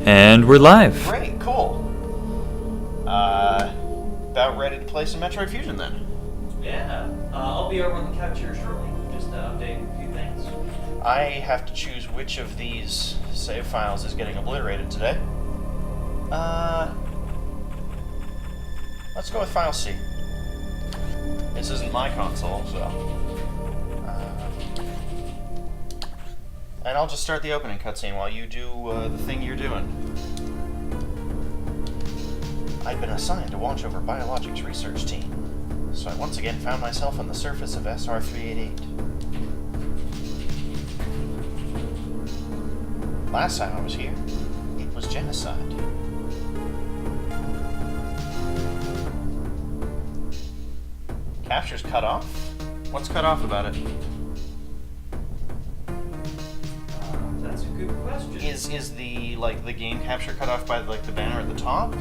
And we're live. Great, cool. About ready to play some Metroid Fusion then. Yeah, I'll be over on the couch here shortly, just to update a few things. I have to choose which of these save files is getting obliterated today. Let's go with file C. This isn't my console, so... and I'll just start the opening cutscene while you do the thing you're doing. I'd been assigned to watch over Biologics research team, so I once again found myself on the surface of SR-388. Last time I was here, it was genocide. Capture's cut off? What's cut off about it? That's a good question. Is the game capture cut off by the banner at the top?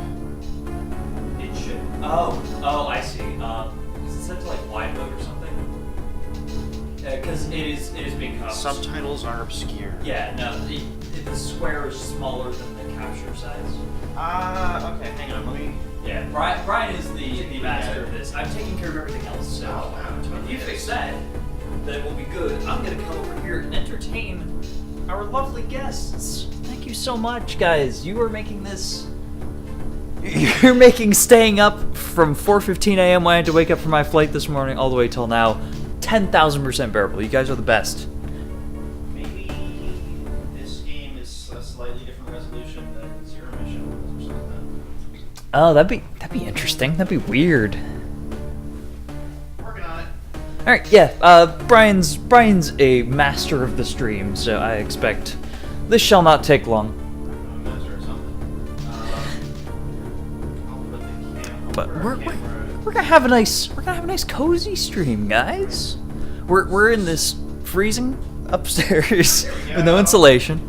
It should. Oh, I see. Is it set to wide mode or something? Because it is being cut off. Subtitles are obscure. Yeah, no, the square is smaller than the capture size. Okay, hang on, let me... Yeah, Brian is the master of this. I'm taking care of everything else, so if you fix that, then we'll be good. I'm gonna come over here and entertain our lovely guests. Thank you so much, guys. You are making this... You're making staying up from 4:15 a.m. when I had to wake up for my flight this morning all the way till now 10,000% bearable. You guys are the best. Maybe this game is a slightly different resolution than Zero Mission or something like that. Oh, that'd be interesting. That'd be weird. Working on it. All right, yeah. Brian's a master of the stream, so I expect this shall not take long. But we're gonna have a nice cozy stream, guys. We're in this freezing upstairs with no insulation,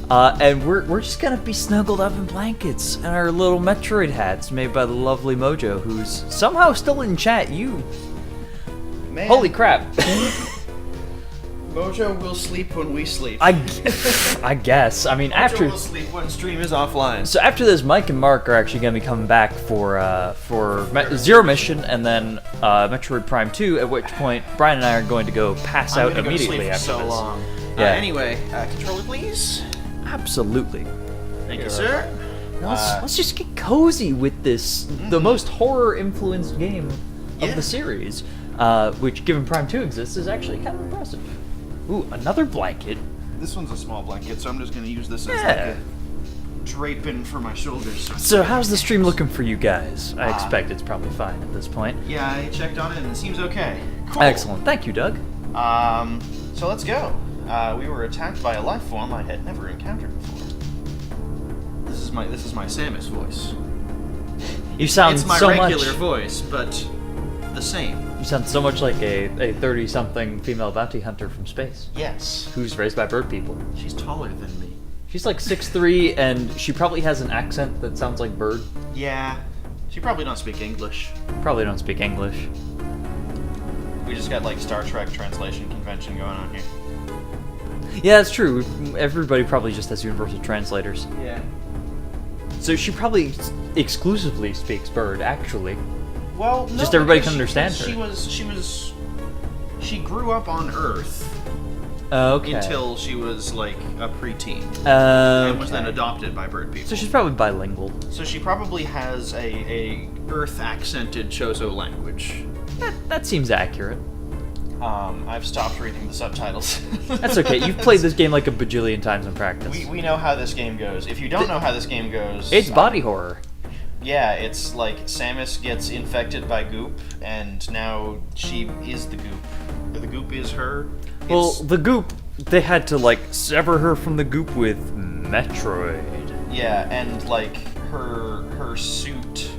and we're just gonna be snuggled up in blankets and our little Metroid hats made by the lovely Mojo, who's somehow still in chat. Man. Holy crap! Mojo will sleep when we sleep. I guess. I mean, Mojo will sleep when stream is offline. So after this, Mike and Mark are actually going to be coming back for Zero Mission and then Metroid Prime 2. At which point, Brian and I are going to go pass out immediately after so this. long. Yeah. Anyway, controller, please. Absolutely. Thank you, sir. Now let's just get cozy with this, the most horror-influenced game of the series, which, given Prime 2 exists, is actually kind of impressive. Ooh, another blanket. This one's a small blanket, so I'm just going to use this as a draping for my shoulders. So how's the stream looking for you guys? I expect it's probably fine at this point. Yeah, I checked on it and it seems okay. Cool. Excellent. Thank you, Doug. So let's go. We were attacked by a life form I had never encountered before. This is my Samus voice. You sound it's my so regular much... voice, but the same. You sound so much like a 30-something female bounty hunter from space. Yes. Who's raised by bird people. She's taller than me. She's like 6'3", and she probably has an accent that sounds like bird. Yeah. She probably don't speak English. Probably don't speak English. We just got Star Trek translation convention going on here. Yeah, that's true. Everybody probably just has universal translators. Yeah. So she probably exclusively speaks bird, actually. Well, no, just everybody can understand her. She grew up on Earth. Okay. Until she was a preteen. And was then adopted by bird people. So she's probably bilingual. So she probably has a Earth accented Chozo language. That seems accurate. I've stopped reading the subtitles. That's okay. You've played this game like a bajillion times in practice. We know how this game goes. If you don't know how this game goes... It's body horror. Yeah, it's Samus gets infected by goop, and now she is the goop. Or the goop is her. Well, the goop, they had to, sever her from the goop with Metroid. Yeah, and, her suit,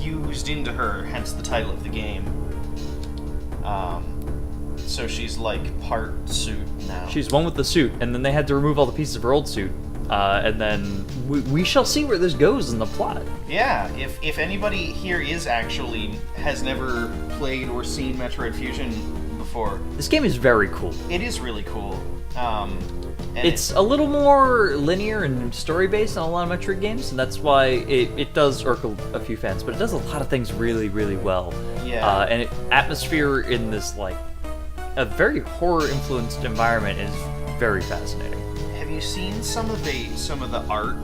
fused into her, hence the title of the game. So she's, part suit now. She's one with the suit, and then they had to remove all the pieces of her old suit. And then we shall see where this goes in the plot. Yeah, if anybody here has never played or seen Metroid Fusion before. This game is very cool. It is really cool. it's a little more linear and story-based than a lot of Metroid games, and that's why it does irk a few fans, but it does a lot of things really, really well. Yeah. And atmosphere in this, like, a very horror-influenced environment is very fascinating. Have you seen some of the art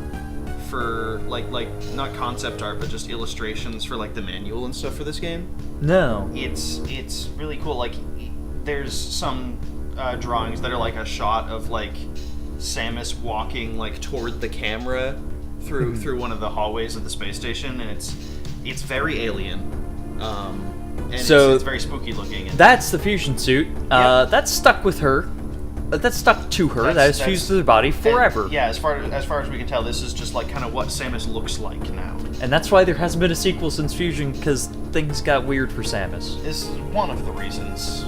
for like not concept art but just illustrations for like the manual and stuff for this game? No. It's really cool. Like there's some drawings that are like a shot of like Samus walking like toward the camera through one of the hallways of the space station, and it's very alien. And So it's very spooky looking. And that's the fusion suit. That's stuck with her. That's stuck to her. That is fused to their body forever. Yeah, as far as we can tell, this is just like kind of what Samus looks like now. And that's why there hasn't been a sequel since Fusion, because things got weird for Samus. This is one of the reasons.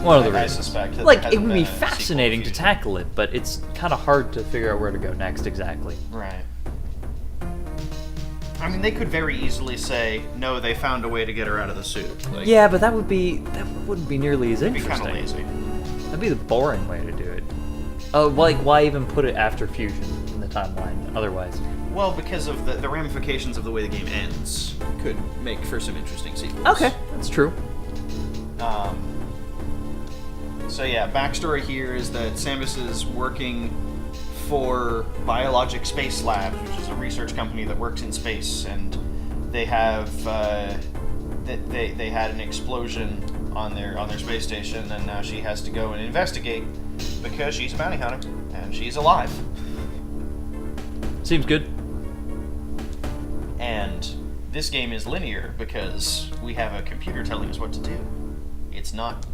One of the I reasons. suspect that Like, there it hasn't would been be a sequel fascinating to Fusion. tackle it, but it's kind of hard to figure out where to go next exactly. Right. I mean, they could very easily say, no, they found a way to get her out of the suit. Like, Yeah, but that wouldn't be nearly as it'd be interesting. kind of lazy. That'd be the boring way to do it. Oh, like, why even put it after Fusion in the timeline otherwise? Well, because of the ramifications of the way the game ends could make for some interesting sequels. Okay, that's true. So yeah, backstory here is that Samus is working for Biologic Space Labs, which is a research company that works in space, and they have they had an explosion on their space station, and now she has to go and investigate because she's a bounty hunter and she's alive. Seems good. And this game is linear because we have a computer telling us what to do. It's not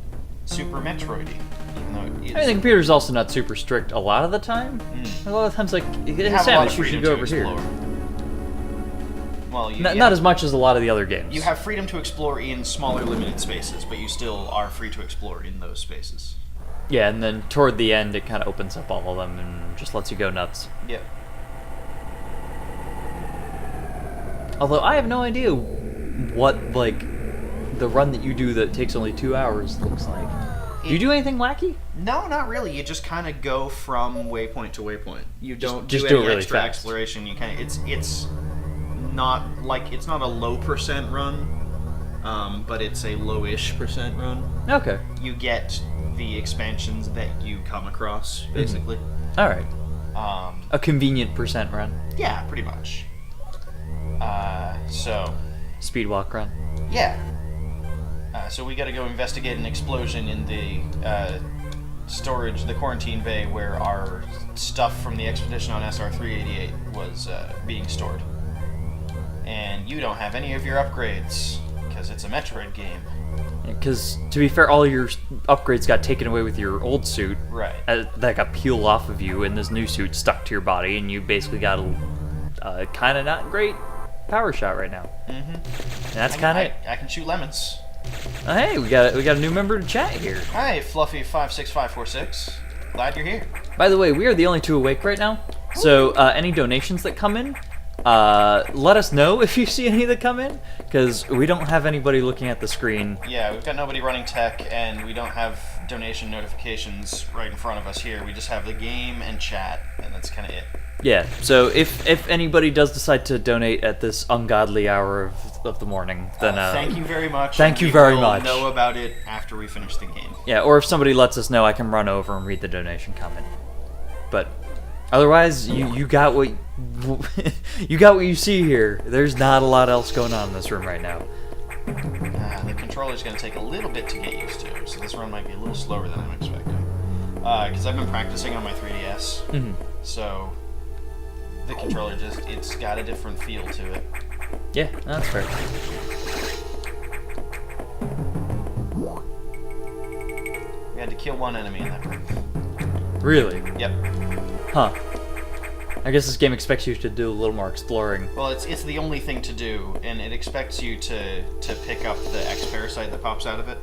Super Metroid-y, even though it is. I mean, the computer's also not super strict a lot of the time. A lot of times, like, You have a lot of Samus, you freedom should go to over here. explore. Well, Not as much as a lot of the other games. You have freedom to explore in smaller, limited spaces, but you still are free to explore in those spaces. Yeah, and then toward the end, it kind of opens up all of them and just lets you go nuts. Yep. Although I have no idea what, like, the run that you do that takes only 2 hours looks like. Do you do anything wacky? No, not really. You just kind of go from waypoint to waypoint. You don't just do do any it really extra fast. exploration. You kind of it's not like it's not a low percent run, but it's a lowish percent run. Okay. You get the expansions that you come across, basically. All right. Um, A convenient percent run. yeah, pretty much. So Speed walk run. yeah. So we got to go investigate an explosion in the storage, the quarantine bay where our stuff from the expedition on SR-388 was being stored. And you don't have any of your upgrades because it's a Metroid game. Because, to be fair, all your upgrades got taken away with your old suit. Right. That got peeled off of you, and this new suit stuck to your body, and you basically got a kind of not great power shot right now. Mm-hmm. And that's kind of. I can shoot lemons. Hey, we got a new member to chat here. Hi, Fluffy56546. Glad you're here. By the way, we are the only two awake right now. So any donations that come in, let us know if you see any that come in, because we don't have anybody looking at the screen. Yeah, we've got nobody running tech, and we don't have donation notifications right in front of us here. We just have the game and chat, and that's kind of it. Yeah, so if anybody does decide to donate at this ungodly hour of the morning, then thank you very much. thank you We very will much. know about it after we finish the game. Yeah, or if somebody lets us know, I can run over and read the donation comment. But otherwise, you got what you got what you see here. There's not a lot else going on in this room right now. The controller's going to take a little bit to get used to, so this run might be a little slower than I'm expecting. Because I've been practicing on my 3DS, so the controller it's got a different feel to it. Yeah, that's fair. We had to kill one enemy in that room. Really? Yep. Huh. I guess this game expects you to do a little more exploring. Well, it's the only thing to do, and it expects you to pick up the X-Parasite that pops out of it.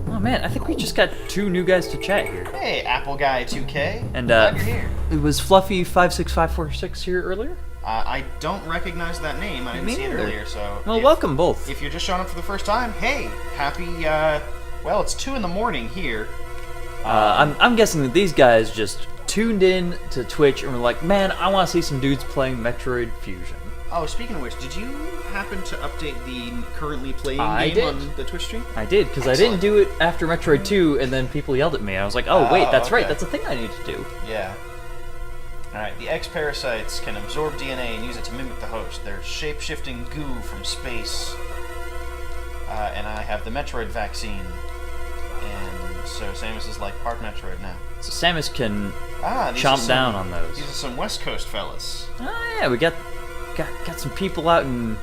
Oh man, I think we just got 2 new guys to chat here. Hey, Apple Guy 2K. And Glad you're here. it was Fluffy56546 here earlier. I don't recognize that name. I didn't Me see it neither. earlier, so... Well, welcome both. If you're just showing up for the first time, hey, happy, well, it's 2 in the morning here. I'm guessing that these guys just tuned in to Twitch and were like, man, I want to see some dudes playing Metroid Fusion. Oh, speaking of which, did you happen to update the currently playing I game did. on the Twitch stream? I did, because I didn't do it after Metroid 2, and then people yelled at me. I was like, oh, wait, that's right, okay. that's a thing I need to do. Yeah. Alright, the X-parasites can absorb DNA and use it to mimic the host. They're shape-shifting goo from space. And I have the Metroid vaccine. And so Samus is like part Metroid now. So Samus can these chomp down on those. These are some West Coast fellas. Oh, yeah, we got some people out in...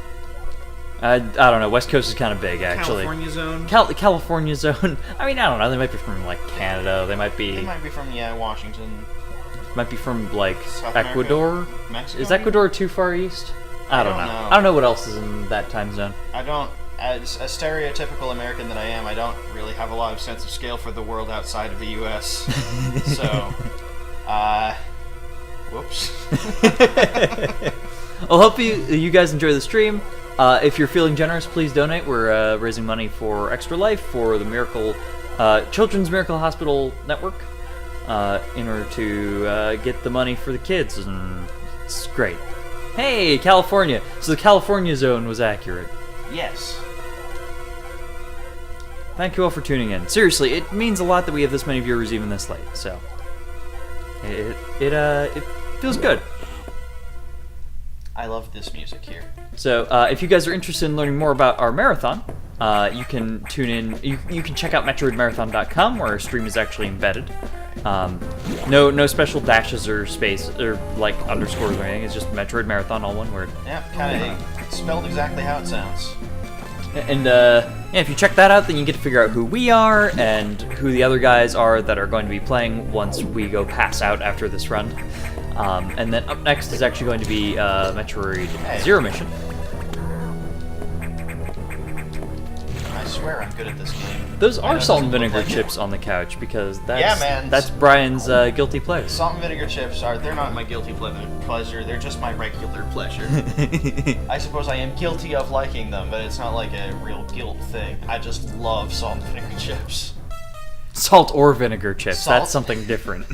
I don't know, West Coast is kind of big, actually. California zone? California zone. I mean, I don't know, they might be from, like, Canada. They might be from, Washington. might be from like South Ecuador. America? Mexico? Is Ecuador too far east? I don't know. I don't know what else is in that time zone. I don't, as a stereotypical American that I am, I don't really have a lot of sense of scale for the world outside of the U.S. So, whoops. Well, hope you guys enjoy the stream. If you're feeling generous, please donate. We're raising money for Extra Life, for the Children's Miracle Hospital Network, in order to get the money for the kids, and it's great. Hey, California! So the California zone was accurate. Yes. Thank you all for tuning in. Seriously, it means a lot that we have this many viewers even this late. So it feels good. I love this music here. So if you guys are interested in learning more about our marathon, you can tune in. You can check out MetroidMarathon.com, where our stream is actually embedded. No special dashes or space or like underscores or anything. It's just Metroid Marathon, all one word. Yeah, kind of spelled exactly how it sounds. And yeah, if you check that out, then you get to figure out who we are and who the other guys are that are going to be playing once we go pass out after this run. And then up next is actually going to be Metroid Zero Mission. I swear I'm good at this game. Those are salt and vinegar chips on the couch because that's Brian's guilty pleasure. Salt and vinegar chips they're not my guilty pleasure, they're just my regular pleasure. I suppose I am guilty of liking them, but it's not like a real guilt thing. I just love salt and vinegar chips. Salt or vinegar chips, Salt? that's something different.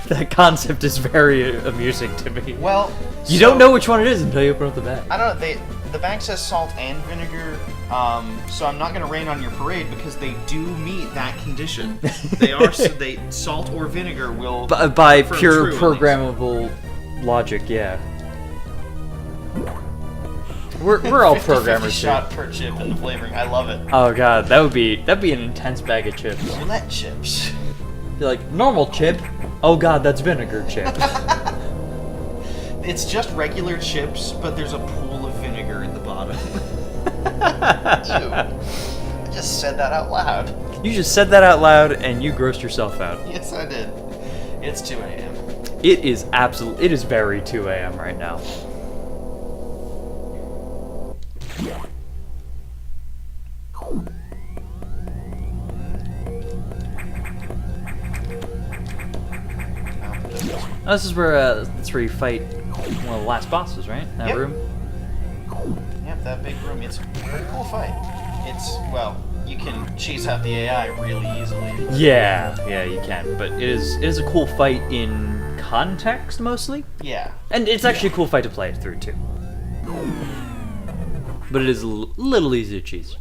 That concept is very amusing to me. Well, you don't know which one it is until you open up the bag. I don't know, the bag says salt and vinegar, so I'm not going to rain on your parade because they do meet that condition. Salt or vinegar will by pure true, programmable logic, yeah. We're all 50-50 programmers shot here. per chip in the flavoring. I love it. Oh god, that'd be an intense bag of chips. Roulette chips. Be like, normal chip. Oh god, that's vinegar chip. It's just regular chips, but there's a pool of vinegar in the bottom. Ew. I just said that out loud. You just said that out loud and you grossed yourself out. Yes, I did. It's 2 a.m. It is very 2 a.m. right now. Oh, this is where that's where you fight one of the last bosses, right? That Yep. room. Yep, that big room. It's a pretty cool fight. You can cheese out the AI really easily. Yeah, you can. But it is a cool fight in context mostly, Yeah. and it's actually a cool fight to play it through too. But it is a little easy to cheese.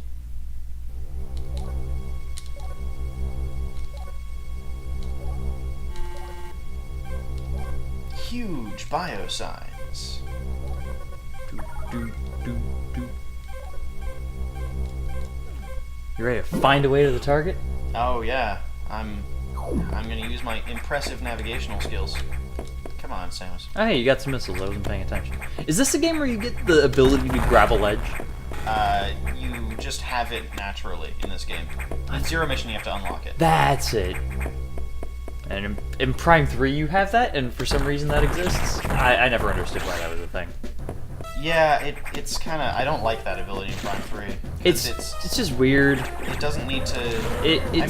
Huge biosigns. You ready to find a way to the target? Oh yeah, I'm gonna use my impressive navigational skills. Come on, Samus. Oh, hey, you got some missiles. I wasn't paying attention. Is this a game where you get the ability to grab a ledge? You just have it naturally in this game. In Zero Mission, you have to unlock it. That's it. And in Prime 3 you have that, and for some reason that exists? I never understood why that was a thing. Yeah, it's kind of... I don't like that ability in Prime 3. It's just weird. It doesn't need to... I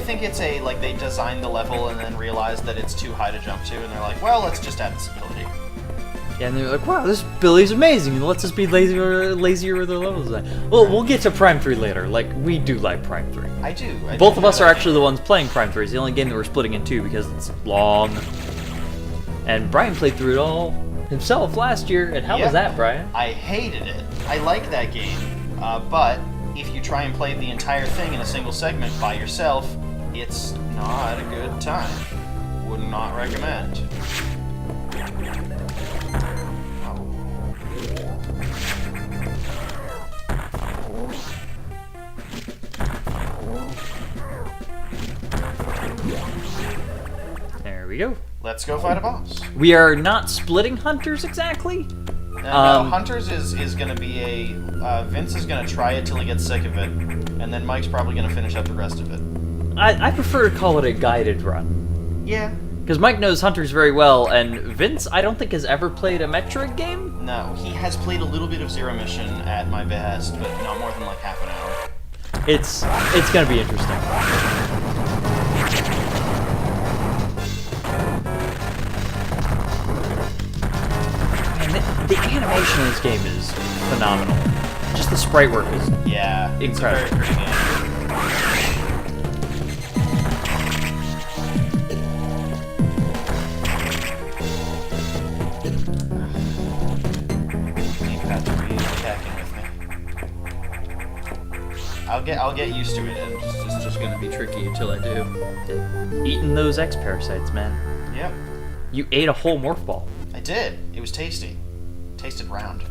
think it's like, they designed the level and then realized that it's too high to jump to, and they're like, well, let's just add this ability. Yeah, and they're like, wow, this Billy's amazing. It lets us be lazier with the level design. Well, we'll get to Prime 3 later. Like, we do like Prime 3. I do. Both of us are actually the ones playing Prime 3. It's the only game that we're splitting in two because it's long. And Brian played through it all himself last year. And how was that, Brian? I hated it. I like that game. But if you try and play the entire thing in a single segment by yourself, it's not a good time. Would not recommend. There we go. Let's go fight a boss. We are not splitting hunters exactly. No, Hunters is going to be a... Vince is going to try it till he gets sick of it, and then Mike's probably going to finish up the rest of it. I prefer to call it a guided run. Yeah. Because Mike knows Hunters very well, and Vince, I don't think, has ever played a Metroid game? No, he has played a little bit of Zero Mission at my behest, but not more than like half an hour. It's going to be interesting. The animation in this game is phenomenal. Just the sprite work is incredible. It's a very pretty game. You have to be attacking with me. I'll get used to it. It's just gonna be tricky until I do. Eating those X parasites, man. Yep. You ate a whole morph ball. I did. It was tasty. Tasted round.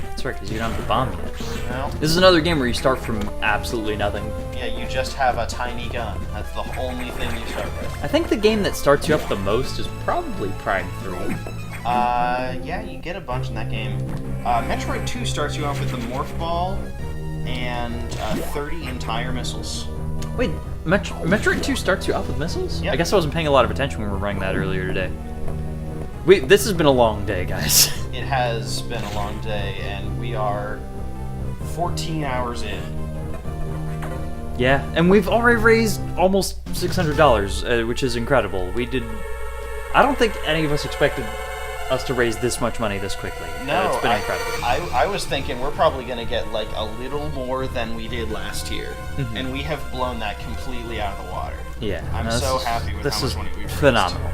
That's right, because you don't have the bomb yet. No. This is another game where you start from absolutely nothing. Yeah, you just have a tiny gun. That's the only thing you start with. I think the game that starts you up the most is probably Prime 3. Yeah, you get a bunch in that game. Metroid 2 starts you off with the Morph Ball and 30 entire missiles. Wait, Metroid 2 starts you off with missiles? Yep. I guess I wasn't paying a lot of attention when we were running that earlier today. This has been a long day, guys. It has been a long day, and we are 14 hours in. Yeah, and we've already raised almost $600, which is incredible. I don't think any of us expected us to raise this much money this quickly. No, it's been incredible. I was thinking we're probably going to get like a little more than we did last year, and we have blown that completely out of the water. Yeah, I'm so happy with how much money we've raised. Phenomenal.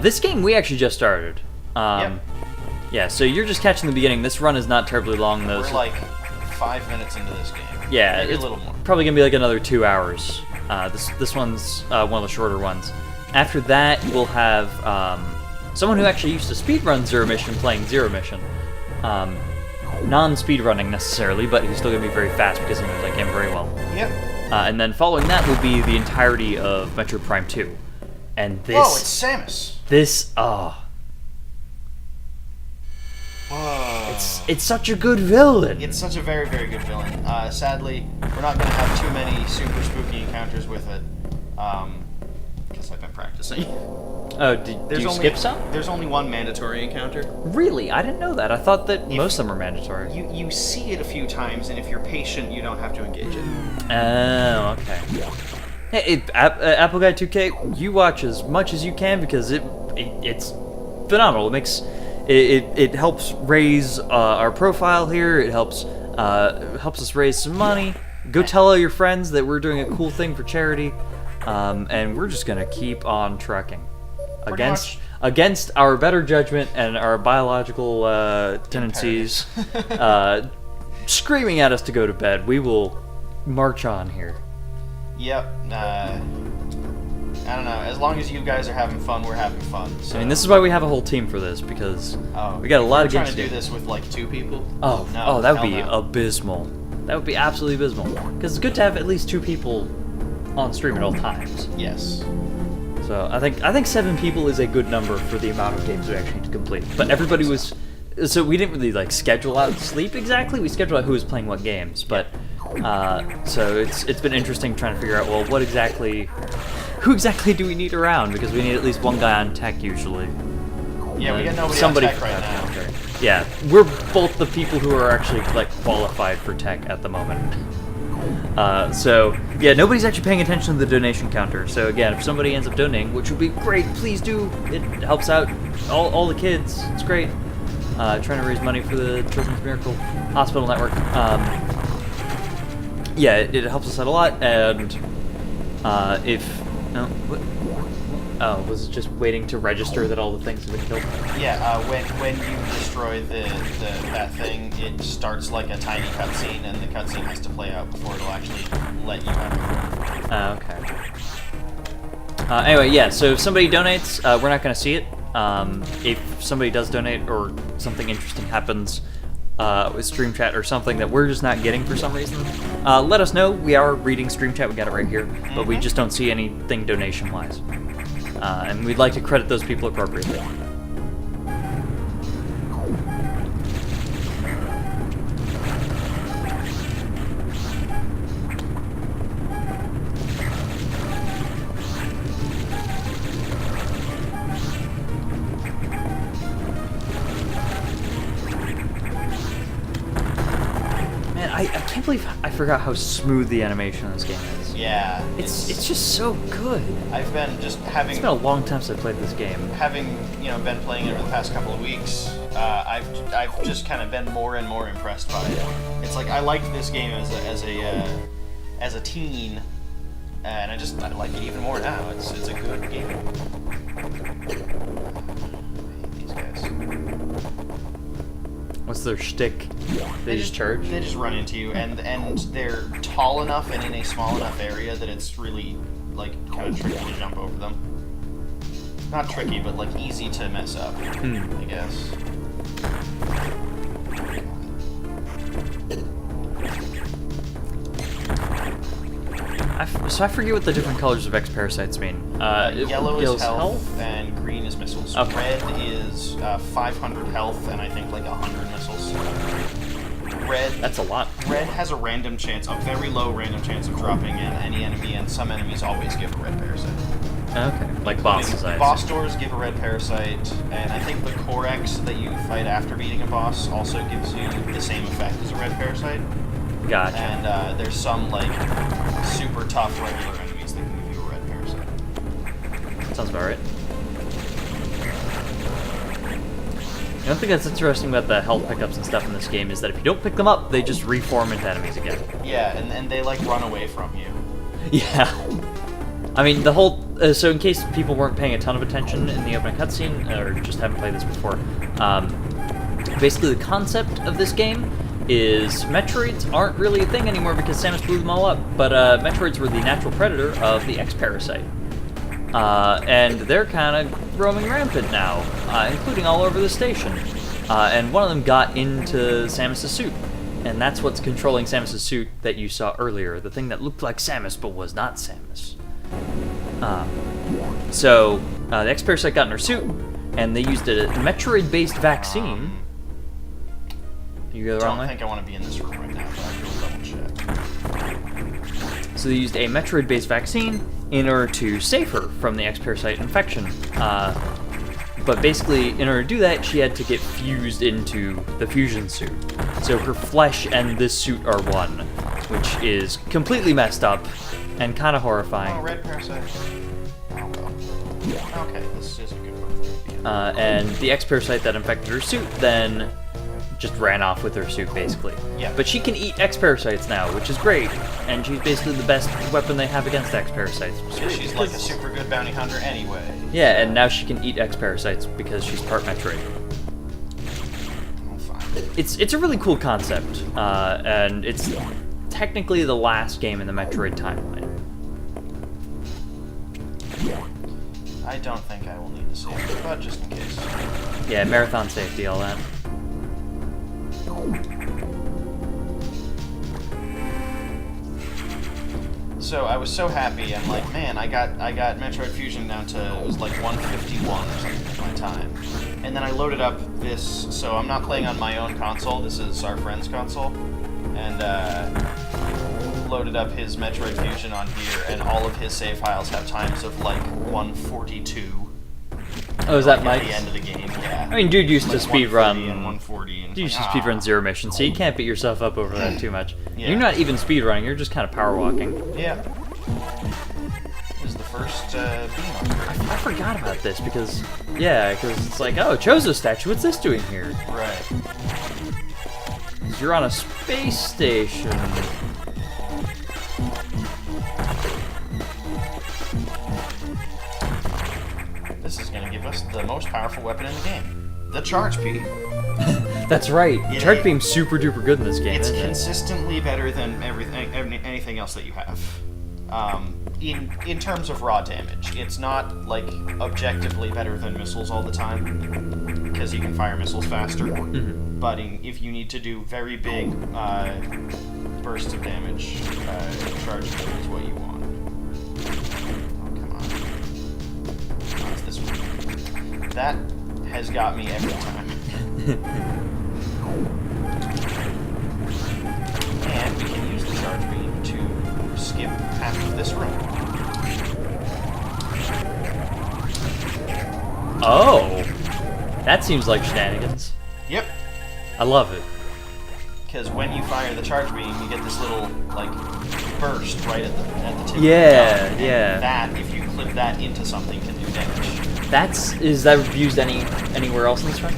This game we actually just started. Yep. Yeah, so you're just catching the beginning. This run is not terribly long, though. We're like 5 minutes into this game. Yeah, maybe it's a little more. Probably gonna be like another 2 hours. This one's one of the shorter ones. After that, we'll have someone who actually used to speedrun Zero Mission playing Zero Mission. Non-speedrunning necessarily, but he's still gonna be very fast because he knows that game very well. Yep. And then following that will be the entirety of Metroid Prime 2. And this... Oh, it's Samus! It's such a good villain. It's such a very, very good villain. Sadly, we're not going to have too many super spooky encounters with it, because I've been practicing. Oh, did you skip some? There's only one mandatory encounter. Really? I didn't know that. I thought that most of them were mandatory. You see it a few times, and if you're patient, you don't have to engage it. Oh, okay. Hey, Apple Guy 2K, you watch as much as you can because it's phenomenal. It helps raise our profile here. It helps us raise some money. Go tell all your friends that we're doing a cool thing for charity, and we're just gonna keep on trucking against our better judgment and our biological tendencies, screaming at us to go to bed. We will march on here. Yep. I don't know. As long as you guys are having fun, we're having fun. So. I mean, this is why we have a whole team for this, because we got a lot of games trying to do this with like 2 people. Oh, no, that would be abysmal. That would be absolutely abysmal. Because it's good to have at least 2 people on stream at all times. Yes. So I think 7 people is a good number for the amount of games we actually need to complete. But everybody was... So we didn't really like schedule out sleep exactly. We scheduled out who was playing what games, but So it's been interesting trying to figure out, well, who exactly do we need around? Because we need at least one guy on tech usually. Yeah, we got nobody Somebody on tech right now. Okay. Yeah, we're both the people who are actually like qualified for tech at the moment. So yeah, nobody's actually paying attention to the donation counter. So again, if somebody ends up donating, which would be great, please do. It helps out all the kids. It's great. Trying to raise money for the Children's Miracle Hospital Network. Yeah, it helps us out a lot. And was it just waiting to register that all the things have been killed? Yeah, when you destroy that thing, it starts like a tiny cutscene, and the cutscene has to play out before it'll actually let you out. Okay. Anyway, yeah, so if somebody donates, we're not going to see it. If somebody does donate or something interesting happens with Stream Chat or something that we're just not getting for some reason, let us know. We are reading Stream Chat, we got it right here, but we just don't see anything donation-wise. And we'd like to credit those people appropriately. Man, I can't believe I forgot how smooth the animation in this game is. Yeah, It's just so good. I've been just having. It's been a long time since I played this game. Having been playing it over the past couple of weeks, I've just kind of been more and more impressed by it. It's like I liked this game as a teen, and I like it even more now. It's a good game. These guys. What's their shtick? They just charge? They just run into you, and they're tall enough and in a small enough area that it's really like kind of tricky to jump over them. Not tricky, but like easy to mess up, I guess. So I forget what the different colors of X-Parasites mean. Yellow is health, and green is missiles. Okay. Red is 500 health, and I think like 100 missiles. Red. That's a lot. Red has a very low random chance of dropping in any enemy, and some enemies always give a red parasite. Okay, like bosses, I Boss assume. doors give a red parasite, and I think the Corex that you fight after beating a boss also gives you the same effect as a red parasite. Gotcha. And there's some like super tough regular enemies that can give you a red parasite. Sounds about right. The only thing that's interesting about the health pickups and stuff in this game is that if you don't pick them up, they just reform into enemies again. Yeah, and they like run away from you. Yeah. I mean, the whole... so in case people weren't paying a ton of attention in the opening cutscene, or just haven't played this before, basically the concept of this game is Metroids aren't really a thing anymore because Samus blew them all up, but Metroids were the natural predator of the X-Parasite. And they're kind of roaming rampant now, including all over the station. And one of them got into Samus' suit, and that's what's controlling Samus' suit that you saw earlier, the thing that looked like Samus but was not Samus. So the X-Parasite got in her suit, and they used a Metroid-based vaccine. You go the wrong way? I don't think I want to be in this room right now, but I will double check. So they used a Metroid-based vaccine in order to save her from the X-Parasite infection. But basically, in order to do that, she had to get fused into the fusion suit. So her flesh and this suit are one, which is completely messed up and kind of horrifying. Oh, red parasite. Oh, well. Okay, this is a good one. And the X-Parasite that infected her suit then just ran off with her suit, basically. Yeah. But she can eat X-Parasites now, which is great, and she's basically the best weapon they have against X-Parasites. So she's like a super good bounty hunter anyway. Yeah, and now she can eat X-Parasites because she's part Metroid. Oh, fine. It's a really cool concept, and it's technically the last game in the Metroid timeline. I don't think I will need to save it, but just in case. Yeah, marathon safety, all that. So I was so happy. I'm like, man, I got Metroid Fusion down to, it was like 151 or something at my time. And then I loaded up this, so I'm not playing on my own console. This is our friend's console, and loaded up his Metroid Fusion on here, and all of his save files have times of like 142. Oh, is that at Mike? the end of the game, yeah. I mean, dude used to Like speed 140 run. and 140. And You used to like, speedrun Zero Mission, so you can't beat yourself up over that too much. Yeah. You're not even speedrunning, you're just kind of power walking. Yeah. This is the first beam on here. I forgot about this because it's like, oh, Chozo statue, what's this doing here? Right. You're on a space station. This is going to give us the most powerful weapon in the game. The charge beam. That's right. Yeah, Charge beam's super duper good in this game, It's isn't it? consistently better than anything else that you have. In terms of raw damage, it's not like objectively better than missiles all the time because you can fire missiles faster. Mm-hmm. But if you need to do very big bursts of damage, charge beam is what you want. Oh, come on. What's this one? That has got me every time. And we can use the charge beam to skip half of this room. Oh! That seems like shenanigans. Yep. I love it. Because when you fire the charge beam, you get this little, like, burst right at the tip Yeah, of the gun. yeah. And that, if you clip that into something, can do damage. Is that used anywhere else in this run?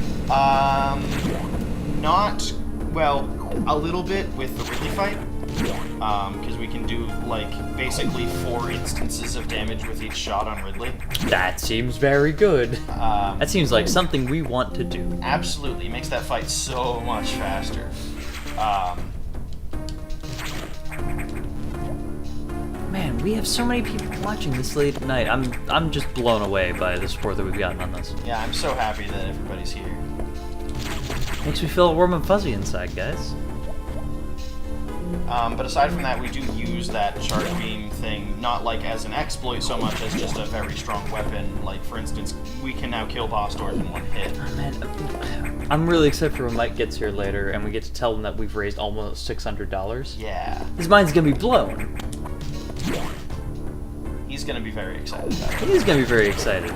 Not, well, a little bit with the Ridley fight. Because we can do, like, basically 4 instances of damage with each shot on Ridley. That seems very good. That seems like something we want to do. Absolutely. It makes that fight so much faster. Man, we have so many people watching this late at night. I'm just blown away by the support that we've gotten on this. Yeah, I'm so happy that everybody's here. Makes me feel warm and fuzzy inside, guys. But aside from that, we do use that charge beam thing, not like as an exploit so much as just a very strong weapon. Like, for instance, we can now kill boss doors in one hit. Man, I'm really excited for when Mike gets here later and we get to tell him that we've raised almost $600. Yeah. His mind's gonna be blown. He's gonna be very excited about it. He's gonna be very excited.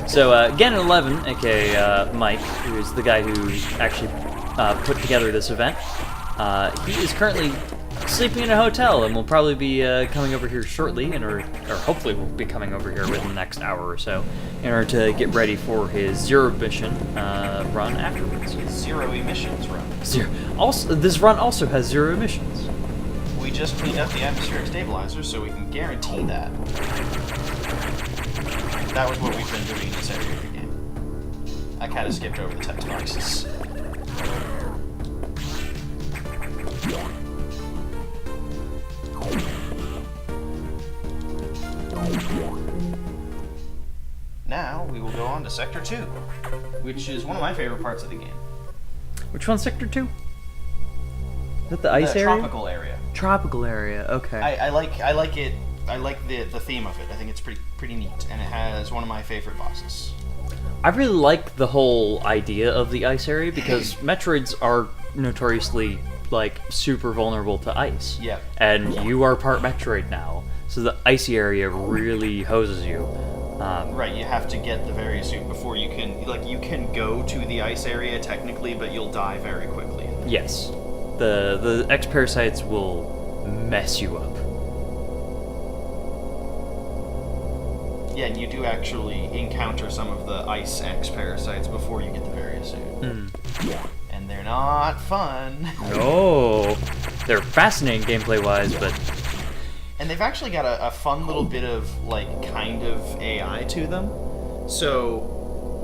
So, Gannon11, aka Mike, who is the guy who actually put together this event, he is currently sleeping in a hotel and will probably be coming over here shortly, or hopefully will be coming over here within the next hour or so, in order to get ready for his Zero Mission run afterwards. Zero emissions run. Also, this run also has 0 emissions. We just cleaned up the atmospheric stabilizer, so we can guarantee that. That was what we've been doing in this area of the game. I kind of skipped over the text boxes. Now, we will go on to Sector 2, which is one of my favorite parts of the game. Which one's Sector 2? Is that the ice The area? tropical area. Tropical area, okay. I like it. I like the theme of it. I think it's pretty neat, and it has one of my favorite bosses. I really like the whole idea of the ice area because Metroids are notoriously, like, super vulnerable to ice. Yeah. And you are part Metroid now, so the icy area really hoses you. Right, you have to get the various suit before you can, like, you can go to the ice area technically, but you'll die very quickly. Yes. The X-Parasites will mess you up. Yeah, and you do actually encounter some of the ice X-Parasites before you get the various suit. And they're not fun. No! They're fascinating gameplay-wise, but... And they've actually got a fun little bit of, like, kind of AI to them. So,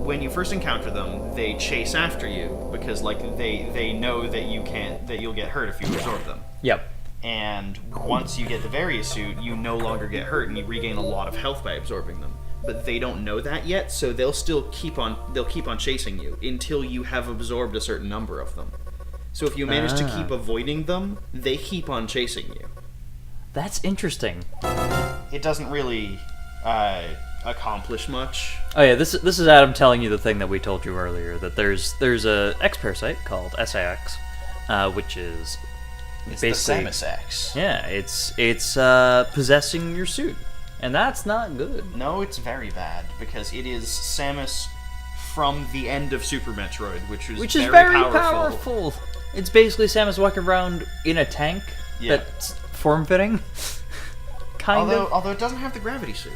when you first encounter them, they chase after you, because, like, they know that you'll get hurt if you absorb them. Yep. And once you get the various suit, you no longer get hurt, and you regain a lot of health by absorbing them. But they don't know that yet, so they'll keep on chasing you until you have absorbed a certain number of them. So if you manage to keep avoiding them, they keep on chasing you. That's interesting. It doesn't really accomplish much. Oh yeah, this is Adam telling you the thing that we told you earlier, that there's a X-Parasite called SIX, which is It's basically the Samus X. Yeah, it's possessing your suit, and that's not good. No, it's very bad because it is Samus from the end of Super Metroid, which is very powerful. It's basically Samus walking around in a tank that's form-fitting. Kind of. Although it doesn't have the gravity suit.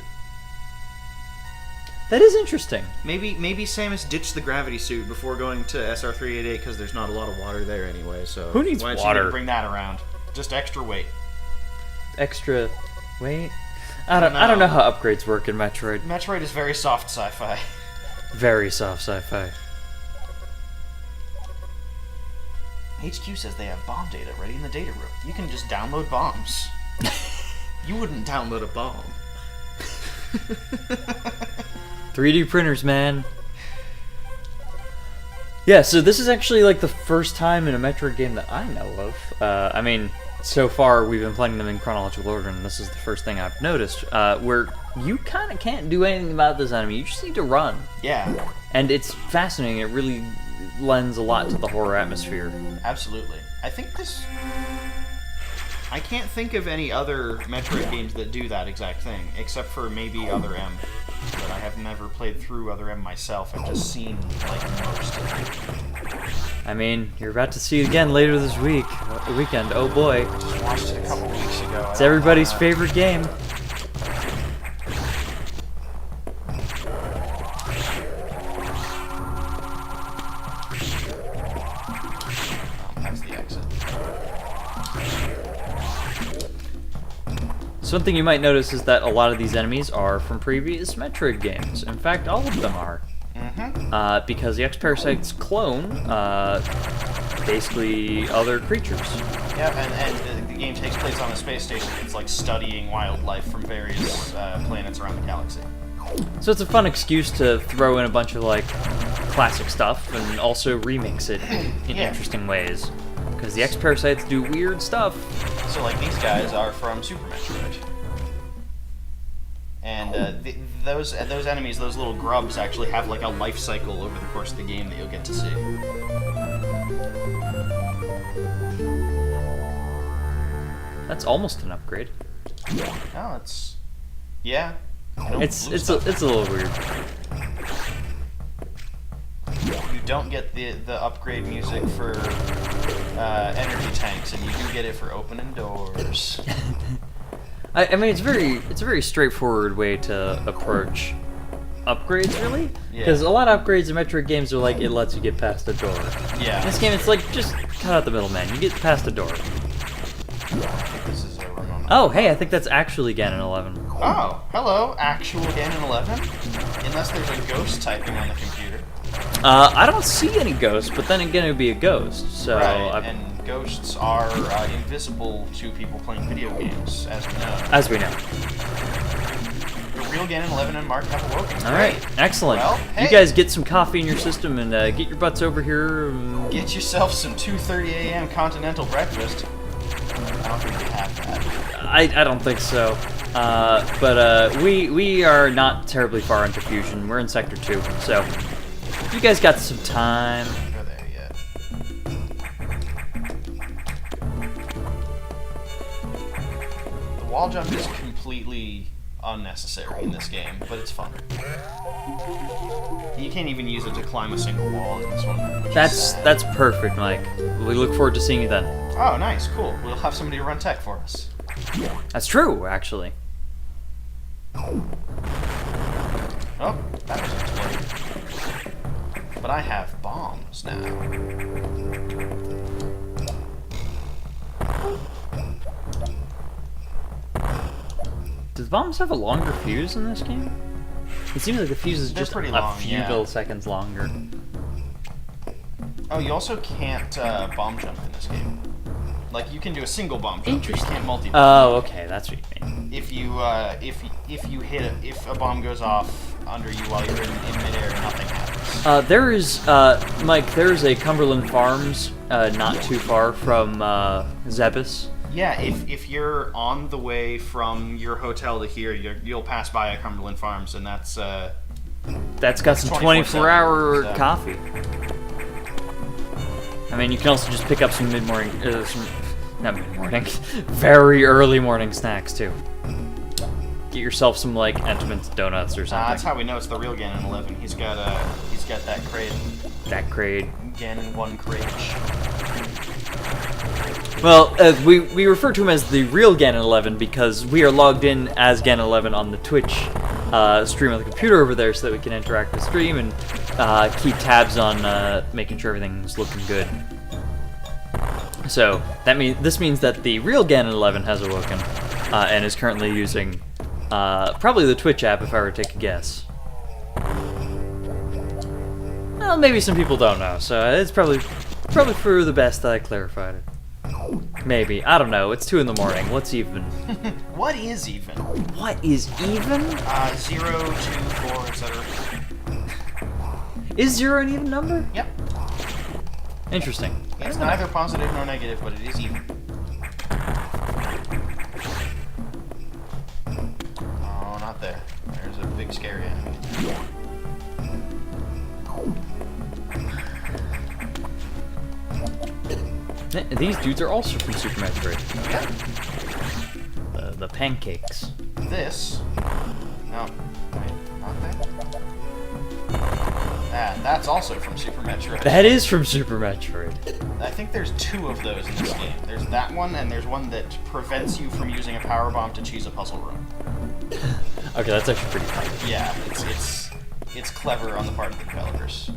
That is interesting. Maybe Samus ditched the gravity suit before going to SR388 because there's not a lot of water there anyway. So who needs why water? Don't you bring that around? Just extra weight. Extra weight? I don't know how upgrades work in Metroid. Metroid is very soft sci-fi. Very soft sci-fi. HQ says they have bomb data ready in the data room. You can just download bombs. You wouldn't download a bomb. 3D printers, man. Yeah, so this is actually like the first time in a Metroid game that I know of. I mean, so far we've been playing them in chronological order, and this is the first thing I've noticed, where you kind of can't do anything about this enemy. You just need to run. Yeah. And it's fascinating. It really lends a lot to the horror atmosphere. Absolutely. I can't think of any other Metroid games that do that exact thing, except for maybe Other M. But I have never played through Other M myself. I've just seen, like, most of it. I mean, you're about to see it again later this weekend. Oh boy. Just watched it a couple weeks ago. It's everybody's favorite game. That's the exit. So one thing you might notice is that a lot of these enemies are from previous Metroid games. In fact, all of them are. Mm-hmm. Because the X-Parasites clone, basically other creatures. Yeah, and the game takes place on a space station. It's like studying wildlife from various planets around the galaxy. So it's a fun excuse to throw in a bunch of, like, classic stuff and also remix it in interesting ways. Because the X-Parasites do weird stuff. So, like, these guys are from Super Metroid. And those enemies, those little grubs, actually have, like, a life cycle over the course of the game that you'll get to see. That's almost an upgrade. Oh, it's... Yeah. It's a little weird. You don't get the upgrade music for energy tanks, and you do get it for opening doors. I mean, it's a very straightforward way to approach upgrades, really. Because a lot of upgrades in Metroid games are like, it lets you get past a door. Yeah. In this game, it's like, just cut out the middleman. You get past a door. I think this is over. Oh, hey, I think that's actually Ganon 11. Oh, hello, actual Ganon 11? Unless there's a ghost typing on the computer. I don't see any ghosts, but then again, it would be a ghost, so... Right, and ghosts are invisible to people playing video games, as we know. As we know. The real Ganon 11 and Mark have awoken. Alright, excellent. Well, hey. You guys get some coffee in your system and get your butts over here. Get yourself some 2:30 a.m. continental breakfast. I don't think we have that. I don't think so. But we are not terribly far into Fusion. We're in Sector 2, so you guys got some time. Go there yet. The wall jump is completely unnecessary in this game, but it's fun. You can't even use it to climb a single wall in this one. Which is sad. That's perfect, Mike. We look forward to seeing you then. Oh, nice, cool. We'll have somebody run tech for us. That's true, actually. Oh, that was exploded. But I have bombs now. Do the bombs have a longer fuse in this game? It seems like the fuse is just pretty a long, few yeah. milliseconds longer. Oh, you also can't bomb jump in this game. Like, you can do a single bomb jump, but you can't multi-bomb. Oh, okay, that's what you mean. If you hit it, if a bomb goes off under you while you're in midair, nothing happens. There is, Mike, there's a Cumberland Farms not too far from Zebus. Yeah, if you're on the way from your hotel to here, you'll pass by a Cumberland Farms, and that's got some 24-hour so. coffee. I mean, you can also just pick up some mid-morning, Not mid-morning. Very early morning snacks, too. Get yourself some, like, Entenmann's donuts or something. That's how we know it's the real Ganon 11. He's got that crate. That crate. Ganon 1 crate. Well, we refer to him as the real Ganon 11 because we are logged in as Ganon 11 on the Twitch stream on the computer over there so that we can interact with the stream and keep tabs on making sure everything's looking good. So this means that the real Ganon 11 has awoken and is currently using probably the Twitch app if I were to take a guess. Well, maybe some people don't know, so it's probably for the best that I clarified it. Maybe. I don't know. It's 2 in the morning. What's even? What is even? What is even? 0, 2, 4, etc. Is 0 an even number? Yep. Interesting. It's neither positive nor negative, but it is even. Oh, not there. There's a big scary enemy. These dudes are also from Super Metroid. Yep. The pancakes. This. No. Wait, not there? That's also from Super Metroid. That is from Super Metroid. I think there's 2 of those in this game. There's that one, and there's one that prevents you from using a power bomb to cheese a puzzle room. Okay, that's actually pretty funny. Yeah, it's clever on the part of the developers.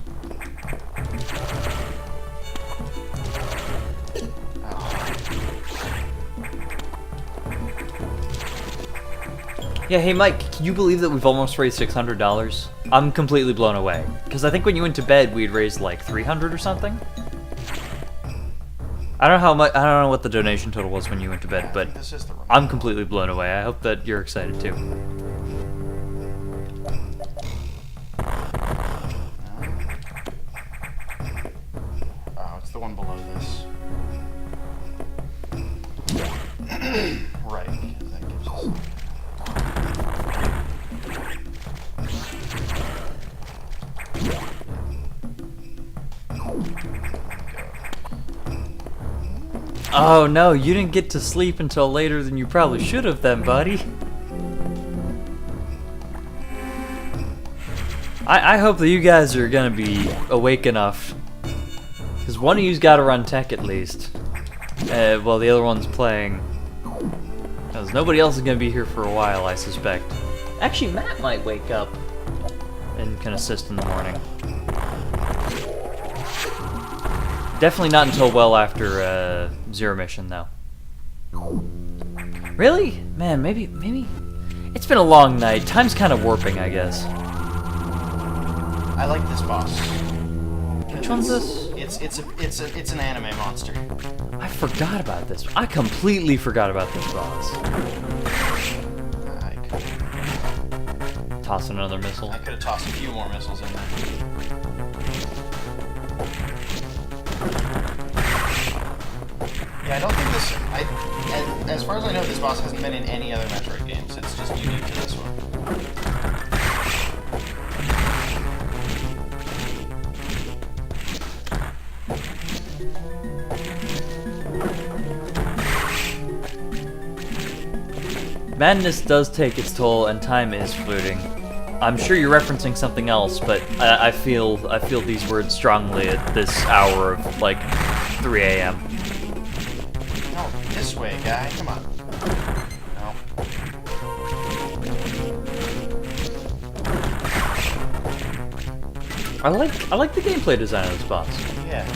Yeah, hey Mike, can you believe that we've almost raised $600? I'm completely blown away. Because I think when you went to bed, we had raised like $300 or something. I don't know how much. I don't know what the donation total was when you went to bed, but this is the wrong I'm completely blown away. I hope that you're excited too. Oh, it's the one below this. Right, because that gives us. Oh no, you didn't get to sleep until later than you probably should have then, buddy. I hope that you guys are gonna be awake enough. Because one of you's gotta run tech at least. While the other one's playing. Because nobody else is gonna be here for a while, I suspect. Actually, Matt might wake up and can assist in the morning. Definitely not until well after Zero Mission, though. Really? Man, maybe. It's been a long night. Time's kind of warping, I guess. I like this boss. Which one's this? It's an anime monster. I forgot about this. I completely forgot about this boss. Toss another missile. I could have tossed a few more missiles in there. Yeah, I don't think this. As far as I know, this boss hasn't been in any other Metroid games. It's just unique to this one. Madness does take its toll, and time is fleeting. I'm sure you're referencing something else, but I feel these words strongly at this hour of like 3 a.m. No, this way, guy. Come on. No. I like the gameplay design of this boss. Yeah.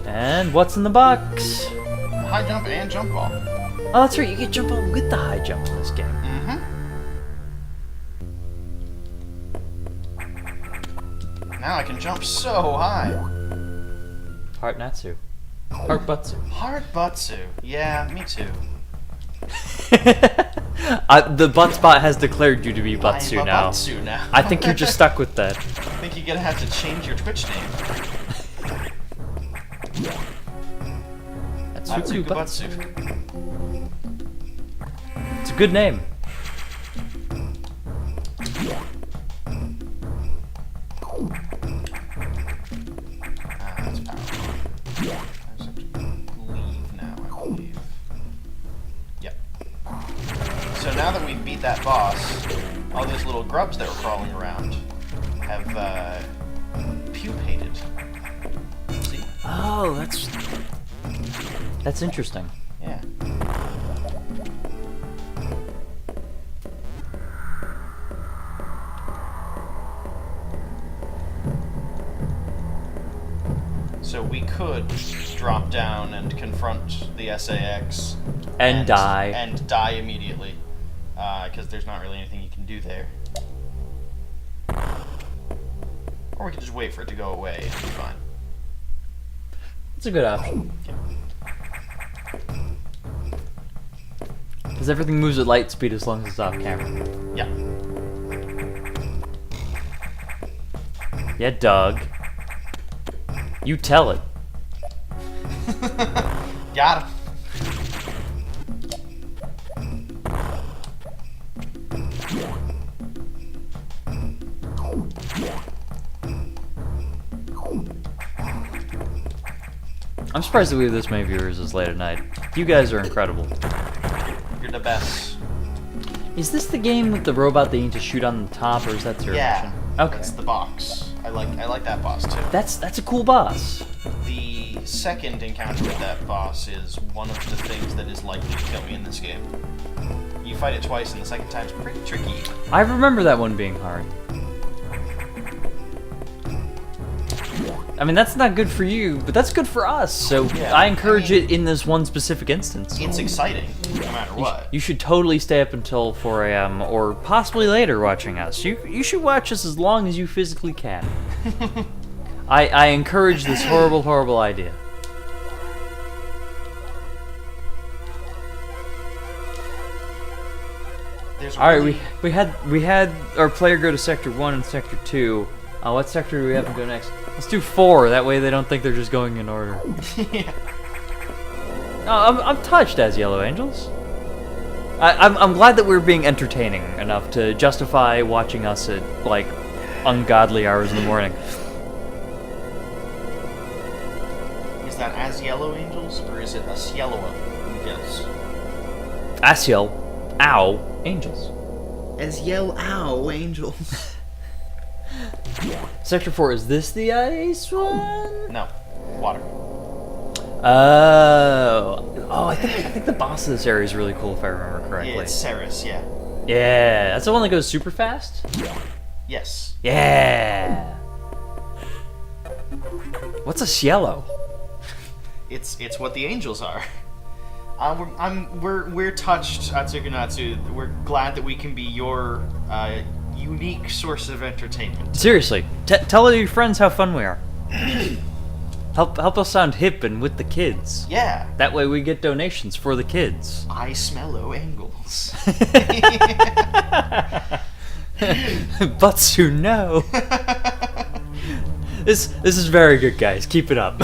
And what's in the box? High jump and jump ball. Oh, that's right. You get jump ball with the high jump in this game. Mm-hmm. Now I can jump so high. Heart Natsu. Heart Butsu. Heart Butsu. Yeah, me too. The Buttspot has declared you to be Butsu I'm a now. Butsu now. I think you're just stuck with that. I think you're gonna have to change your Twitch name. Atsuku Butsu. It's a good name. That's powerful. I just have to leave now, I believe. Yep. So now that we've beat that boss, all those little grubs that were crawling around have pupated. See? Oh, that's interesting. Yeah. So we could drop down and confront the SAX And die. And die immediately, because there's not really anything you can do there. Or we could just wait for it to go away and be fine. It's a good option. Because everything moves at light speed as long as it's off camera. Yeah. Yeah, Doug. You tell it. Got him. I'm surprised that we have this many viewers this late at night. You guys are incredible. You're the best. Is this the game with the robot that you need to shoot on the top, or is that Zero Yeah. Mission? Okay. That's the box. I like that boss too. That's a cool boss. The second encounter with that boss is one of the things that is likely to kill me in this game. You fight it twice, and the second time's pretty tricky. I remember that one being hard. I mean, that's not good for you, but that's good for us, so Yeah, I encourage I mean- it in this one specific instance. It's exciting, no matter what. You should totally stay up until 4 a.m. or possibly later watching us. You should watch us as long as you physically can. I encourage this horrible, horrible idea. There's All right, really- we had our player go to Sector 1 and Sector 2. What sector do we have them go next? Let's do 4. That way they don't think they're just going in order. Yeah. No, I'm touched as Yellow Angels. I'm glad that we're being entertaining enough to justify watching us at like ungodly hours in the morning. Is that as Yellow Angels, or is it as Yellow Angels? Asiel, ow, angels. As Ow Angels. Sector 4, is this the ice one? No, water. Oh, I think the boss of this area is really cool if I remember correctly. Yeah, it's Ceres, yeah. Yeah, that's the one that goes super fast? Yes. Yeah. What's a cielo? It's what the angels are. We're touched, Atsukunatsu. We're glad that we can be your unique source of entertainment. Seriously, tell your friends how fun we are. Help us sound hip and with the kids. Yeah. That way we get donations for the kids. I smell angles. Butsu, no. This is very good, guys. Keep it up.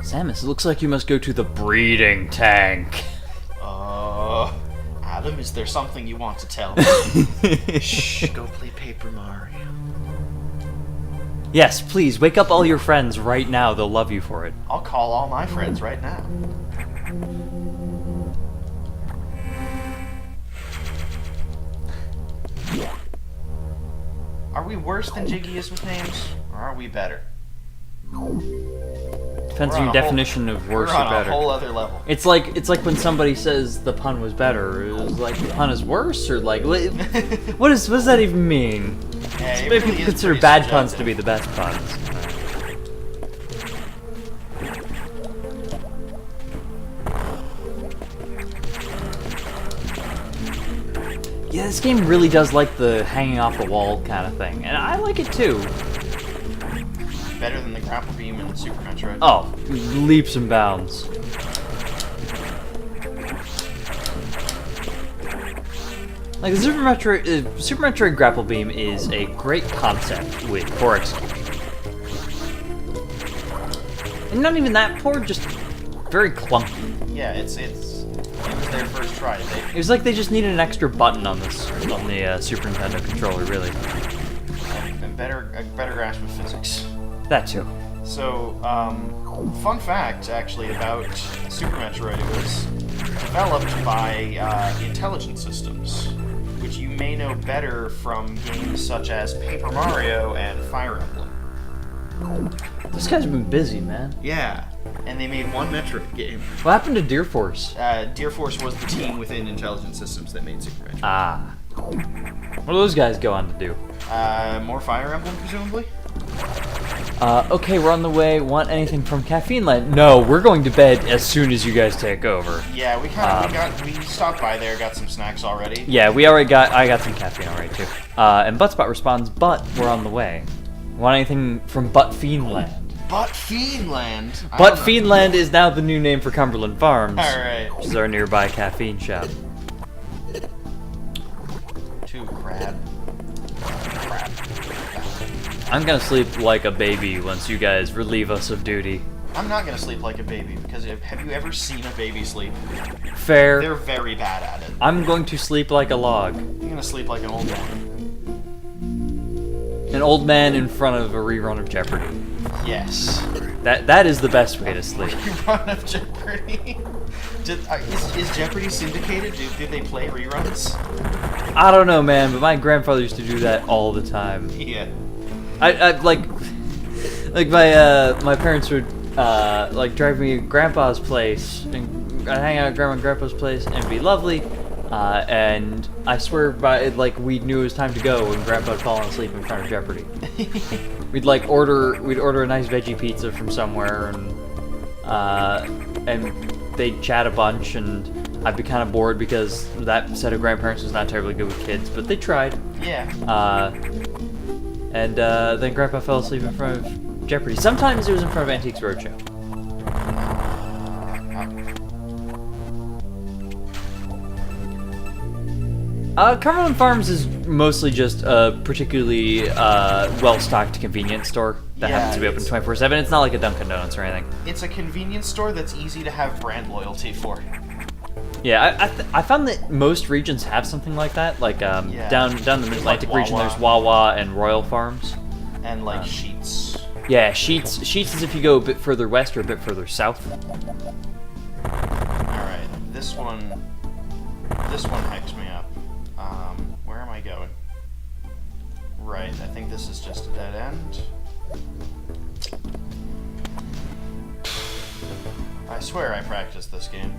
Samus, it looks like you must go to the breeding tank. Adam, is there something you want to tell me? Shh, go play Paper Mario. Yes, please, wake up all your friends right now. They'll love you for it. I'll call all my friends right now. Are we worse than Jiggy is with names, or are we better? Depends We're on on your a whole- definition of worse We're or on better. a whole other level. It's like when somebody says the pun was better. It was like the pun is worse, or like what does that even mean? Yeah, it Maybe really people is consider pretty bad puns subjective. to be the best puns. Yeah, this game really does like the hanging off the wall kind of thing, and I like it too. better than the grapple beam in Super Metroid. Oh, leaps and bounds. Like the Super Metroid grapple beam is a great concept with poor execution. And not even that poor, just very clunky. Yeah, it was their first try. It was like they just needed an extra button on the Super Nintendo controller, really. And a better grasp of physics. That too. So, fun fact, actually, about Super Metroid, it was developed by Intelligent Systems, which you may know better from games such as Paper Mario and Fire Emblem. Those guys have been busy, man. Yeah, and they made one Metroid game. What happened to Deer Force? Deer Force was the team within Intelligent Systems that made Super Metroid. Ah. What do those guys go on to do? More Fire Emblem, presumably? Okay, we're on the way. Want anything from Caffeine Land? No, we're going to bed as soon as you guys take over. Yeah, we stopped by there, got some snacks already. Yeah, I got some caffeine already too. And Buttspot responds, but we're on the way. Want anything from Butt Fiendland? Butt Fiendland? Butt Fiendland is now the new name for Cumberland Farms. Alright. Which is our nearby caffeine shop. Two crab. I'm gonna sleep like a baby once you guys relieve us of duty. I'm not gonna sleep like a baby, because have you ever seen a baby sleep? Fair. They're very bad at it. I'm going to sleep like a log. You're gonna sleep like an old man. An old man in front of a rerun of Jeopardy. Yes. That is the best way to sleep. Rerun of Jeopardy? Is Jeopardy syndicated? Did they play reruns? I don't know, man, but my grandfather used to do that all the time. Yeah. I like my parents would like drive me to Grandpa's place and I'd hang out at Grandma and Grandpa's place and it'd be lovely. And I swear by like we knew it was time to go when Grandpa had fallen asleep in front of Jeopardy. We'd order a nice veggie pizza from somewhere and they'd chat a bunch and I'd be kind of bored because that set of grandparents was not terribly good with kids, but they tried. Yeah. And then Grandpa fell asleep in front of Jeopardy. Sometimes it was in front of Antiques Roadshow. Cumberland Farms is mostly just a particularly well-stocked convenience store that happens to be open 24/7. It's not like a Dunkin' Donuts or anything. It's a convenience store that's easy to have brand loyalty for. Yeah, I found that most regions have something like that. Like down the Mid-Atlantic region, there's Wawa and Royal Farms. And like Sheetz. Yeah, Sheetz is if you go a bit further west or a bit further south. Alright, this one hypes me up. Where am I going? Right, I think this is just a dead end. I swear I practiced this game.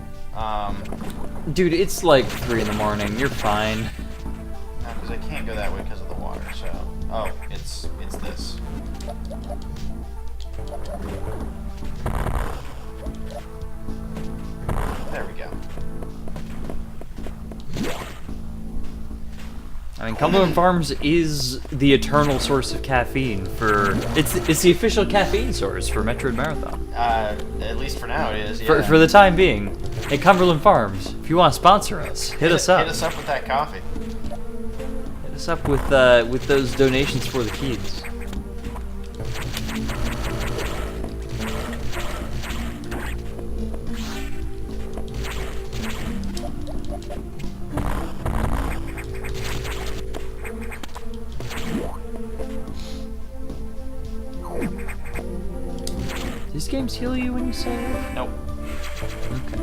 Dude, it's like 3 in the morning. You're fine. No, because I can't go that way because of the water, so... Oh, it's this. There we go. I mean, Cumberland Farms is the eternal source of caffeine for... It's the official caffeine source for Metroid Marathon. At least for now it is, yeah. For the time being. Hey, Cumberland Farms, if you want to sponsor us, hit us up. Hit us up with that coffee. Hit us up with those donations for the kids. These games heal you when you save? Nope. Okay.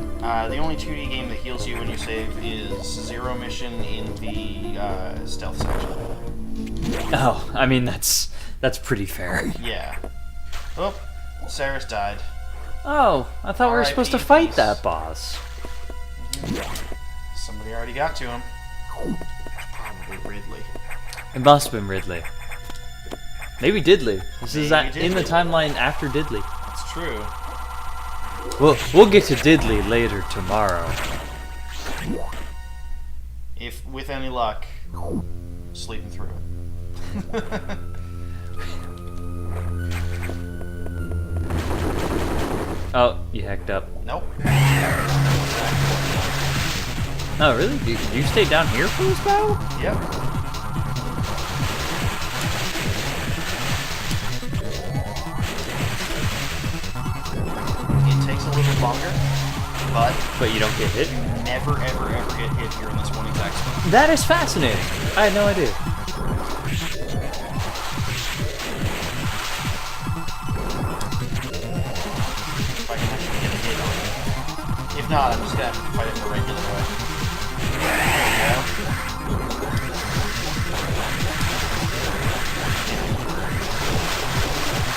The only 2D game that heals you when you save is Zero Mission in the stealth section. Oh, I mean that's pretty fair. Yeah. Oh, Saris died. Oh, I thought we were supposed to fight peace. that boss. Somebody already got to him. Probably Ridley. It must have been Ridley. Maybe Didley. This is Maybe in the Didley. timeline after Didley. That's true. We'll get to Didley later tomorrow. If with any luck, sleeping through it. Oh, you hacked up. Nope. Oh, really? Did you stay down here for this battle? Yep. It takes a little longer, But you don't get hit? never, ever, ever get hit here in this one exact spot. That is fascinating. I had no idea. If I can actually get a hit on it. If not, I'm just gonna have to fight it the regular way. There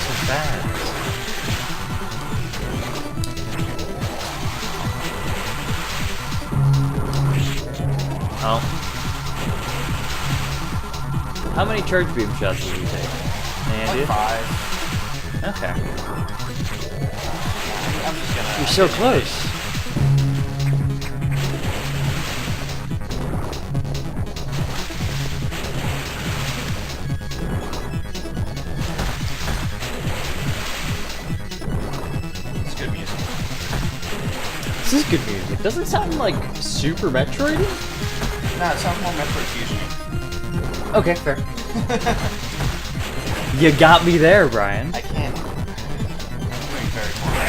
So fast. Oh. How many charge beam shots did you take? Any we idea? go. Like 5. Okay. I'm just gonna... You're so close. It's good music. This is good music. Doesn't it sound like Super Metroid? Nah, it sounds more Metroid Fusion. Okay, fair. You got me there, Brian. I can't... I'm doing very poorly.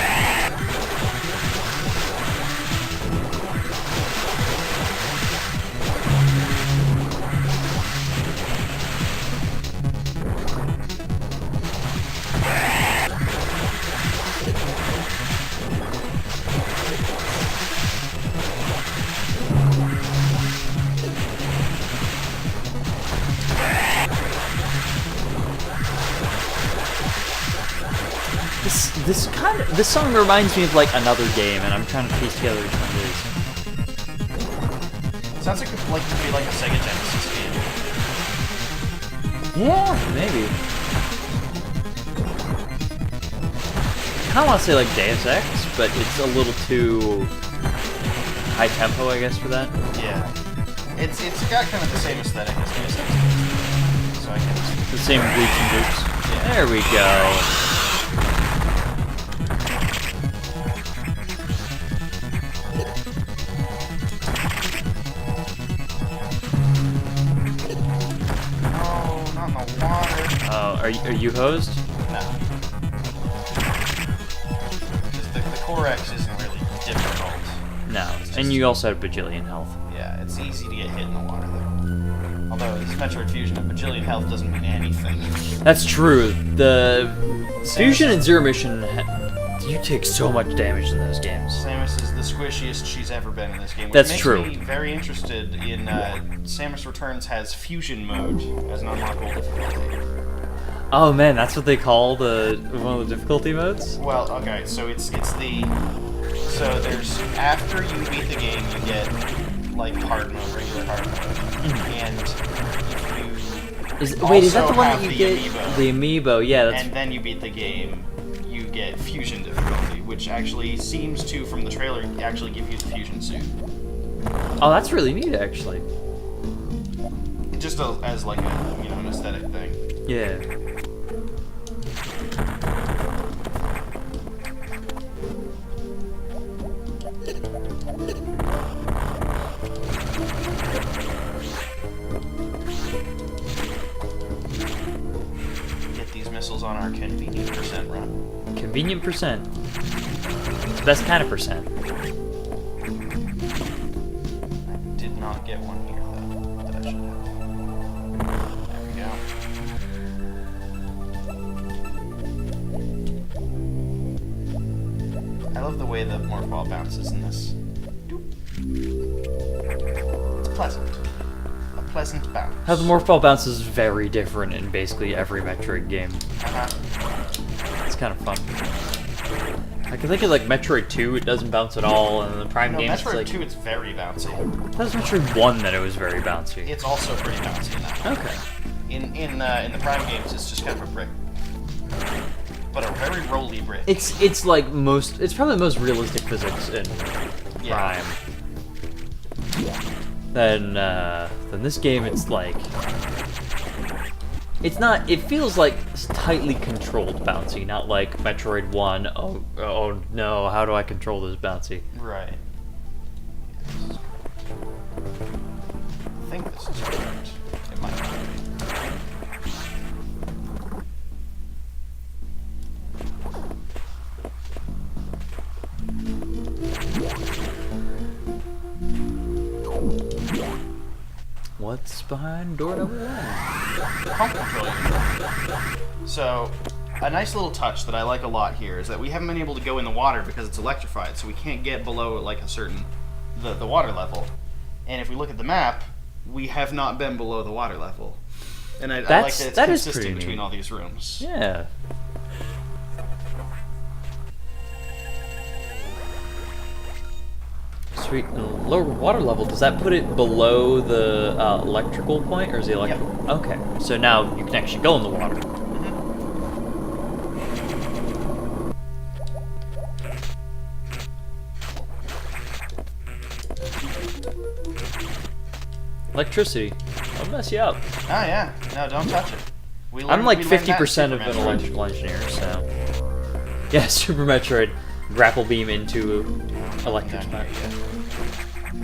This song reminds me of like another game, and I'm trying to piece together which one it Sounds like it could be like a Sega Genesis game. is. Yeah, maybe. I kind of want to say like Deus Ex, but it's a little too high tempo, I guess, for that. Yeah. It's got kind of the same aesthetic as Deus Ex. So I guess. The same bleeps and boops. Yeah. There we go. Are you hosed? No. Because the Core X isn't really difficult. No. And you also have bajillion health. Yeah, it's easy to get hit in the water though. Although this Metroid Fusion, a bajillion health doesn't mean anything. That's true. The Fusion and Zero Mission, you take so much damage in those games. Samus is the squishiest she's ever been in this game. Which That's makes true. me very interested in Samus Returns has Fusion mode as an unlockable difficulty. Oh man, that's what they call one of the difficulty modes? Well, okay, so it's the there's after you beat the game you get like hard mode, regular hard mode, and if you Wait, is that the also one have that you the get? amiibo, The amiibo, yeah. That's and then you beat the game, you get fusion difficulty, which actually seems to, from the trailer, actually give you the fusion suit. oh, that's really neat, actually. Just as like a an aesthetic thing. Yeah. Get these missiles on our convenient percent run. Convenient percent. It's the best kind of percent. I did not get one here though, that I should have. There we go. I love the way the morph ball bounces in this. It's pleasant. A pleasant bounce. How the morph ball bounce is very different in basically every Metroid game. It's kind of fun. I can think of like Metroid 2, it doesn't bounce at all, and the Prime games Metroid it's like 2, it's very bouncy. That was Metroid 1 that it was very bouncy. It's also pretty bouncy in that one. Okay. In the Prime games, it's just kind of a brick, but a very rolly brick. It's probably the most realistic physics in Yeah. Prime. Then this game, it's like It's not. It feels like tightly controlled bouncy, not like Metroid 1. Oh no! How do I control this bouncy? Right. I think this is correct. It might not be. What's behind door number 1? Pump control unit. So, a nice little touch that I like a lot here is that we haven't been able to go in the water because it's electrified, so we can't get below like a certain the water level. And if we look at the map, we have not been below the water level. And I like that it's that is consistent pretty between neat. all these rooms. Yeah. Sweet. Lower water level, does that put it below the electrical point, or is the electrical? Yep. Okay, so now you can actually go in the water. Electricity. I'll mess you up. Oh yeah, no, don't touch it. I'm like we learned that in 50% Super of an Metroid. electrical engineer, so. Yeah, Super Metroid. Grapple beam into electric Down spark. here,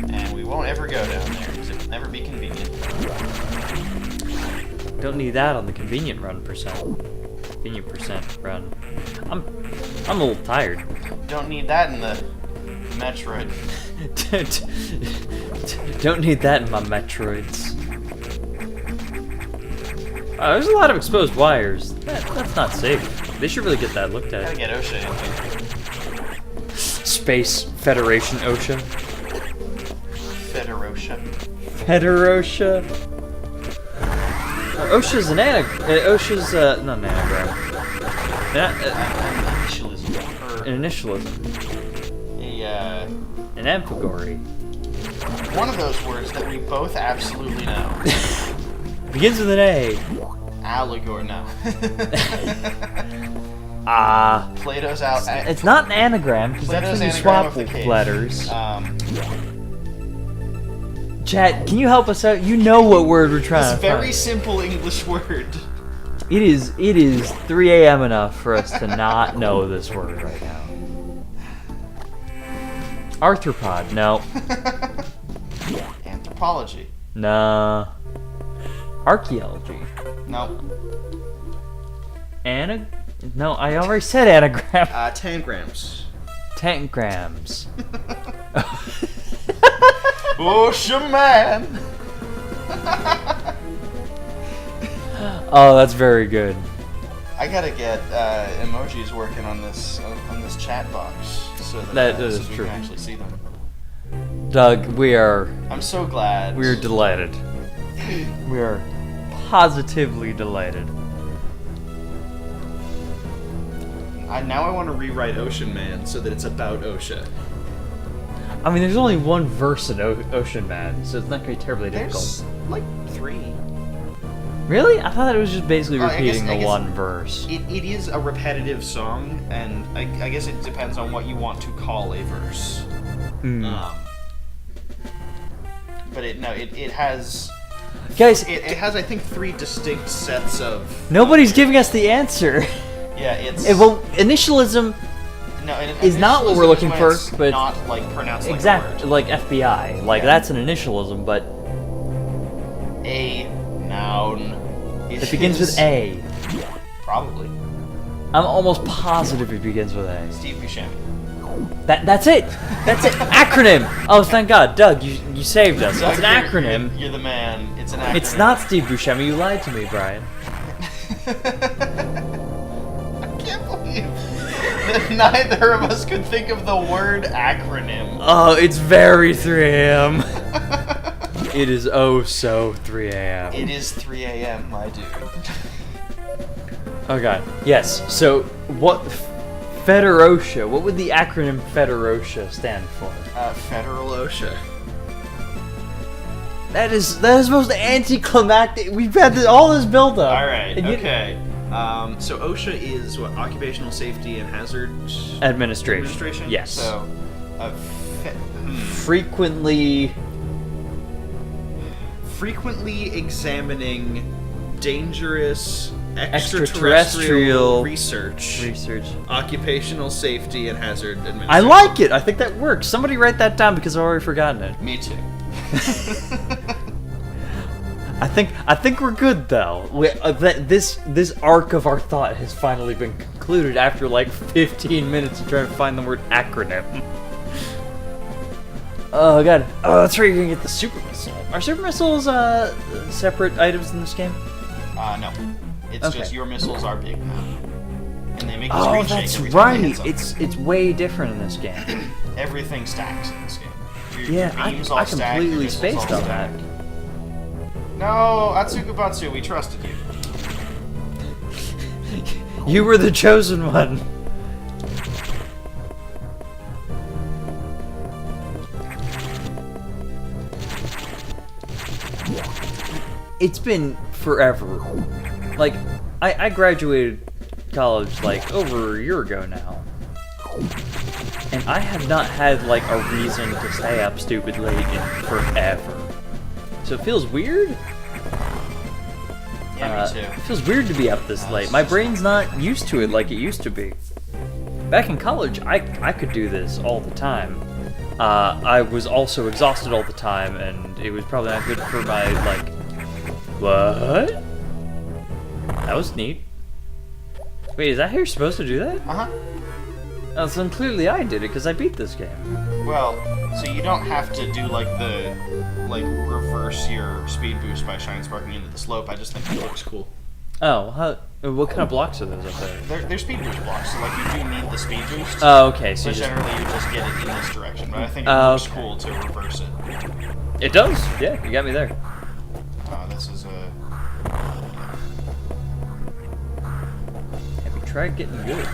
yeah. And we won't ever go down there because it will never be convenient. Don't need that on the convenient run percent. Convenient percent run. I'm a little tired. Don't need that in the Metroid. Don't need that in my Metroids. There's a lot of exposed wires. That's not safe. They should really get that looked Gotta at. get OSHA in here. Space Federation OSHA. Federosha. Federosha. OSHA's an OSHA's not an anagram. Initialism. An initialism. An amphigory. One of those words that we both absolutely know. Begins with an A. Allegory, no. Plato's out. It's not an anagram, because that's Plato's when you anagram swap of the cave. letters. Chat, can you help us out? You know what word we're trying This to very find. simple English word. It is 3 a.m. enough for us to not know this word right now. Arthropod, no. Anthropology. Nah. Archaeology. No. No, I already said anagram. Tangrams. Tangrams. OSHA man. Oh, that's very good. I gotta get emojis working on this chat box so That so is we true. can actually see them. Doug, we are So glad. delighted. We are positively delighted. Now I want to rewrite Ocean Man so that it's about OSHA. I mean, there's only one verse in Ocean Man, so it's not going to be terribly difficult. There's like 3. Really? I thought it was just basically I guess- repeating I the guess one verse. It is a repetitive song, and I guess it depends on what you want to call a verse. Hmm. But it has Guys, it has I think 3 distinct sets of nobody's giving us the answer. yeah it's Well, initialism no is not what we're looking when for, it's but not like pronounced exactly like like FBI. Like Yeah. that's an initialism, but a noun. it begins with A. Probably I'm almost positive it begins with A. Steve Buscemi. That's it. That's it. Acronym. Oh, thank God, Doug, you saved us. It's an Doug, acronym. You're the man. It's an acronym. It's not Steve Buscemi. You lied to me, Brian. I can't believe that neither of us could think of the word acronym. Oh, it's very 3 a.m. It is oh so 3 a.m. It is 3 a.m., my dude. Oh God. Yes. So what? Federosha. What would the acronym Federosha stand for? Federal OSHA. That is most anticlimactic. We've had all this build up. All right. Okay. So OSHA is what? Occupational Safety and Hazard Administration. Yes. So, frequently frequently examining dangerous Extraterrestrial research, occupational safety, and hazard administration. I like it. I think that works. Somebody write that down because I've already forgotten it. Me too. I think we're good though. This arc of our thought has finally been concluded after like 15 minutes of trying to find the word acronym. Oh god. Oh, that's right. You're gonna get the super missile. Are super missiles separate items in this game? No. It's Okay. just your missiles are big now, and they make the screen Oh, shake that's every time they right. hit something. It's way different in this game. Everything stacks in this game. Your Yeah, beams all I stack, your completely missiles all spaced on stack. that. No, Atsukubatsu, we trusted you. You were the chosen one. It's been forever. Like, I graduated college like over a year ago now. And I have not had like a reason to stay up stupid late in forever. So it feels weird. Yeah, me too. It feels weird to be up this late. My brain's not used to it like it used to be. Back in college, I could do this all the time. I was also exhausted all the time, and it was probably not good for my, like... What? That was neat. Wait, is that how you're supposed to do that? Uh-huh. Oh, so then clearly I did it, because I beat this game. Well, so you don't have to do like the reverse your speed boost by shine sparking into the slope. I just think it looks cool. Oh, what kind of blocks are those up there? They're speed boost blocks, so like you do need the speed boost. Oh, okay, so But you just... generally you just get it in this direction. But I think it looks okay. cool to reverse it. It does, yeah, you got me there. This is a... Have you tried getting good?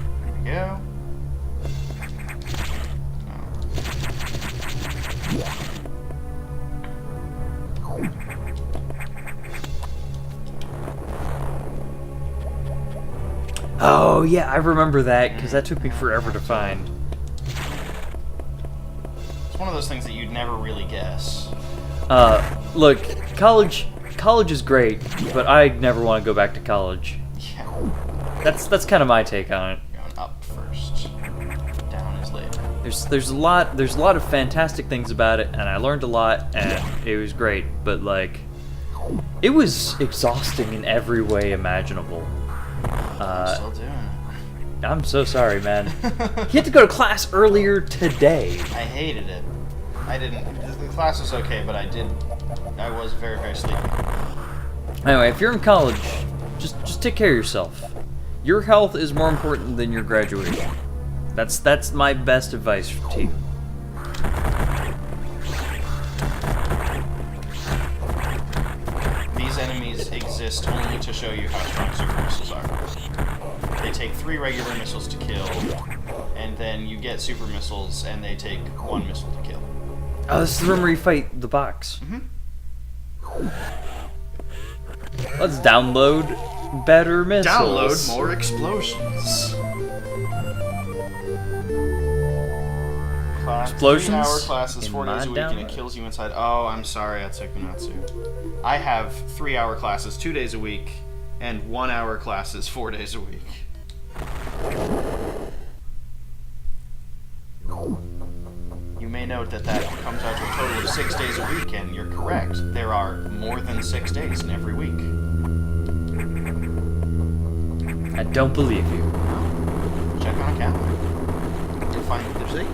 There we go. Oh, yeah, I remember that, because that took me forever to find. It's one of those things that you'd never really guess. Look, college is great, but I never want to go back to college. Yeah. That's kind of my take on it. Going up first. Down is later. There's a lot of fantastic things about it, and I learned a lot, and it was great, but like, it was exhausting in every way imaginable. Still doing it. I'm so sorry, man. He had to go to class earlier today. I hated it. I didn't. The class was okay, but I was very, very sleepy. Anyway, if you're in college, just take care of yourself. Your health is more important than your graduation. That's my best advice to you. These enemies exist only to show you how strong super missiles are. They take 3 regular missiles to kill, and then you get super missiles, and they take 1 missile to kill. Oh, this is the room where you fight the box. Mm-hmm. Let's download better missiles. Download more explosions. Explosions? 3-hour classes, In 4 days a week, my and it download. kills you inside. Oh, I'm sorry, Atsukunatsu. I have 3-hour classes 2 days a week, and 1-hour classes 4 days a week. You may note that comes out to a total of 6 days a week, and you're correct. There are more than 6 days in every week. I don't believe you. Check on a calendar. You'll find that there's 8.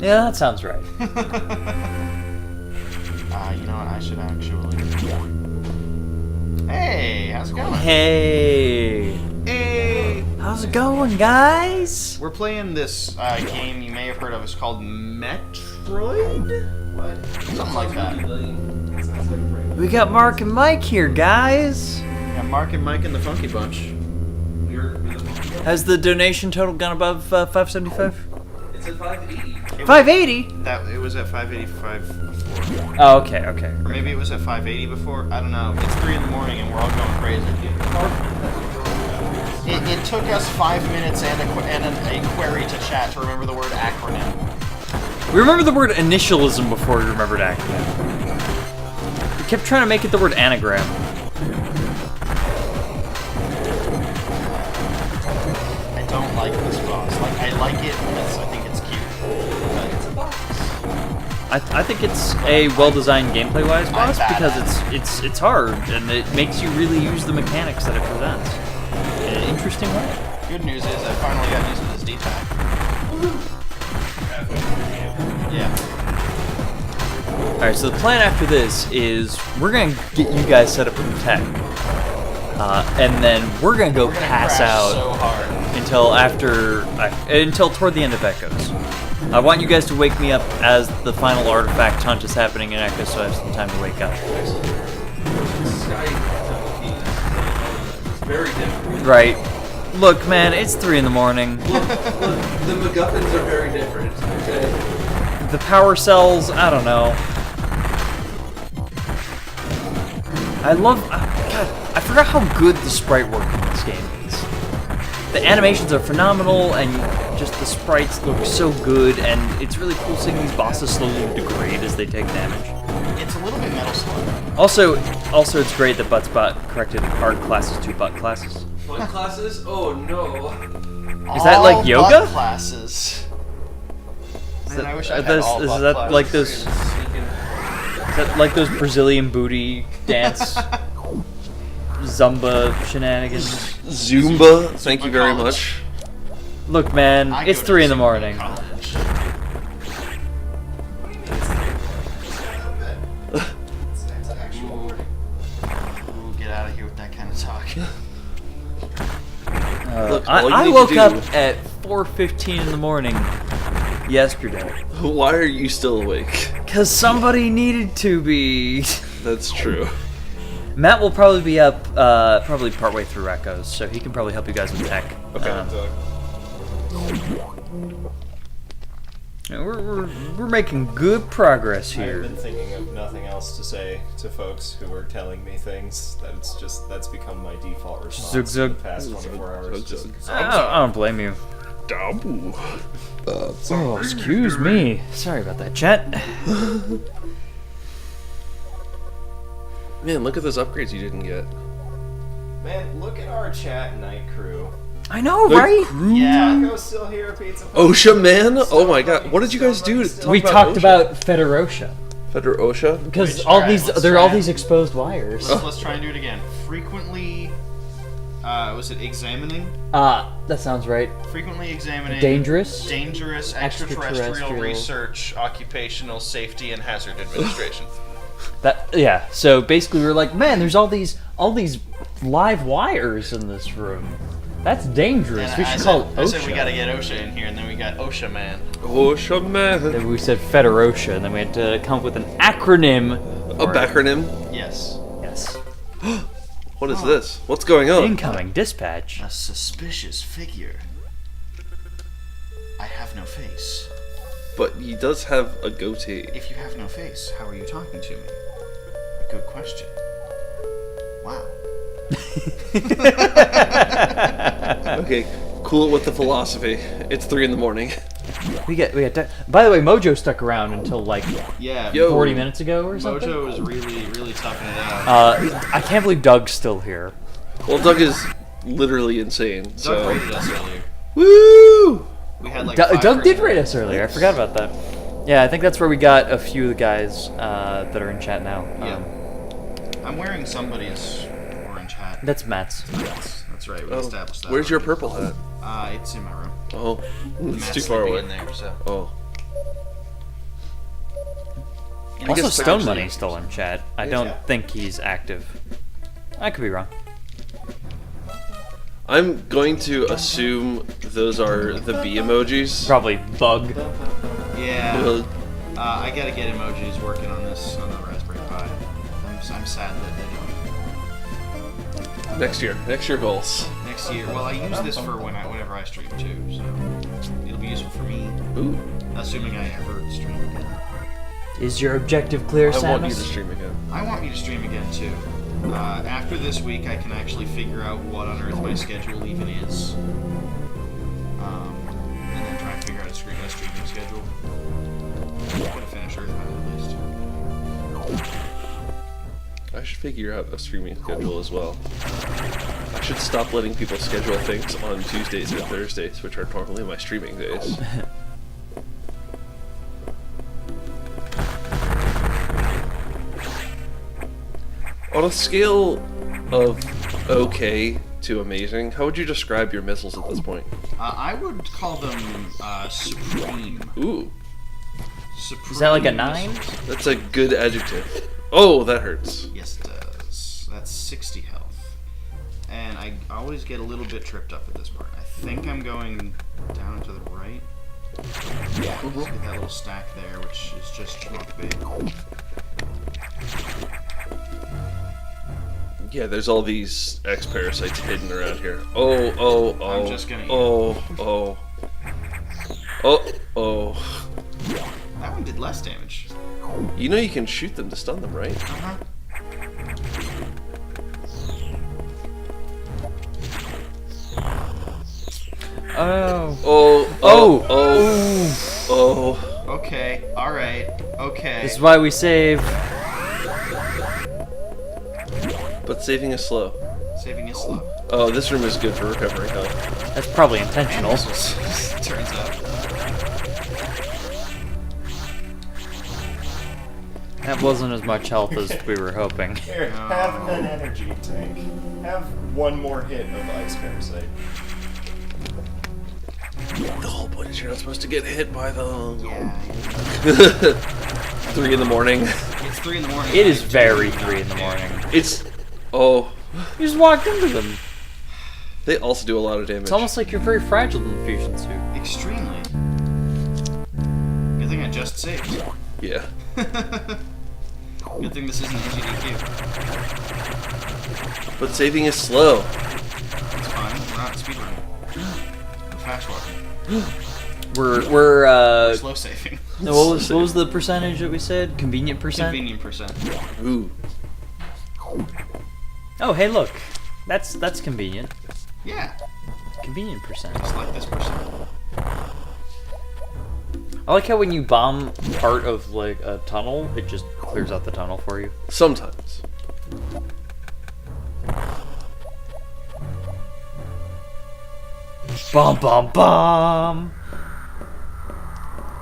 Yeah, that sounds right. You know what? I should actually. Hey, how's it going? Hey, Hey. how's it going, guys? We're playing this game you may have heard of. It's called Metroid? What? Something like that. We got Mark and Mike here, guys. Yeah, Mark and Mike and the Funky Bunch. Has the donation total gone above 575? It's at 580. 580? It was at 585 before. Oh, okay, okay. Or maybe it was at 580 before. I don't know. It's 3 in the morning and we're all going crazy. It took us 5 minutes and a query to chat to remember the word acronym. We remember the word initialism before we remembered acronym. We kept trying to make it the word anagram. I don't like this boss. Like, I like it because I think it's cute. But it's a boss. I think it's a well-designed gameplay-wise boss bad because at it's hard and it makes you really use the mechanics that it presents in an interesting way. Good news is I finally got used to this D-pad. Yeah. Alright, so the plan after this is we're going to get you guys set up with the tech. And then we're going to go pass crash out so hard. until toward the end of Echoes. I want you guys to wake me up as the final artifact hunt is happening in Echoes so I have some time to wake up. Very different. Right. Look, man, it's 3 in the morning. Look, the MacGuffins are very different. Okay. The power cells, I don't know. I love... God, I forgot how good the sprite work in this game is. The animations are phenomenal, and just the sprites look so good, and it's really cool seeing these bosses slowly degrade as they take damage. It's a little bit Metal Slug. Also, it's great that Buttspot corrected art classes to butt classes. Butt classes? Oh no. Is that like All yoga? butt classes. Man, I wish I had Is all butt that classes. like those? Is that like those Brazilian booty dance Zumba shenanigans? Zumba, thank you very college. much. Look, man, I it's go to 3 in the Zumba morning. college. Ooh, get out of here with that kind of talk. Look, all you I need to woke do- up at 4:15 in the morning yesterday. Why are you still awake? Cause somebody needed to be. That's true. Matt will probably be up probably partway through Echoes, so he can probably help you guys with tech. Okay. We're making good progress I've here. been thinking of nothing else to say to folks who are telling me things. That's become my default response Zug for zug. the past 24 hours. Zug Just, zug. I don't blame you. Dabu. Oh, excuse me. Sorry about that, chat. Man, look at those upgrades you didn't get. man, look at our chat night crew. I know, right? Yeah. Taco's still here, pizza. OSHA, man! Oh my god, what did you guys do? To We talk talked OSHA? about Federosha Feder OSHA? because Alright, let's there are all try these it. exposed wires. Let's try and do it again. Frequently, was it examining? That sounds right. Frequently examining. Dangerous. Dangerous extraterrestrial Extraterrestrial. research, occupational safety, and hazard administration. Yeah. So basically, we were like, man, there's all these live wires in this room. That's dangerous. And We should call it I said OSHA. we gotta get OSHA in here, and then we got OSHA man. OSHA, man! Then we said Federosha, and then we had to come up with an acronym. A for it. backronym? Yes. Yes. What is this? What's going on? Incoming dispatch. A suspicious figure. I have no face. But he does have a goatee. If you have no face, how are you talking to me? A good question. Wow. Okay, cool it with the philosophy. It's 3 in the morning. We got. By the way, Mojo stuck around until like Yeah. Yo. 40 minutes ago or something. Mojo is really toughing it out. I can't believe Doug's still here. Well, Doug is literally insane, Doug so... rated us earlier. Woo! We had like Doug 5 did person rate us earlier. I forgot about that. Yeah, I think that's where we got a few of the guys that are in chat now. Yeah. I'm wearing somebody's orange hat. That's Matt's. Yes, that's right. We Oh, established that. where's your purple hat? It's in my room. Oh, it's Matt's too far sleeping away. in there, so. Oh. And Also, guess Stone actually- Money's still in chat. I don't think he's active. I could be wrong. I'm going to assume those are the bee emojis. Probably Bug. Yeah. Uh, I gotta get emojis working on this on the Raspberry Pi. I'm sad that they don't. next year goals. Next year. Well, I use this for whenever I stream too, so it'll be useful for me. Ooh, Assuming I ever stream again. Is your objective clear, I want you Samus? to stream again. I want me to stream again too. After this week, I can actually figure out what on earth my schedule even is, and then try and figure out a streaming schedule. Gotta finish Earthbound at least. I should figure out a streaming schedule as well. I should stop letting people schedule things on Tuesdays and Thursdays, which are normally my streaming days. On a scale of okay to amazing, how would you describe your missiles at this point? I would call them supreme. Ooh, Supreme Is that like a 9? missiles. that's a good adjective. Oh, that hurts. Yes, it does. That's 60 health. And I always get a little bit tripped up at this part. I think I'm going down to the right. Yeah, just get that little stack there, which is just chunk big. Yeah, there's all these X-parasites hidden around here. Oh. I'm just gonna eat Oh. That one did less damage. You know you can shoot them to stun them, right? Uh-huh. Oh. Okay, alright, okay. This is why we save. But saving is slow. Saving is slow. Oh, this room is good for recovering health. That's probably intentional. Turns out. That wasn't as much health as we were hoping. Here, have an energy tank. Have one more hit of Ice Parasite. The whole point is you're not supposed to get hit by them. Yeah. 3 in the morning. It's 3 in the morning. It is very 3 in the morning. It's... Oh. You just walked into them. They also do a lot of damage. It's almost like you're very fragile in the fusion suit. Extremely. Good thing I just saved. Yeah. Good thing this isn't NGDQ. But saving is slow. It's fine. We're not speedrunning. We're fast walking. We're Slow saving. no, what was the percentage that we said? Convenient percent? Convenient percent. Ooh. Oh, hey, look. That's convenient. Yeah. Convenient percent. Just like this percent. I like how when you bomb part of like a tunnel, it just clears out the tunnel for you. Sometimes. Bomb, bomb, bomb.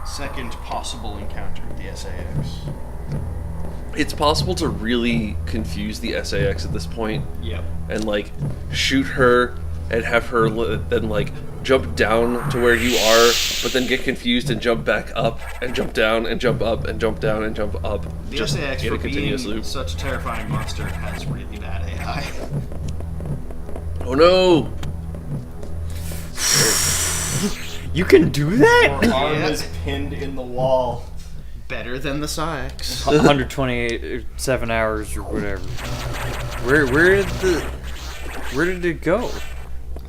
Second possible encounter with the SAX. It's possible to really confuse the SAX at this point Yep. and like shoot her and have her then like jump down to where you are, but then get confused and jump back up and jump down and jump up and jump down and jump up. The Just SAX, in for a continuous being loop. such a terrifying monster, has really bad AI. Oh no! You can do that? Your arm Yeah. is pinned in the wall. Better than the SAX. 127 hours or whatever. Where did it go?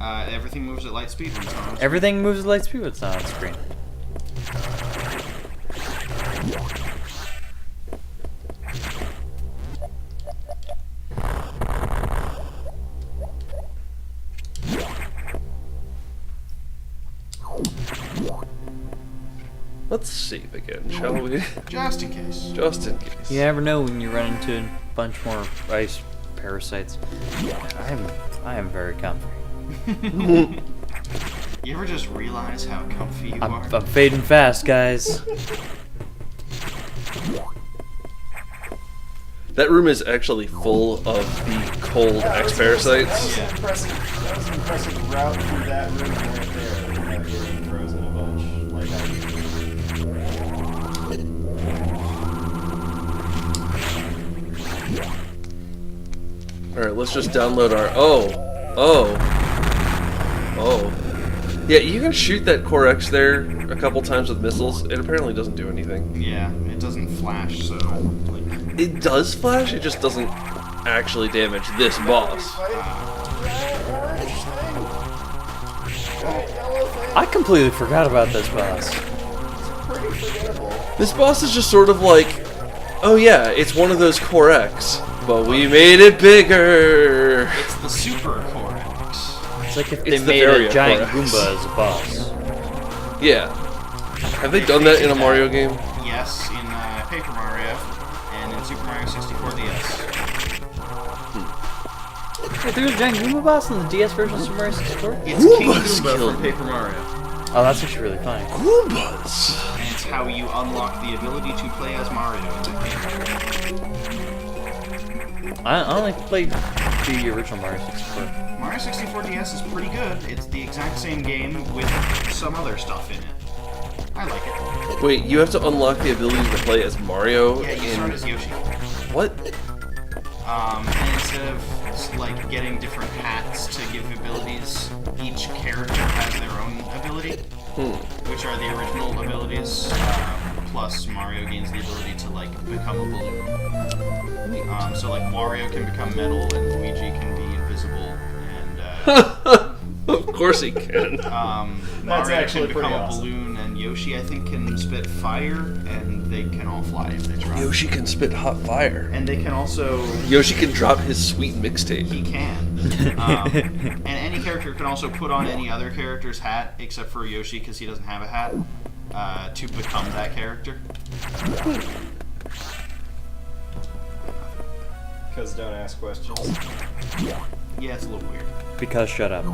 Everything moves at light speed when it's on. Everything moves at light speed when it's not on screen. Let's save again, shall we? Just in case. Just in case. You never know when you run into a bunch more ice parasites. I am very comfy. You ever just realize how comfy you are? I'm fading fast, guys. That room is actually full of the cold X-parasites. That was an impressive route through that room right there. Without getting frozen a bunch. Like Alright, let's just download our... Oh. Yeah, you can shoot that Core X there a couple times with missiles. It apparently doesn't do anything. Yeah, it doesn't flash, so like It does flash, it just doesn't actually damage this boss. I completely forgot about this boss. This boss is just sort of like, oh yeah, it's one of those Core X, but we made it bigger. it's the Super Core X. It's like if It's they the made Varia a giant Core X. Goomba as a boss. Yeah. Have they done that in a Mario game? Yeah, DS in Paper Mario, and in Super Mario 64 DS. Wait, there's a giant Goomba boss in the DS version of Super Mario 64? It's King Goombas Goomba killed from me. Paper Mario. Oh, that's actually really funny. Goombas! And it's how you unlock the ability to play as Mario in that game. I only played the original Mario 64. Mario 64 DS is pretty good. It's the exact same game with some other stuff in it. I like it. Wait, you have to unlock the ability to play as Mario Yeah, you start as Yoshi. What? And instead of like getting different hats to give abilities, each character has their own ability, which are the original abilities. Plus, Mario gains the ability to like become a balloon. So like Wario can become metal, and Luigi can be invisible, and Of course he can. Mario actually can become pretty a awesome. balloon, and Yoshi I think can spit fire, and they can all fly if they try. Yoshi can spit hot fire. And they can also. Yoshi can drop his sweet mixtape. He can. And any character can also put on any other character's hat, except for Yoshi, because he doesn't have a hat, to become that character. Because don't ask questions. Yeah, it's a little weird. Because shut up.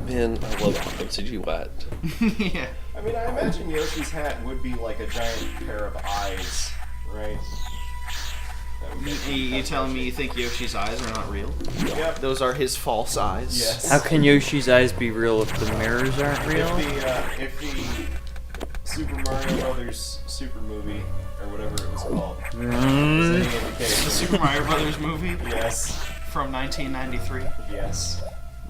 Man, I love MCG Watt. Yeah. I mean, I imagine Yoshi's hat would be like a giant pair of eyes, right? That would make You telling me you think Yoshi's eyes are not real? Yep. Those are his false eyes? Yes. How can Yoshi's eyes be real if the mirrors aren't real? If the Super Mario Brothers Super movie, or whatever it was called, is any The indication. Super Mario Brothers movie Yes. from 1993. Yes.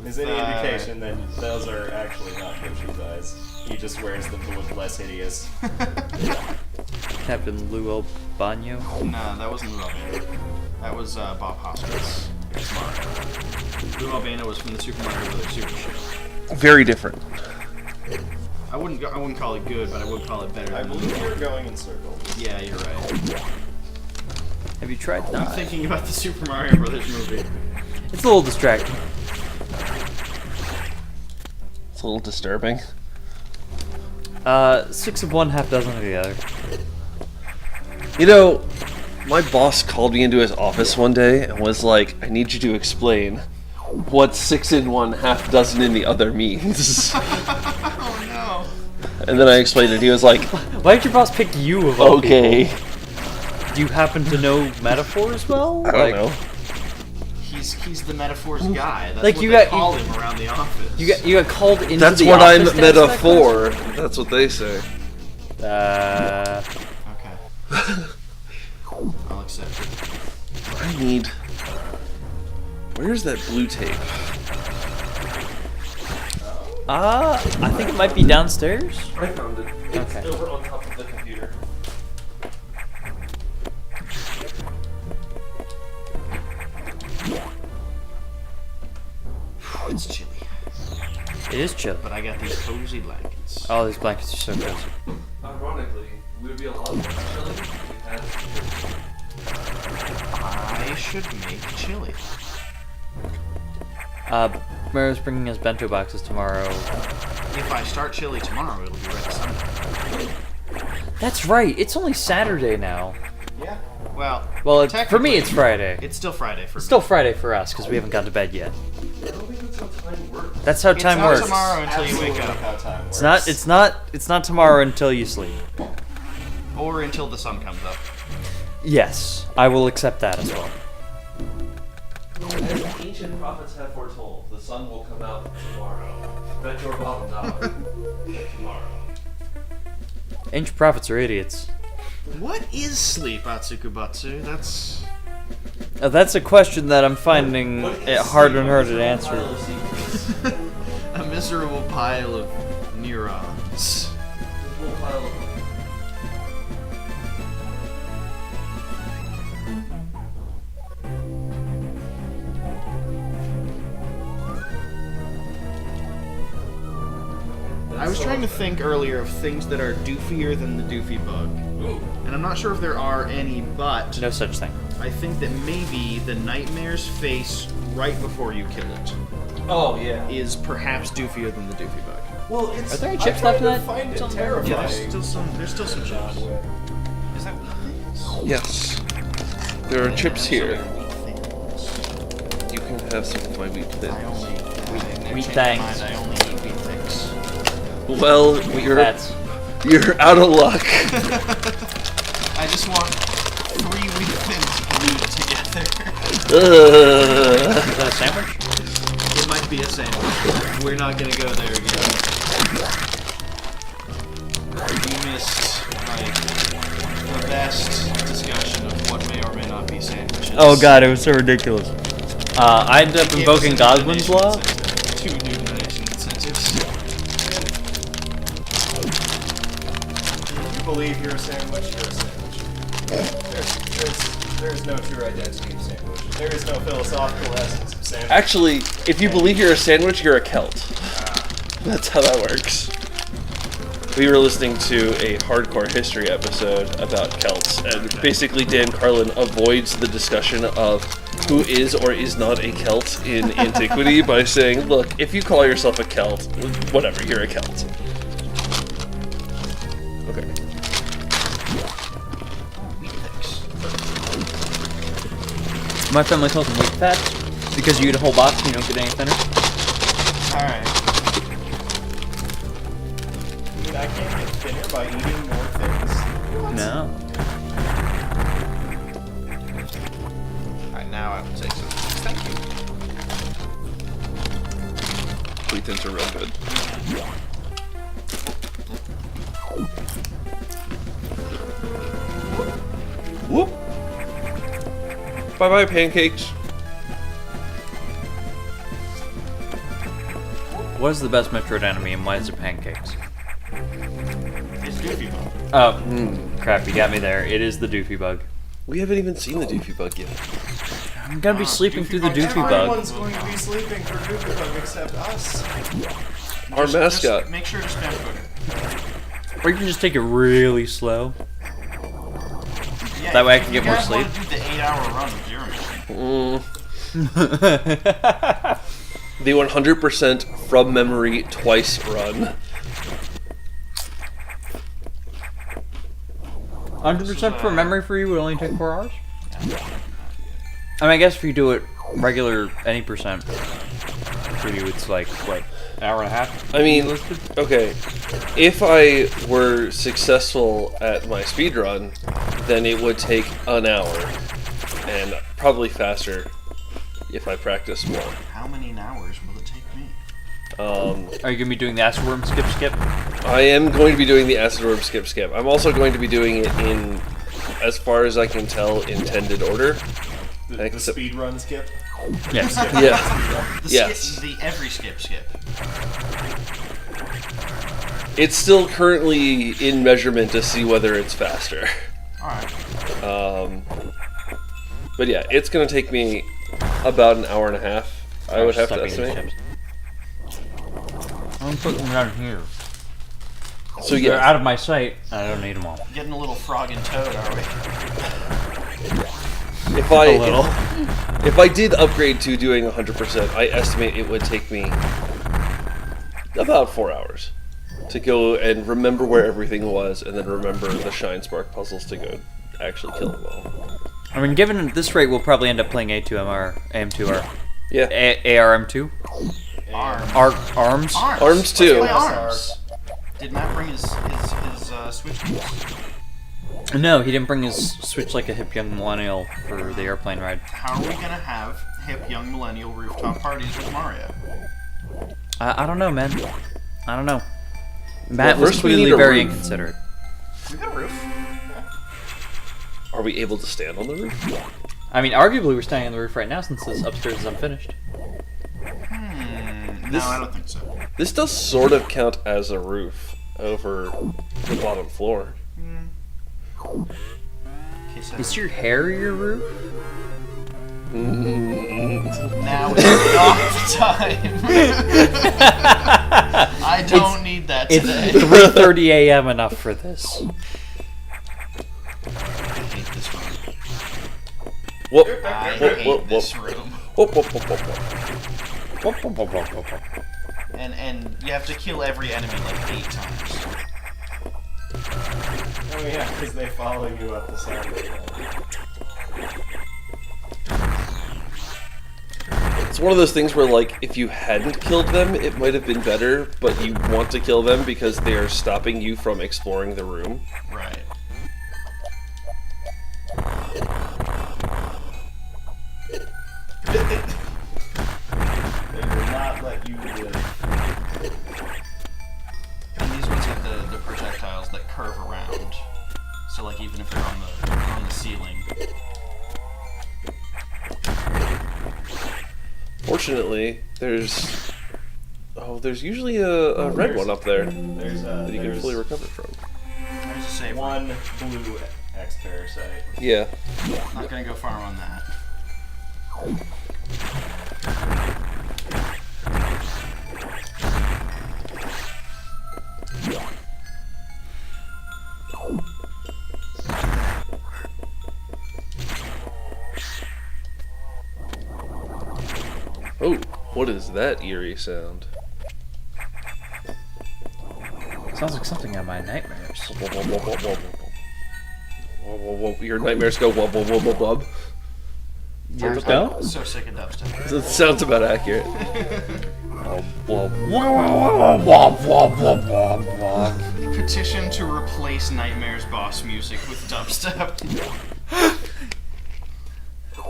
Is any indication, then those are actually not Yoshi's eyes. He just wears them to look less hideous. Captain Lou Albano? No, that wasn't Lou Albano. That was Bob Hoskins. It's Mario. Lou Albano was from the Super Mario Brothers Super Show. Very different. I wouldn't call it good, but I would call it better. I than believe the you're going in circles. Yeah, you're right. Have you tried I'm that? thinking about the Super Mario Brothers movie. It's a little distracting. It's a little disturbing. 6 of one, half dozen of the other. You know, my boss called me into his office one day and was like, I need you to explain what 6 in one, half dozen in the other means. Oh no. And then I explained it. He was like, Why did your boss pick you of all okay. people? Do you happen to know metaphors well? I don't know. He's the metaphors guy. That's Like what you they got- call him around the office. You got called into That's the what I'm office to ask that metaphor. That's what they say. question? Okay. I'll accept it. I need... Where's that blue tape? I think it might be downstairs. I found it. It's Okay. over on top of the computer. It's chilly, It is chill. but I got these cozy blankets. Oh, these blankets are so good. Ironically, we would be a lot more chilly if we had... I should make chili. Mario's bringing us bento boxes tomorrow. If I start chili tomorrow, it'll be ready Sunday. That's right. It's only Saturday now. Yeah. Well, Well, for me, technically, it's Friday. It's still Friday for It's me. still Friday for us because we haven't gone to bed yet. I don't think that's how time works. That's how It's time not works. tomorrow until you wake Absolutely up, how time works. It's not tomorrow until you sleep. or until the sun comes up. Yes, I will accept that as well. As ancient prophets have foretold, the sun will come out tomorrow. Bet your bottom dollar. Tomorrow. Ancient prophets are idiots. What is sleep, Atsukubatsu? That's a question that I'm finding What it is harder and sleep? harder to It's a answer. pile of secrets. a miserable pile of neurons. It's a little pile of... I was trying to think earlier of things that are doofier than the doofy bug. Ooh. And I'm not sure if there are any, but No such thing. I think that maybe the nightmare's face right before you kill it Oh, yeah. is perhaps doofier than the doofy bug. Well, it's. Are there any I chips tried left in to that? Find it Something? terrifying. Yeah, there's still some chips. Is that wheat thins? Yes. There are chips here. Wheat thins. You can have some of my wheat I thins. only Wheat changed my thins. mind. I only eat wheat thins. Well, That's you're out of luck. I just want 3 wheat thins glued together. is that a sandwich? It might be a sandwich. We're not gonna go there again. You missed like the best discussion of what may or may not be sandwiches. Oh god, it was so ridiculous. I ended up Gave us invoking a Godwin's donation Law. incentive. 2 new donation incentives. If you believe you're a sandwich, you're a sandwich. There's no true identity of sandwich. There is no philosophical essence of sandwich. Actually, if you believe you're a sandwich, you're a Celt. That's how that works. We were listening to a hardcore history episode about Celts, and basically Dan Carlin avoids the discussion of who is or is not a Celt in antiquity by saying, look, if you call yourself a Celt, whatever, you're a Celt. Okay. My family calls them wheat fats because you eat a whole box and you don't get any thinner. Alright. Dude, I can't get thinner by eating more things. No. Alright, now I will say so. Thank you. Wheat thins are real good. Whoop! Bye-bye, pancakes. What is the best Metroid enemy and why is it pancakes? It's Doofy Bug. Oh, crap, you got me there. It is the Doofy Bug. We haven't even seen the Doofy Bug yet. I'm gonna be sleeping Doofy through the Bug. Doofy Bug. Everyone's going to be sleeping for Doofy Bug except us. Our mascot. Just make sure to spam Twitter. Or you can just take it really slow. Yeah, That way I if can you get more guys wanna sleep. do the 8-hour run with Zero Mission. The 100% from memory twice run. 100% for memory for you would only take 4 hours? I mean, I guess if you do it regular, any percent for you, it's like, what, an hour and a half? I mean, okay, if I were successful at my speedrun, then it would take an hour, and probably faster if I practice more. How many hours will it take me? Are you gonna be doing the acid worm skip? I am going to be doing the acid orb skip. I'm also going to be doing it in, as far as I can tell, intended order. The speed run skip. Yes. Yeah. The Yes. skip, the every skip. It's still currently in measurement to see whether it's faster. Alright. But yeah, it's going to take me about an hour and a half, I would have to Sucking the estimate. chips. I'm putting them down here. So They're yeah, out of my sight. I don't need them all. Getting a little frog and toad, are we? if I A little. if I did upgrade to doing 100%, I estimate it would take me about 4 hours to go and remember where everything was, and then remember the Shine Spark puzzles to go actually kill them all. I mean, given at this rate, we'll probably end up playing A2MR, AM2R, Yeah, ARM2, Arms. ARMS. Arms too. Let's play Arms. Did Matt bring his Switch keys? No, he didn't bring his Switch like a hip young millennial for the airplane ride. How are we gonna have hip young millennial rooftop parties with Mario? I don't know, man. I don't know. Matt Well, was first we clearly need a very roof. inconsiderate. We got a roof. Are we able to stand on the roof? I mean, arguably we're standing on the roof right now since this upstairs is unfinished. No, I don't think so. This does sort of count as a roof over the bottom floor. Is your hair your roof? Now is not the time. I don't need that It's today. 3:30 a.m. enough for this. I hate this room. Whoop, I whoop, hate whoop, this whoop. room. Whoop, whoop, whoop, whoop, whoop. And you have to kill every enemy like 8 times. Oh yeah, because they follow you up the side of the hill. It's one of those things where, like, if you hadn't killed them, it might have been better, but you want to kill them because they are stopping you from exploring the room. Right. They will not let you live. And these ones have the projectiles that curve around. So like even if they're on the ceiling. Fortunately, there's usually a red one up there There's that you can fully recover from. There's a save. one blue X parasite. Yeah. Not gonna go far on that. Oh, what is that eerie sound? Sounds like something out of my nightmares. Wub, wub, wub, wub, wub, wub. Wub, wub, wub. Your nightmares go wub wub wub wub wub. Yours don't? So sick of dubstep. That sounds about accurate. Petition to replace Nightmare's boss music with dubstep.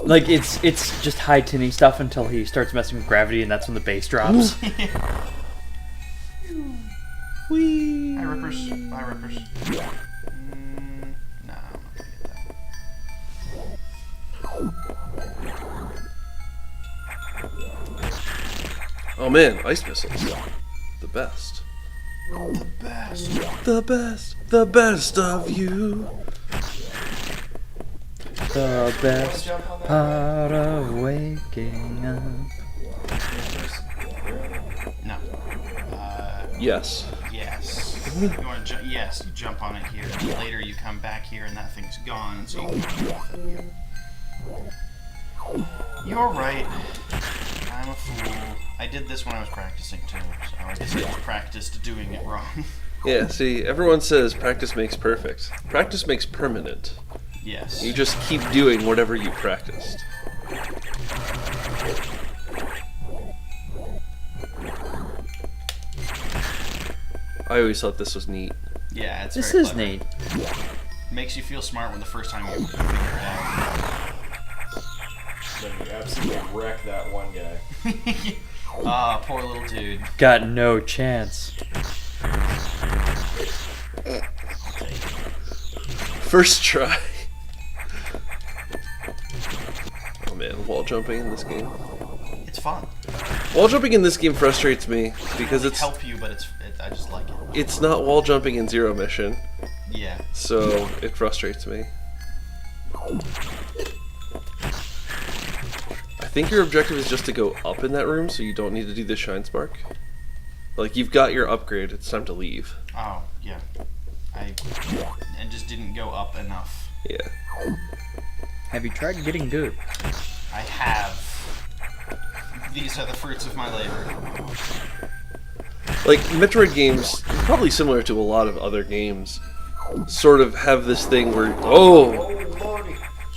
Like it's just high tinny stuff until he starts messing with gravity, and that's when the bass drops. Whee! Hi Rippers. Bye Rippers. No, I'm not gonna get that. Oh man, ice missiles. The best. The best. The best. The best of you. The best part of waking up. No. Yes. Yes. You want to yes, you jump on it here. And later you come back here and that thing's gone, and so you can jump off it again. You're right. I'm a fool. I did this when I was practicing too, so I guess I just practiced doing it wrong. Yeah, see, everyone says practice makes perfect. Practice makes permanent. Yes. You just keep doing whatever you practiced. I always thought this was neat. Yeah, it's This very is clever. neat. Makes you feel smart when the first time you figure it out. Then you absolutely wreck that one guy. Ah, poor little dude. Got no chance. First try. Oh man, wall jumping in this game. It's fun. Wall jumping in this game frustrates me because It it's help you, but I just like it. it's not wall jumping in Zero Mission, Yeah. so it frustrates me. I think your objective is just to go up in that room, so you don't need to do the Shine Spark. Like, you've got your upgrade, it's time to leave. Oh, yeah. I just didn't go up enough. Yeah. Have you tried getting good? I have. These are the fruits of my labor. Like, Metroid games, probably similar to a lot of other games, sort of have this thing where,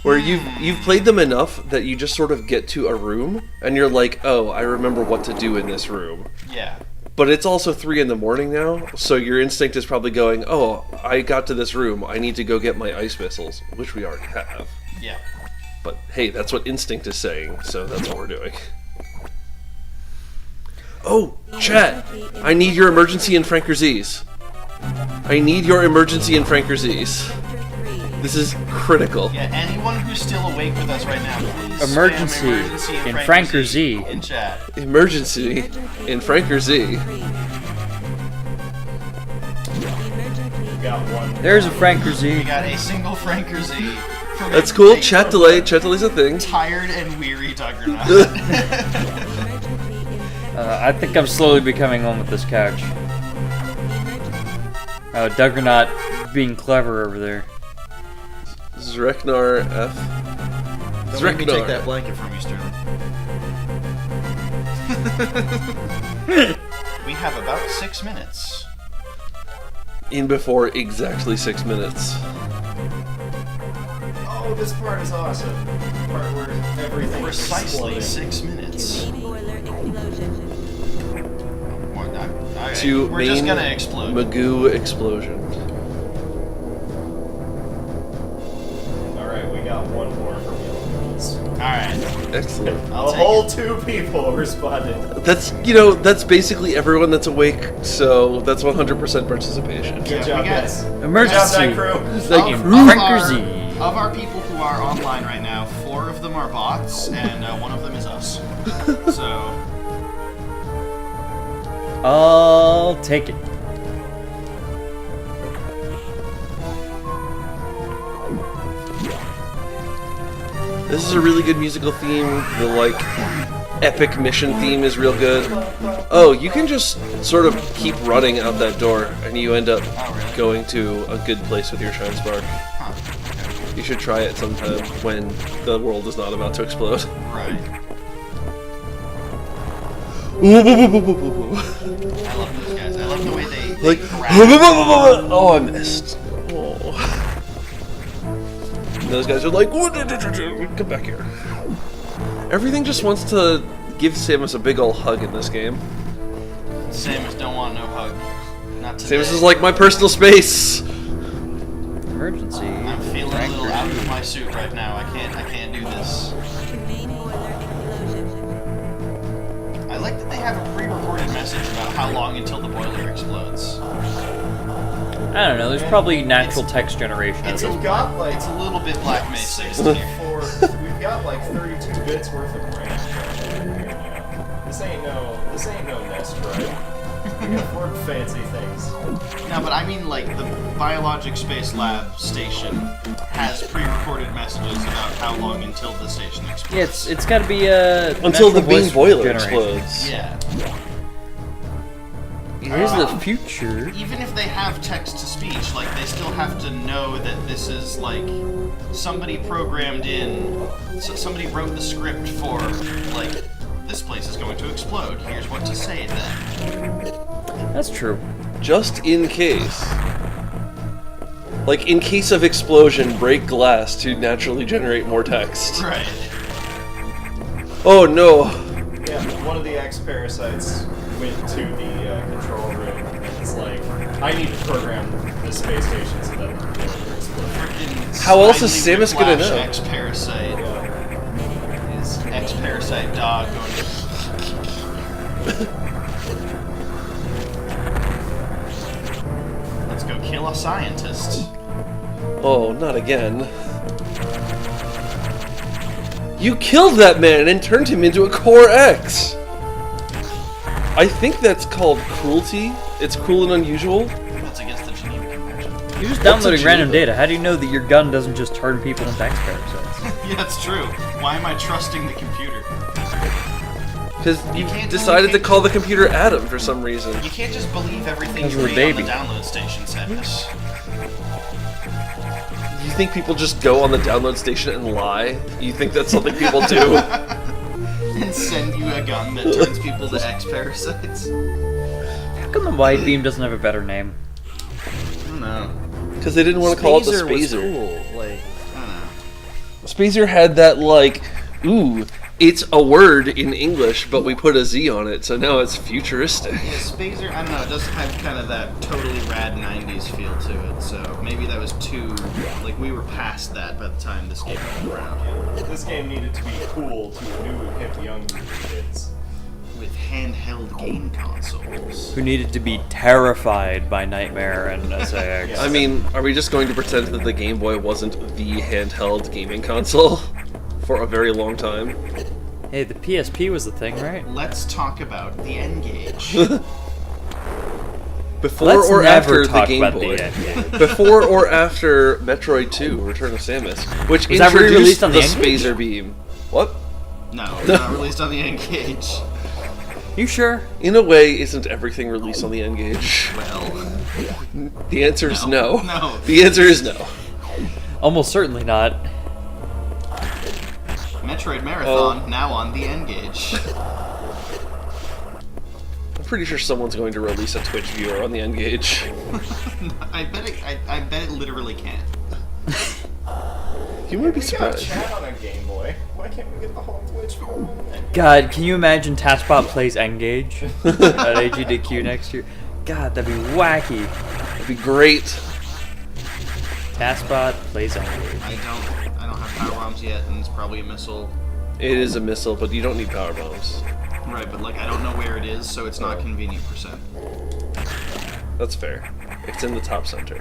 where you've played them enough that you just sort of get to a room, and you're like, oh, I remember what to do in this room. Yeah. But it's also 3 in the morning now, so your instinct is probably going, oh, I got to this room, I need to go get my ice missiles, which we already have. Yeah. But hey, that's what instinct is saying, so that's what we're doing. Oh, chat! I need your emergency in Frankerzies. I need your emergency in Frankerzies. This is critical. Yeah, anyone who's still awake with us right now, please Emergency spam emergency in Franker Franker-Z. in chat. Emergency in Frankerzy. You got one. There's a Franker We Z. got a single Franker Z. From That's a- cool. a Chat delay. Chat delay's a thing. Tired and weary Duggernaut. I think I'm slowly becoming one with this couch. Duggernaut being clever over there. Zreknar F. Don't make me take Zreknar. that blanket from you, Sterling. We have about 6 minutes. In before exactly 6 minutes. Oh, this part is awesome. The part where everything Precisely is 6 minutes. Boiler explosion. To We're main just gonna explode. Magoo explosion. Alright, we got one more from Yellow. Alright. Excellent. I'll A take whole it. 2 people responded. That's basically everyone that's awake, so that's 100% participation. Good Yeah, job, we got- guys. Emergency. Good job, that crew. Thank you, Of Frankerzy. Of our people who are online right now, 4 of them are bots, and 1 of them is us. So, I'll take it. This is a really good musical theme. The like epic mission theme is real good. Oh, you can just sort of keep running out that door, and you end up going to a good place with your shine spark. You should try it sometime when the world is not about to explode. right. I love those guys. I love the way they Like, grab. oh, I missed. Oh. And those guys are like, come back here. Everything just wants to give Samus a big ol' hug in this game. Samus don't want no hug. Not today. Samus is like my personal space. Emergency. I'm feeling a little out of my suit right now. I can't do this. Main boiler explosion. I like that they have a pre-recorded message about how long until the boiler explodes. I don't know. There's probably natural text generation. It's We've got like It's a little bit Black Mesa. 64. We've got like 32 bits worth of RAM here now. This ain't no Nest, right? We can afford fancy things. No, but I mean like the Biologic Space Lab station has pre-recorded messages about how long until the station explodes. Yeah, it's got to be Until the natural beam voice boiler generation. explodes. Yeah. Here's the future. Even if they have text to speech, like they still have to know that this is like somebody programmed in. So somebody wrote the script for like this place is going to explode. Here's what to say then. That's true. Just in case. Like, in case of explosion, break glass to naturally generate more text. Right. Oh no. Yeah, one of the X-parasites went to the control room and it's like, I need to program the space station so that the boiler explodes. Freaking How else is Smiley Samus gonna Whiplash know? X-Parasite. Yeah. His X-Parasite dog going Let's go kill a scientist. Oh, not again. You killed that man and turned him into a Core X! I think that's called cruelty. It's cruel and unusual. That's against the Geneva Convention. You're just What's downloading a random Geneva? data. How do you know that your gun doesn't just turn people into X-parasites? Yeah, it's true. Why am I trusting the computer? Because you can't- decided you to can't- call the computer Adam for some reason. You can't just believe everything Because you of the read on the baby. download station, Samus. You think people just go on the download station and lie? You think that's something people do? And send you a gun that turns people to X-Parasites? How come the wide beam doesn't have a better name? I don't know. Because they didn't want to call it the Spazer was Spazer. cool. Like, I don't know. Spazer had that, like, ooh, it's a word in English, but we put a Z on it, so now it's futuristic. Yeah, Spazer, I don't know, it does have kind of that totally rad 90s feel to it, so maybe that was too, like, we were past that by the time this game came around. This game needed to be cool to new, hip, young kids. With handheld game consoles. who needed to be terrified by Nightmare and SAX. I mean, are we just going to pretend that the Game Boy wasn't the handheld gaming console for a very long time? Hey, the PSP was the thing, right? Let's talk about the N-Gauge. Before Let's or never after the talk Game about Boy? the N-Gauge. Before or after Metroid 2, Return of Samus, which Was that introduced re-released on the the N-Gauge? Spazer Beam. What? No, it's not released on the N-Gauge. You sure? In a way, isn't everything released on the N-Gauge? Well, The answer is no. No. The answer is no. Almost certainly not. Metroid Marathon, Oh. now on the N-Gauge. pretty sure someone's going to release a Twitch viewer on the N-Gage. I bet it literally can. You would be We got surprised. chat on a Game Boy. Why can't we get the whole Twitch viewer on that? God, can you imagine Taskbot plays Engage at AGDQ next year? God, that'd be wacky. That'd be great. Taskbot plays Engage. I don't have power bombs yet, and it's probably a missile. It is a missile, but you don't need power bombs. Right, but like I don't know where it is, so it's not convenient for Sam. That's fair. It's in the top center.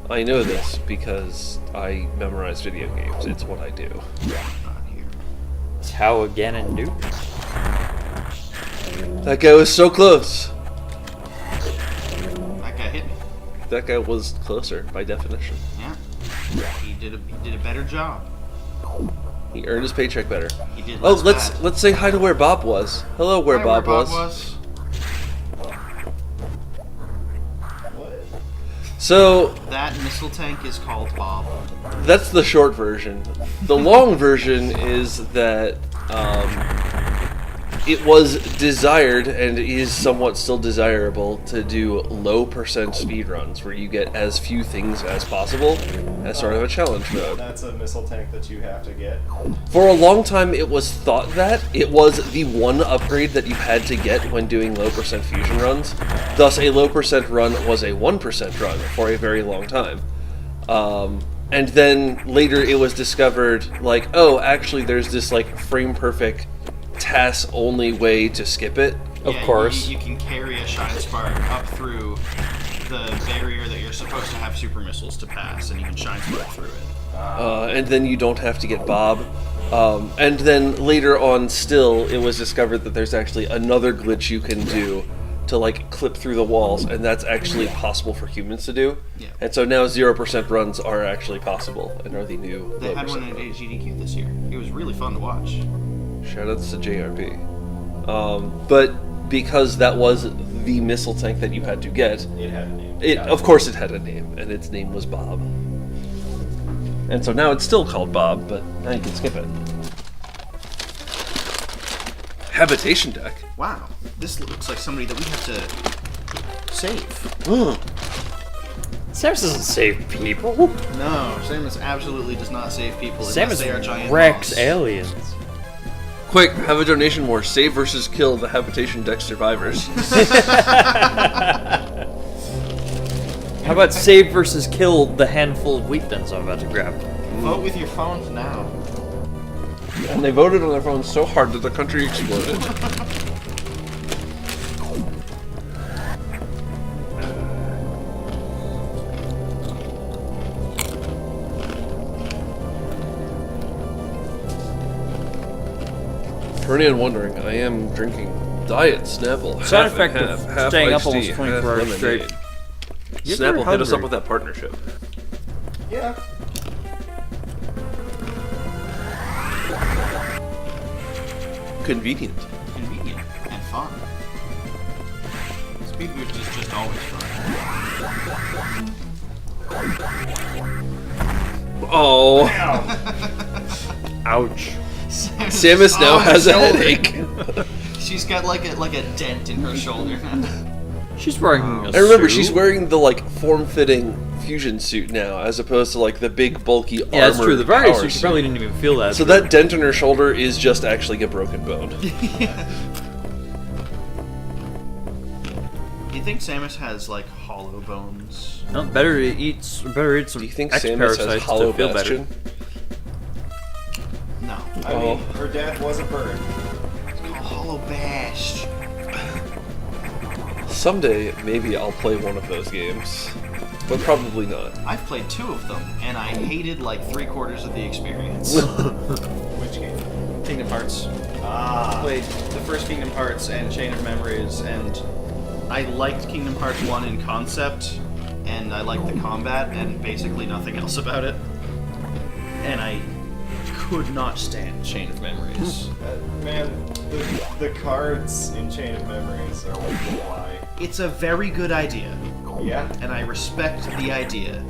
I know this because I memorize video games. It's what I do. Not here. It's how again and do. That guy was so close. That guy hit me. That guy was closer by definition. Yeah. He did a better job. He earned his paycheck better. He did Oh, less bad. let's say hi to where Bob was. Hello, where Hi, Bob was. What? So That missile tank is called Bob. that's the short version. The long version is that it was desired and is somewhat still desirable to do low percent speed runs where you get as few things as possible as sort of a challenge mode. That's a missile tank that you have to get. For a long time, it was thought that it was the one upgrade that you had to get when doing low percent fusion runs. Thus, a low percent run was a 1% run for a very long time. And then later it was discovered, like, oh, actually there's this, like, frame perfect TAS only way to skip it. Of course. You can carry a shine spark up through the barrier that you're supposed to have super missiles to pass, and you can shine spark through it. And then you don't have to get Bob. And then later on still, it was discovered that there's actually another glitch you can do to, like, clip through the walls, and that's actually possible for humans to do. Yeah. And so now 0% runs are actually possible and are the new They low had one percent at runs. AGDQ this year. It was really fun to watch. Shoutouts to JRP. But because that was the missile tank that you had to get, It had a name. of course it had a name, and its name was Bob. And so now it's still called Bob, but now you can skip it. Habitation deck. Wow, this looks like somebody that we have to save. Samus doesn't save people. No, Samus absolutely does not save people unless Samus they are giant wrecks bombs. aliens. Quick, have a donation war. Save versus kill the habitation deck survivors. How about save versus kill the handful of wheat bins I'm about to grab? Vote with your phones now. And they voted on their phones so hard that the country exploded. For anyone wondering, I am drinking Diet Snapple. Side half and effect of half staying iced up almost tea, 24 half hours lemonade. straight. You're Snapple very hit us up hungry. with that partnership. Yeah. Convenient. Convenient and fun. Speed boost is just always fun. Oh, Ouch. Samus now has a headache. She's got like a dent in her shoulder. She's wearing a I remember suit. she's wearing the like form-fitting fusion suit now, as opposed to like the big bulky armor. Yeah, that's true. The very power suit, she probably didn't even feel that. So that dent in her shoulder is just actually a broken bone. Do you think Samus has like hollow bones? No, better eat some Do you think Samus has X-parasites hollow to feel better. bastion? No. I mean, her dad was a bird. It's called Hollow Bash. Someday, maybe I'll play one of those games, but probably not. I've played 2 of them, and I hated like 3/4 of the experience. Which game? Kingdom Hearts. Ah. Played the first Kingdom Hearts and Chain of Memories, and I liked Kingdom Hearts 1 in concept, and I liked the combat, and basically nothing else about it. And I could not stand Chain of Memories. Man, the cards in Chain of Memories are what you lie. It's a very good idea, Yeah. and I respect the idea.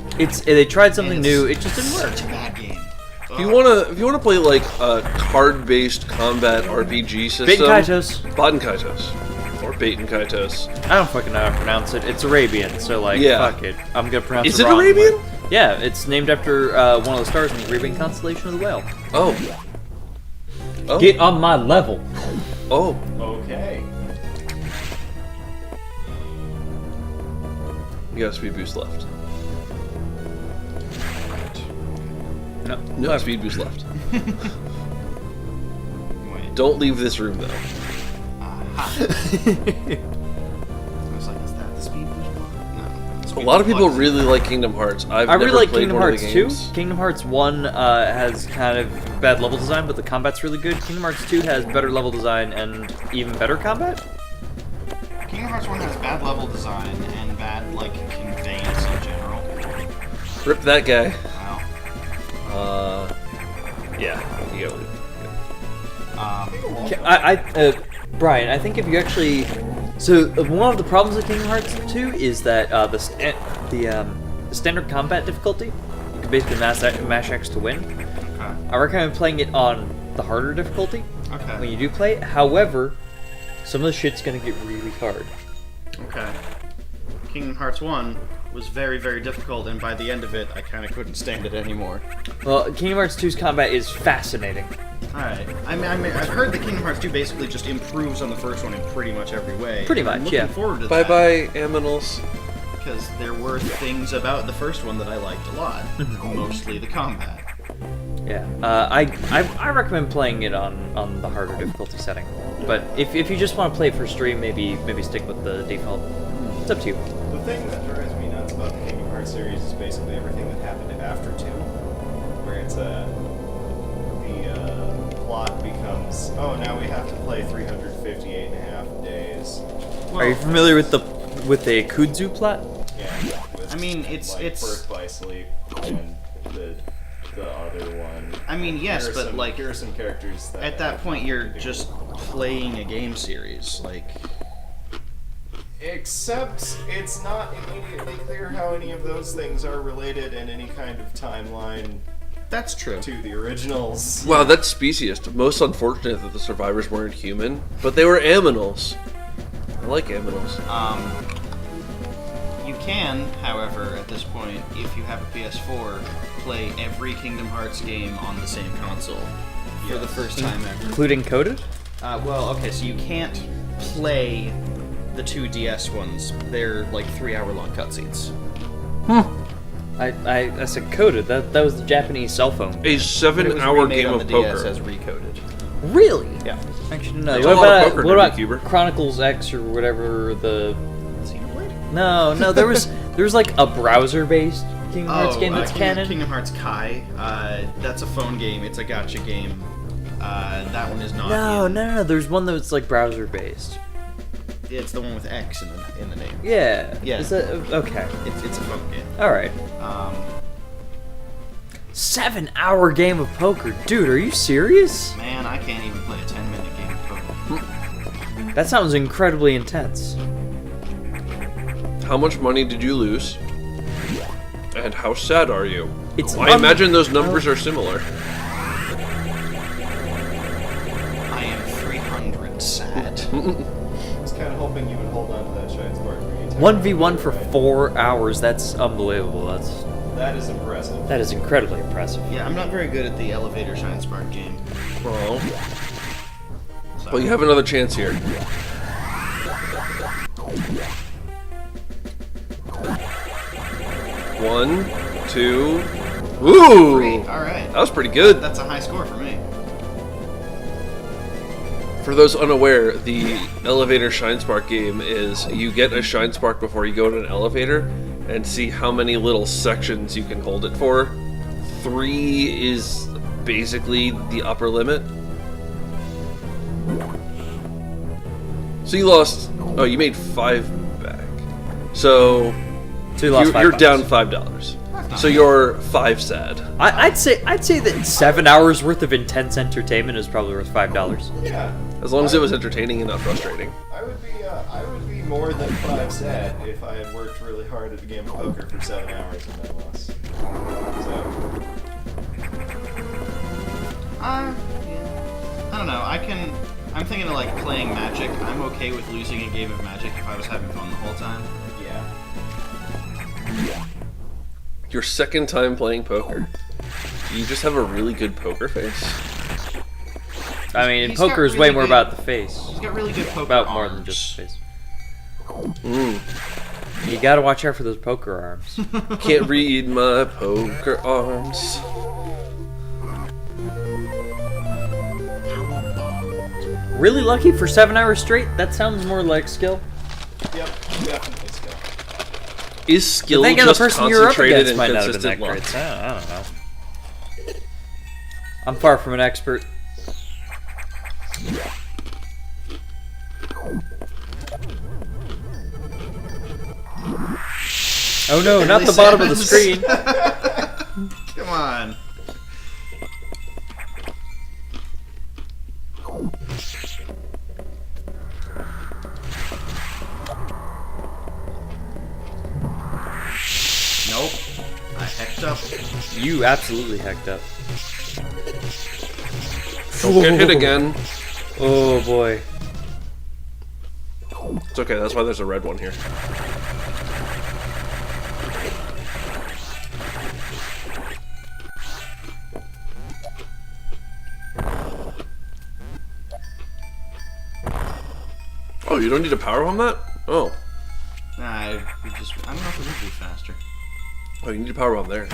They tried something And new. it's It just didn't work. Such a bad game. Ugh. If you wanna play like a card-based combat RPG system, Bait and Kaitos. Baten Kaitos, or Baten Kaitos. I don't fucking know how to pronounce it. It's Arabian, so like, Yeah. fuck it. I'm gonna pronounce Is it it wrong. Arabian? but- Yeah, it's named after one of the stars in the Arabian constellation of the Whale. Oh. Oh. Get on my level. Oh. Okay. You got a speed boost left. No, No speed boost left. Wait. Don't leave this room though. I was like, is that the speed boost block? No. the A speed lot of boost people block- really like Kingdom Hearts. I've I really never like played Kingdom one of Hearts the 2. games. Kingdom Hearts 1 has kind of bad level design, but the combat's really good. Kingdom Hearts 2 has better level design and even better combat. Kingdom Hearts 1 has bad level design and bad, like, conveyance in general. Rip that guy. Wow. Yeah. You go. Brian, I think if you actually, so one of the problems with Kingdom Hearts 2 is that the standard combat difficulty, you can basically mash X to win. Okay. I recommend playing it on the harder difficulty Okay. when you do play it. However, some of the shit's gonna get really hard. Okay. Kingdom Hearts 1 was very, very difficult, and by the end of it, I kind of couldn't stand it anymore. Well, Kingdom Hearts 2's combat is fascinating. Alright. I mean, I've heard that Kingdom Hearts 2 basically just improves on the first one in pretty much every way. Pretty and I'm much, looking yeah. forward to Bye that. bye, Aminals. Because there were things about the first one that I liked a lot. Mostly the combat. Yeah, I recommend playing it on the harder difficulty setting. But if you just want to play it for stream, maybe stick with the default. It's up to you. The thing that drives me nuts about the Kingdom Hearts series is basically everything that happened after 2. Where it's the plot becomes, oh, now we have to play 358 and a half days. Are you familiar with the Kudzu plot? Yeah. With, I mean, it's- Birth by Sleep and the other one. I mean, yes, Here are but some- like, here are some characters that at that point, you're just playing a game series. Like, Except it's not immediately clear how any of those things are related in any kind of timeline that's true. to the originals. Wow, that's speciest. Most unfortunate that the survivors weren't human, but they were aminals. I like aminals. You can, however, at this point, if you have a PS4, play every Kingdom Hearts game on the same console for the first time ever. Including coded? Well, okay, so you can't play the 2DS ones. They're like 3-hour-long cutscenes. I said coded. That was the Japanese cell phone. A But it was 7-hour remade game on of the DS poker. as recoded. Really? Yeah. Actually, no. That's What a lot of about, poker, what about Cuber. Chronicles X or whatever the? Xenoblade? No, there was like a browser-based Kingdom Hearts game that's canon. Kingdom Hearts Kai. That's a phone game. It's a gacha game. That one is not. No. There's one that's like browser-based. It's the one with X in the name. Yeah. Yeah. Is that okay? It's a phone game. All right. 7-hour game of poker, dude. Are you serious? Man, I can't even play a 10-minute game of poker. That sounds incredibly intense. How much money did you lose? And how sad are you? It's I imagine those numbers are similar. I am 300 sad. I was kind of hoping you would hold on to that Shine Spark for the entire 1v1 for right? 4 hours. That's unbelievable. That is impressive. That is incredibly impressive. Yeah, I'm not very good at the elevator Shine Spark game. Oh. So. Well, you have another chance here. One, two. Ooh! Great, alright. That was pretty good. That's a high score for me. For those unaware, the elevator Shine Spark game is you get a Shine Spark before you go in an elevator and see how many little sections you can hold it for. 3 is basically the upper limit. So you lost. Oh, you made 5 back. So So you lost you're $5. down $5. So you're 5 sad. I'd say that 7 hours worth of intense entertainment is probably worth $5. Yeah. As long as it was entertaining and not frustrating. I would be more than 5 sad if I had worked really hard at a game of poker for 7 hours and then lost. So Yeah. I don't know. I'm thinking of like playing Magic. I'm okay with losing a game of Magic if I was having fun the whole time. Yeah. Your second time playing poker. Do you just have a really good poker face? I mean, He's got poker is really way more good- about the face. He's got really good poker About more than arms. just the face. Mm. You gotta watch out for those poker arms. Can't read my poker arms. Really lucky for 7 hours straight? That sounds more like skill. Yep, definitely still. Is skill Thinking the just person you're up concentrated against and might not have been that consistent great. luck? I don't know. I'm far from an expert. Oh no, not the bottom of the screen. Come on. Nope. I hecked up. You absolutely hecked up. Don't get hit again. Oh boy. It's okay, that's why there's a red one here. Oh, you don't need a power on that? Oh. Nah, I don't know if it would be faster. Oh, you need a power bomb there.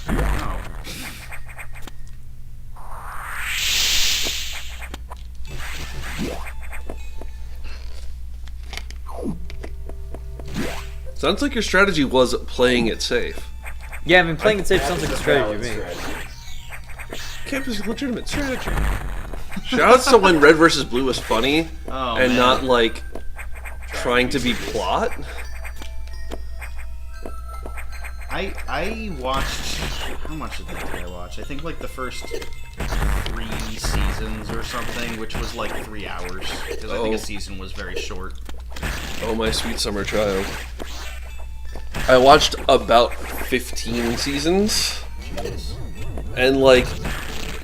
No. Sounds like your strategy was playing it safe. Yeah, I mean, playing it safe sounds like a strategy to me. Strategy. Campus legitimate strategy. Shoutouts to when red versus blue was funny Oh, and man. not like trying to be plot. I watched. How much of that did I watch? I think like the first 3 seasons or something, which was like 3 hours. Because I think Oh. a season was very short. Oh, my sweet summer child. I watched about 15 seasons, Jeez. and like,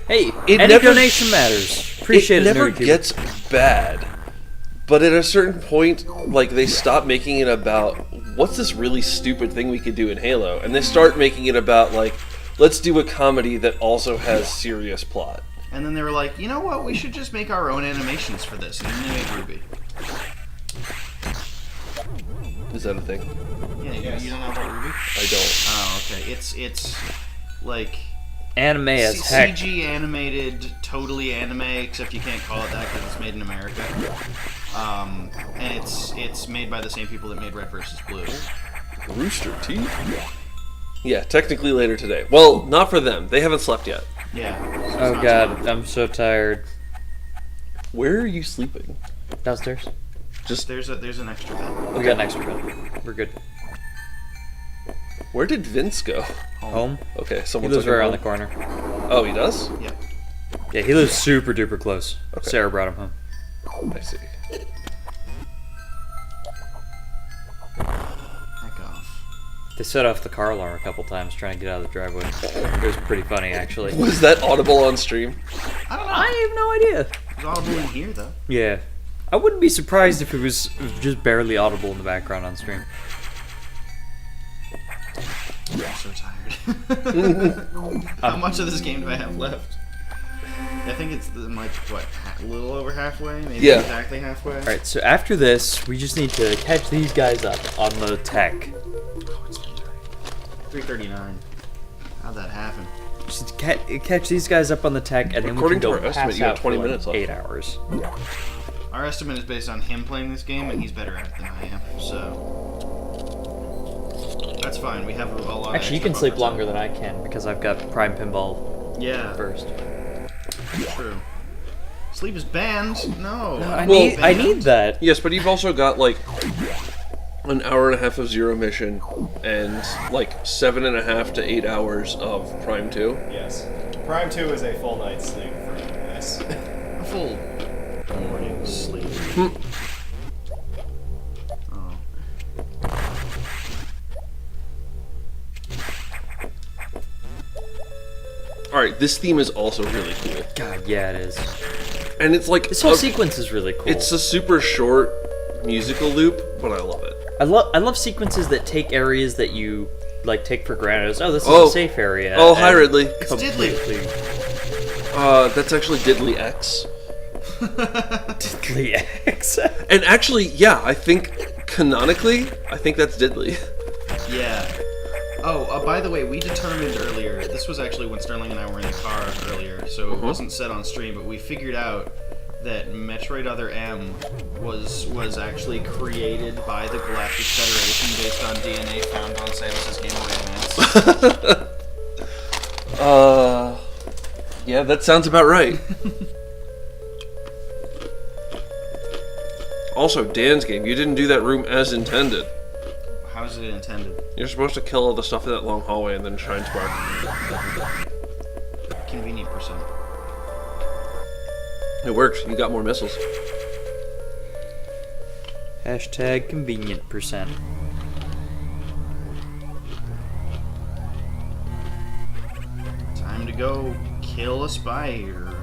Hey, It any never- donation matters. Appreciate it, it never Nerdy Cube. gets bad. But at a certain point, like, they stop making it about, what's this really stupid thing we could do in Halo? And they start making it about, like, let's do a comedy that also has serious plot. And then they were like, you know what? We should just make our own animations for this. And then they made Ruby. Is that a thing? Yeah, Yes. you don't know about Ruby? I don't. Oh, okay. It's like Anime as heck. CG animated, totally anime, except you can't call it that because it's made in America. And it's made by the same people that made Red vs. Blue. Rooster Teeth? Yeah, technically later today. Well, not for them. They haven't slept yet. Yeah. so it's Oh not god, too- I'm so tired. Where are you sleeping? Downstairs. Just, There's an extra bed. We got an extra bed. We're good. where did Vince go? Home? Okay, He someone lives took him right around the home. corner. Oh, he does? Yeah. Yeah, he lives super duper close. Okay. Sarah brought him home. I see. Heck off. They set off the car alarm a couple times trying to get out of the driveway. It was pretty funny, actually. Was that audible on stream? I don't know. I have no idea. It's audible in here though. Yeah. I wouldn't be surprised if it was just barely audible in the background on stream. I'm so tired. How much of this game do I have left? I think it's like what, a little over halfway, maybe Yeah. exactly halfway. Alright, so after this, we just need to catch these guys up on the tech. 3:39. How'd that happen? Just catch these guys up on the tech, and then According we can to go our estimate, pass you have out 20 for like minutes left. 8 hours. Our estimate is based on him playing this game, and he's better at it than I am, so that's fine. We have a lot. of Actually, you extra can sleep buffer longer time. than I can because I've got Prime Pinball Yeah, first. true. Sleep is banned. No. I Well- need that. Yes, but you've also got like an hour and a half of Zero Mission and like 7.5 to 8 hours of Prime 2. Yes. Prime 2 is a full night's sleep for this. A full morning sleep. Oh. Alright, this theme is also really cool. God, yeah, it is. And it's like... This whole sequence is really cool. It's a super short musical loop, but I love it. I love sequences that take areas that you like take for granted. Oh, this is a safe area. Oh, hi Ridley. It's Didley. That's actually Didley X. Didley X. And actually, yeah, I think canonically, I think that's Didley. Yeah. Oh, by the way, we determined earlier, this was actually when Sterling and I were in the car earlier, so it wasn't said on stream, but we figured out that Metroid Other M was actually created by the Galactic Federation based on DNA found on Samus's Game Boy Advance. Yeah, that sounds about right. Also, Dan's game, you didn't do that room as intended. How is it intended? You're supposed to kill all the stuff in that long hallway and then Shrine Spark. Convenient percent. It worked. You got more missiles. Hashtag convenient percent. Time to go kill a spider.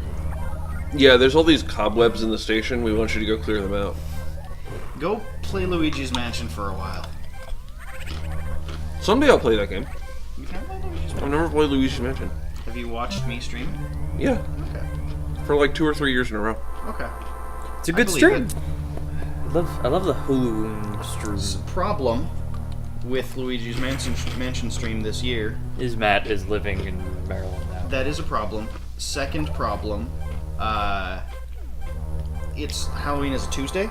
Yeah, there's all these cobwebs in the station. We want you to go clear them out. Go play Luigi's Mansion for a while. Someday I'll play that game. You can play Luigi's I've never played Luigi's Mansion. Have you watched me stream? Yeah, Okay. for like 2 or 3 years in a row. Okay. It's a good believe stream. it. I love the Hulu stream. Problem with Luigi's Mansion stream this year, Is Matt is living in Maryland now. that is a problem. Second problem, it's Halloween is a Tuesday.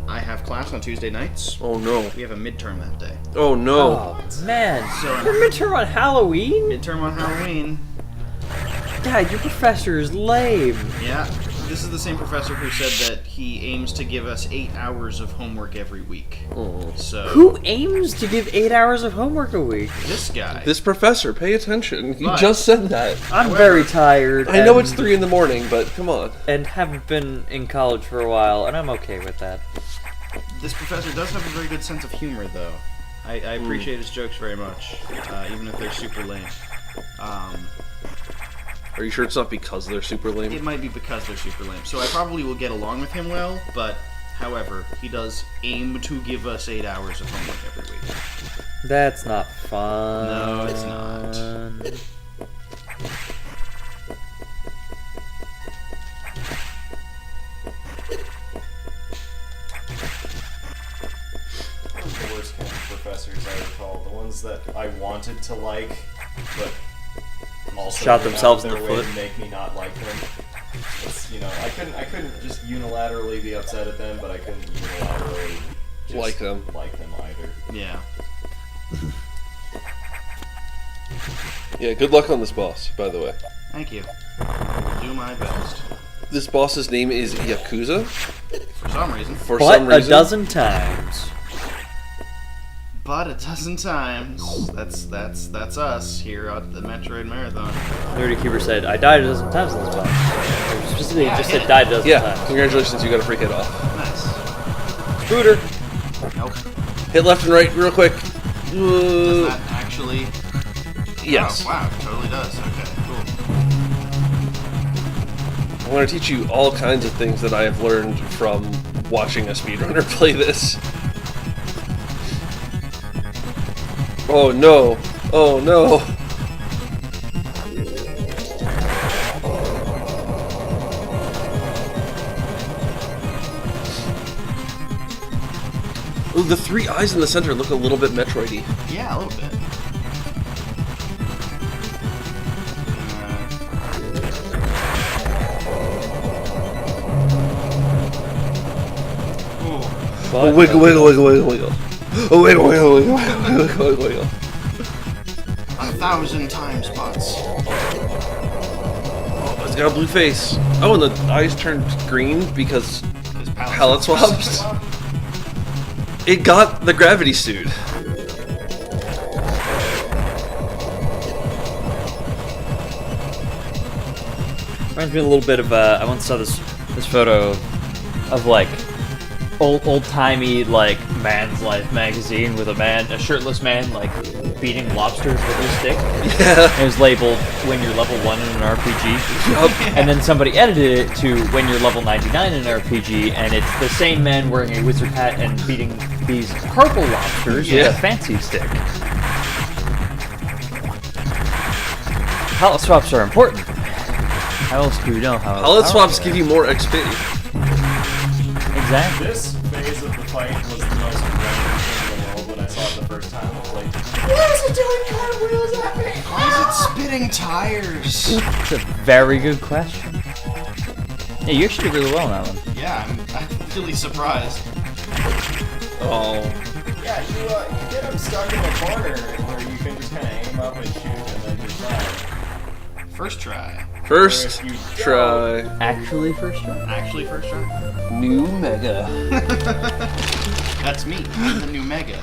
I have class on Tuesday nights. Oh no. We have a midterm that day. Oh no. Oh man, So I'm- your midterm on Halloween? Midterm on Halloween. God, your professor is lame. Yeah. This is the same professor who said that he aims to give us 8 hours of homework every week. Oh. So Who aims to give 8 hours of homework a week? this guy. This professor, pay attention. He But- just said that. I'm However, very tired. I know and- it's 3 in the morning, but come on. and haven't been in college for a while, and I'm okay with that. This professor does have a very good sense of humor, though. I appreciate his jokes very much, even if they're super lame. Are you sure it's not because they're super lame? It might be because they're super lame. So I probably will get along with him well, but however, he does aim to give us 8 hours of homework every week. That's not fun. No, it's not. The worst kind of professors I recall, the ones that I wanted to like, but also Shot went themselves out in of the their way foot. to make me not like them. It's, I couldn't just unilaterally be upset at them, but I couldn't unilaterally just Like them. like them either. Yeah. Yeah, good luck on this boss, by the way. Thank you. I will do my best. This boss's name is Yakuza, For some reason. for But some reason. a dozen times. But a dozen times. That's us here at the Metroid Marathon. Nerdy Keeper said, I died a dozen times in this box. Or specifically, just said died a dozen Yeah, times. congratulations, you got a free hit off. Nice. Scooter. Nope. Hit left and right real quick. Does that actually... Yes. Oh, wow, it totally does. Okay, cool. I want to teach you all kinds of things that I have learned from watching a speedrunner play this. Oh no! Oh no! Ooh, the 3 eyes in the center look a little bit Metroid-y. Yeah, a little bit. But, Oh, wiggle, wiggle, wiggle, wiggle, wiggle. Oh, wiggle, wiggle, wiggle, wiggle, wiggle, wiggle, wiggle. 1,000 time spots. Oh, it's got a blue face. Oh, and the eyes turned green because His palette swaps. It got the gravity suit. Reminds me a little bit of, I once saw this photo of like, old-timey, like, Man's Life magazine with a shirtless man, like, beating lobsters with a stick. Yeah. It was labeled when you're level 1 in an RPG. Yup. And then somebody edited it to when you're level 99 in an RPG, and it's the same man wearing a wizard hat and beating these purple lobsters with a fancy stick. Palette swaps are important. How else do we know how? Palette swaps give you more XP. Exactly. This phase of the fight was the most random thing in the world when I saw it the first time. I was like, why is it doing cartwheels at me? Why is it spitting tires? It's a very good question. Yeah, you actually did really well on that one. Yeah, I'm really surprised. Oh. Yeah, you get him stuck in a corner where you can just kind of aim up and shoot and then just fire. First try. First Or if you try. Actually, first try. Actually, first try. New Mega. That's me. I'm the new Mega.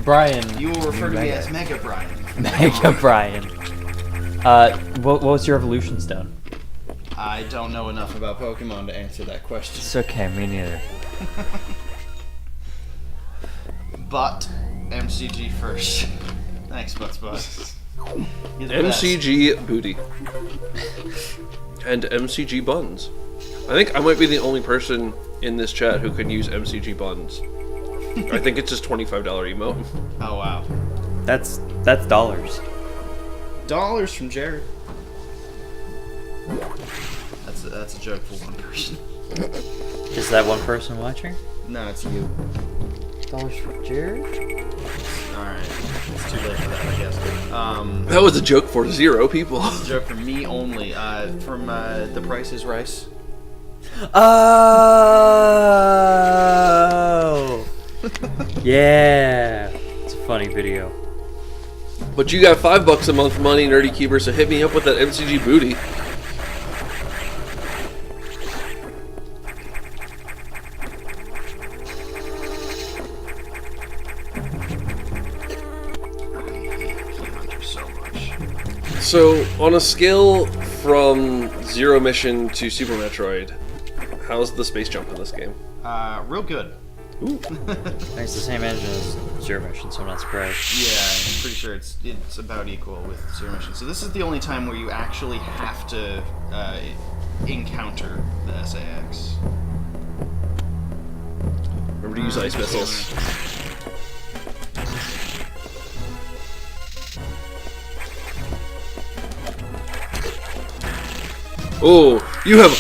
Brian. You will refer to me Mega. as Mega Brian. Mega Brian. What was your evolution stone? I don't know enough about Pokemon to answer that question. It's okay, me neither. But MCG first. Thanks, Butts. You're the best. MCG booty. And MCG buns. I think I might be the only person in this chat who can use MCG buns. I think it's just $25 emote. Oh wow. That's dollars. Dollars from Jared. That's a joke for one person. Is that one person watching? No, it's you. Dollars for Jared? Alright. It's too late for that, I guess. That was a joke for 0 people. Joke for me only. From The Price is Rice. Oh! Yeah. It's a funny video. But you got $5 a month money, Nerdy Keeper, so hit me up with that MCG booty. So, on a scale from Zero Mission to Super Metroid, how's the space jump in this game? Real good. Ooh. It's the same engine as Zero Mission, so I'm not surprised. Yeah, I'm pretty sure it's about equal with Zero Mission. So this is the only time where you actually have to encounter the SAX. Remember to use ice missiles. Oh, you have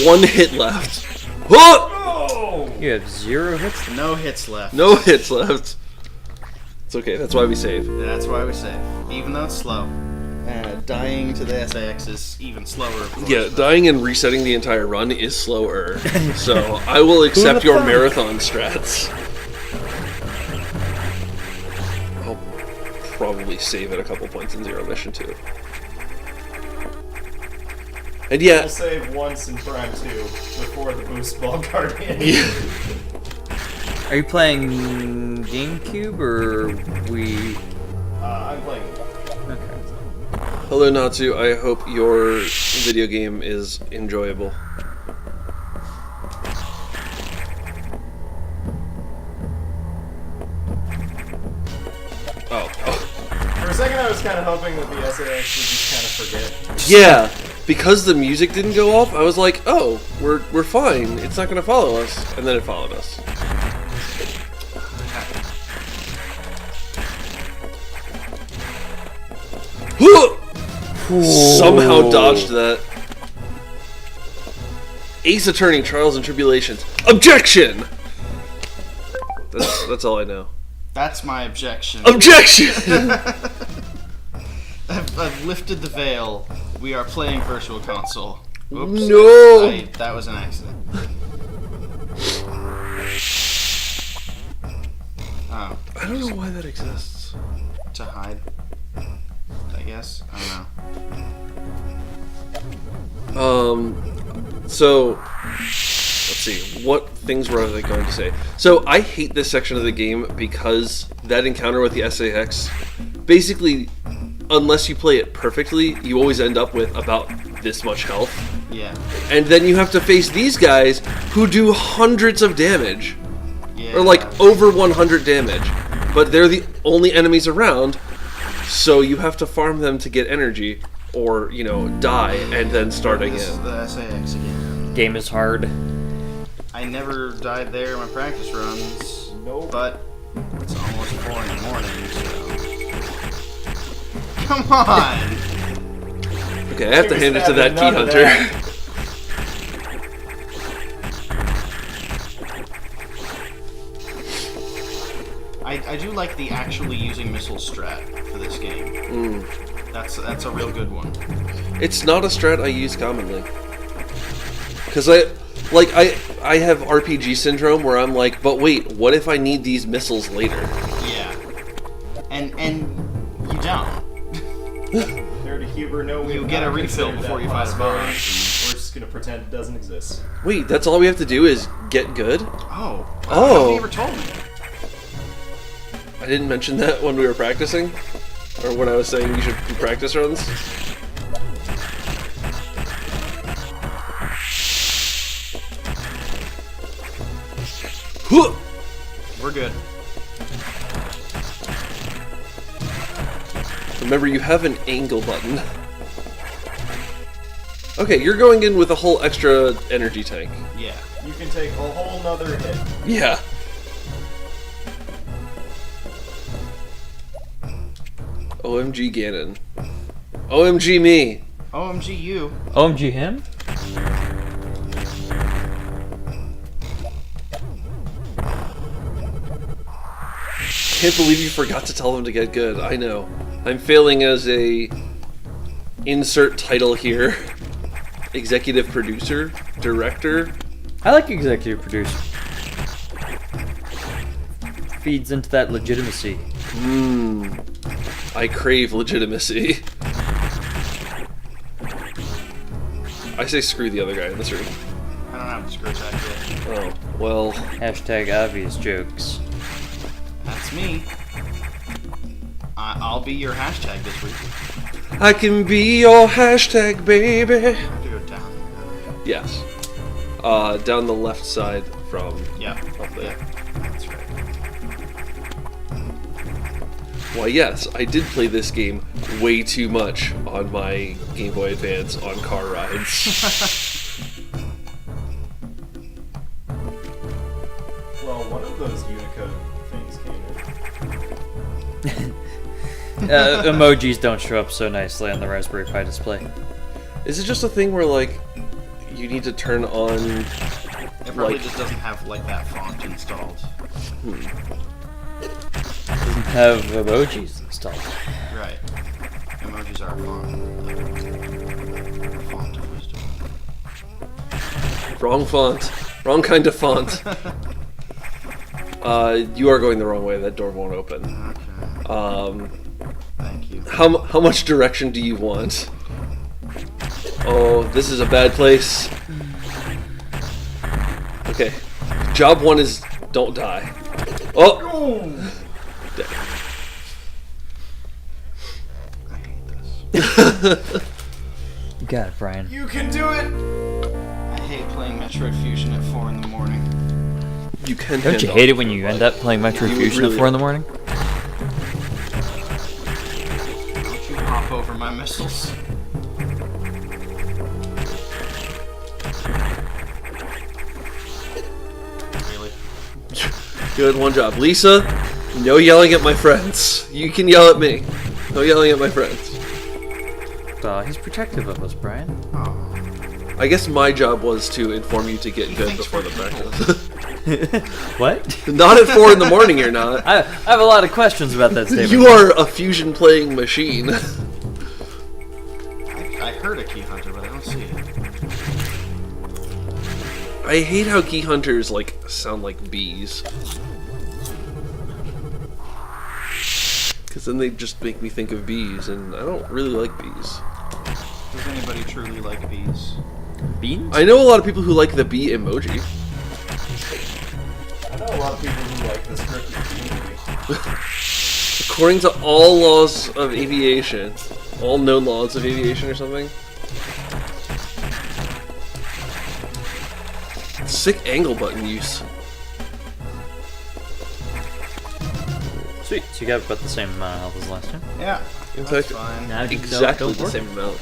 1 hit left. Oh! You have 0 hits? No hits left. No hits left. It's okay, that's why we save. That's why we save. Even though it's slow. Dying to the SAX is even slower, of course. Yeah, dying and resetting the entire run is slower. So I will accept your marathon strats. I'll probably save at a couple points in Zero Mission too. And yeah, We'll save once in Prime 2 before the Boost Ball Guardian. Are you playing GameCube or Wii? I'm playing. Okay. hello Natsu, I hope your video game is enjoyable. Oh. For a second, I was kind of hoping that the SAX would just kind of forget. Yeah, because the music didn't go off, I was like, oh, we're fine. It's not going to follow us. And then it followed us. Somehow dodged that. Ace Attorney, Trials and Tribulations. Objection! That's all I know. That's my objection. Objection! I've lifted the veil. We are playing Virtual Console. Oops. No! That was an accident. Oh. I don't know why that exists. To hide. I guess. I don't know. So, let's see, what things were I going to say? So, I hate this section of the game because that encounter with the SAX, basically, unless you play it perfectly, you always end up with about this much health. Yeah. And then you have to face these guys who do hundreds of damage. Yeah. Or like over 100 damage. But they're the only enemies around, so you have to farm them to get energy, or, you know, die, and then start This is again. the SAX again. Game is hard. I never died there in my practice runs. Nope. But it's almost 4 in the morning, so... Come on! Okay, I have to hand it to that key None of hunter. that. I do like the actually using missile strat for this game. That's a real good one. It's not a strat I use commonly. Because I have RPG syndrome where I'm like, but wait, what if I need these missiles later? Yeah. And you don't. There to Huber, no, we You have get a not refill considered before that you fight a possibility. boss. We're just gonna pretend it doesn't exist. Wait, that's all we have to do is get good? Oh. Oh. You ever told me? I didn't mention that when we were practicing? Or when I was saying you should do practice runs? Huh! We're good. Remember, you have an angle button. Okay, you're going in with a whole extra energy tank. Yeah. You can take a whole nother hit. Yeah. OMG Ganon. OMG me. OMG you. OMG him? Can't believe you forgot to tell them to get good. I know. I'm failing as a insert title here. Executive producer, director. I like executive producer. Feeds into that legitimacy. I crave legitimacy. I say screw the other guy in this room. I don't have the screw attack yet. Oh, well. Hashtag obvious jokes. That's me. I'll be your hashtag this week. I can be your hashtag, baby. I have to go down. Yes. Down the left side from Yeah. up there. That's right. Why, yes, I did play this game way too much on my Game Boy Advance on car rides. Well, one of those Unicode things came in. Emojis don't show up so nicely on the Raspberry Pi display. Is it just a thing where, like, you need to turn on... It probably Like- just doesn't have like that font installed. Doesn't have emojis installed. Right. Emojis are a font. A font of wisdom. Wrong font. Wrong kind of font. You are going the wrong way. That door won't open. Okay. Thank you. How much direction do you want? Oh, this is a bad place. Okay. Job 1 is don't die. Oh! Dead. I hate this. You got it, Brian. You can do it! I hate playing Metroid Fusion at 4 in the morning. You can Don't you hate it when you end up playing Metroid You Fusion really at 4 in the morning? Don't you hop over my missiles. Really? Good, one job. Lisa, no yelling at my friends. You can yell at me. No yelling at my friends. He's protective of us, Brian. Oh. I guess my job was to inform you to get good Thanks before for the people. practice. What? Not at 4 in the morning, you're not. I have a lot of questions about that statement. You are a fusion playing machine. I heard a key hunter, but I don't see it. I hate how key hunters like sound like bees. Because then they just make me think of bees, and I don't really like bees. Does anybody truly like bees? Beans? I know a lot of people who like the bee emoji. I know a lot of people who like the scripted community. According to all laws of aviation, all known laws of aviation or something, Sick angle button use. Sweet. So you got about the same amount of health as last time. Yeah, In that's fact, fine. Now you exactly don't the work. same amount.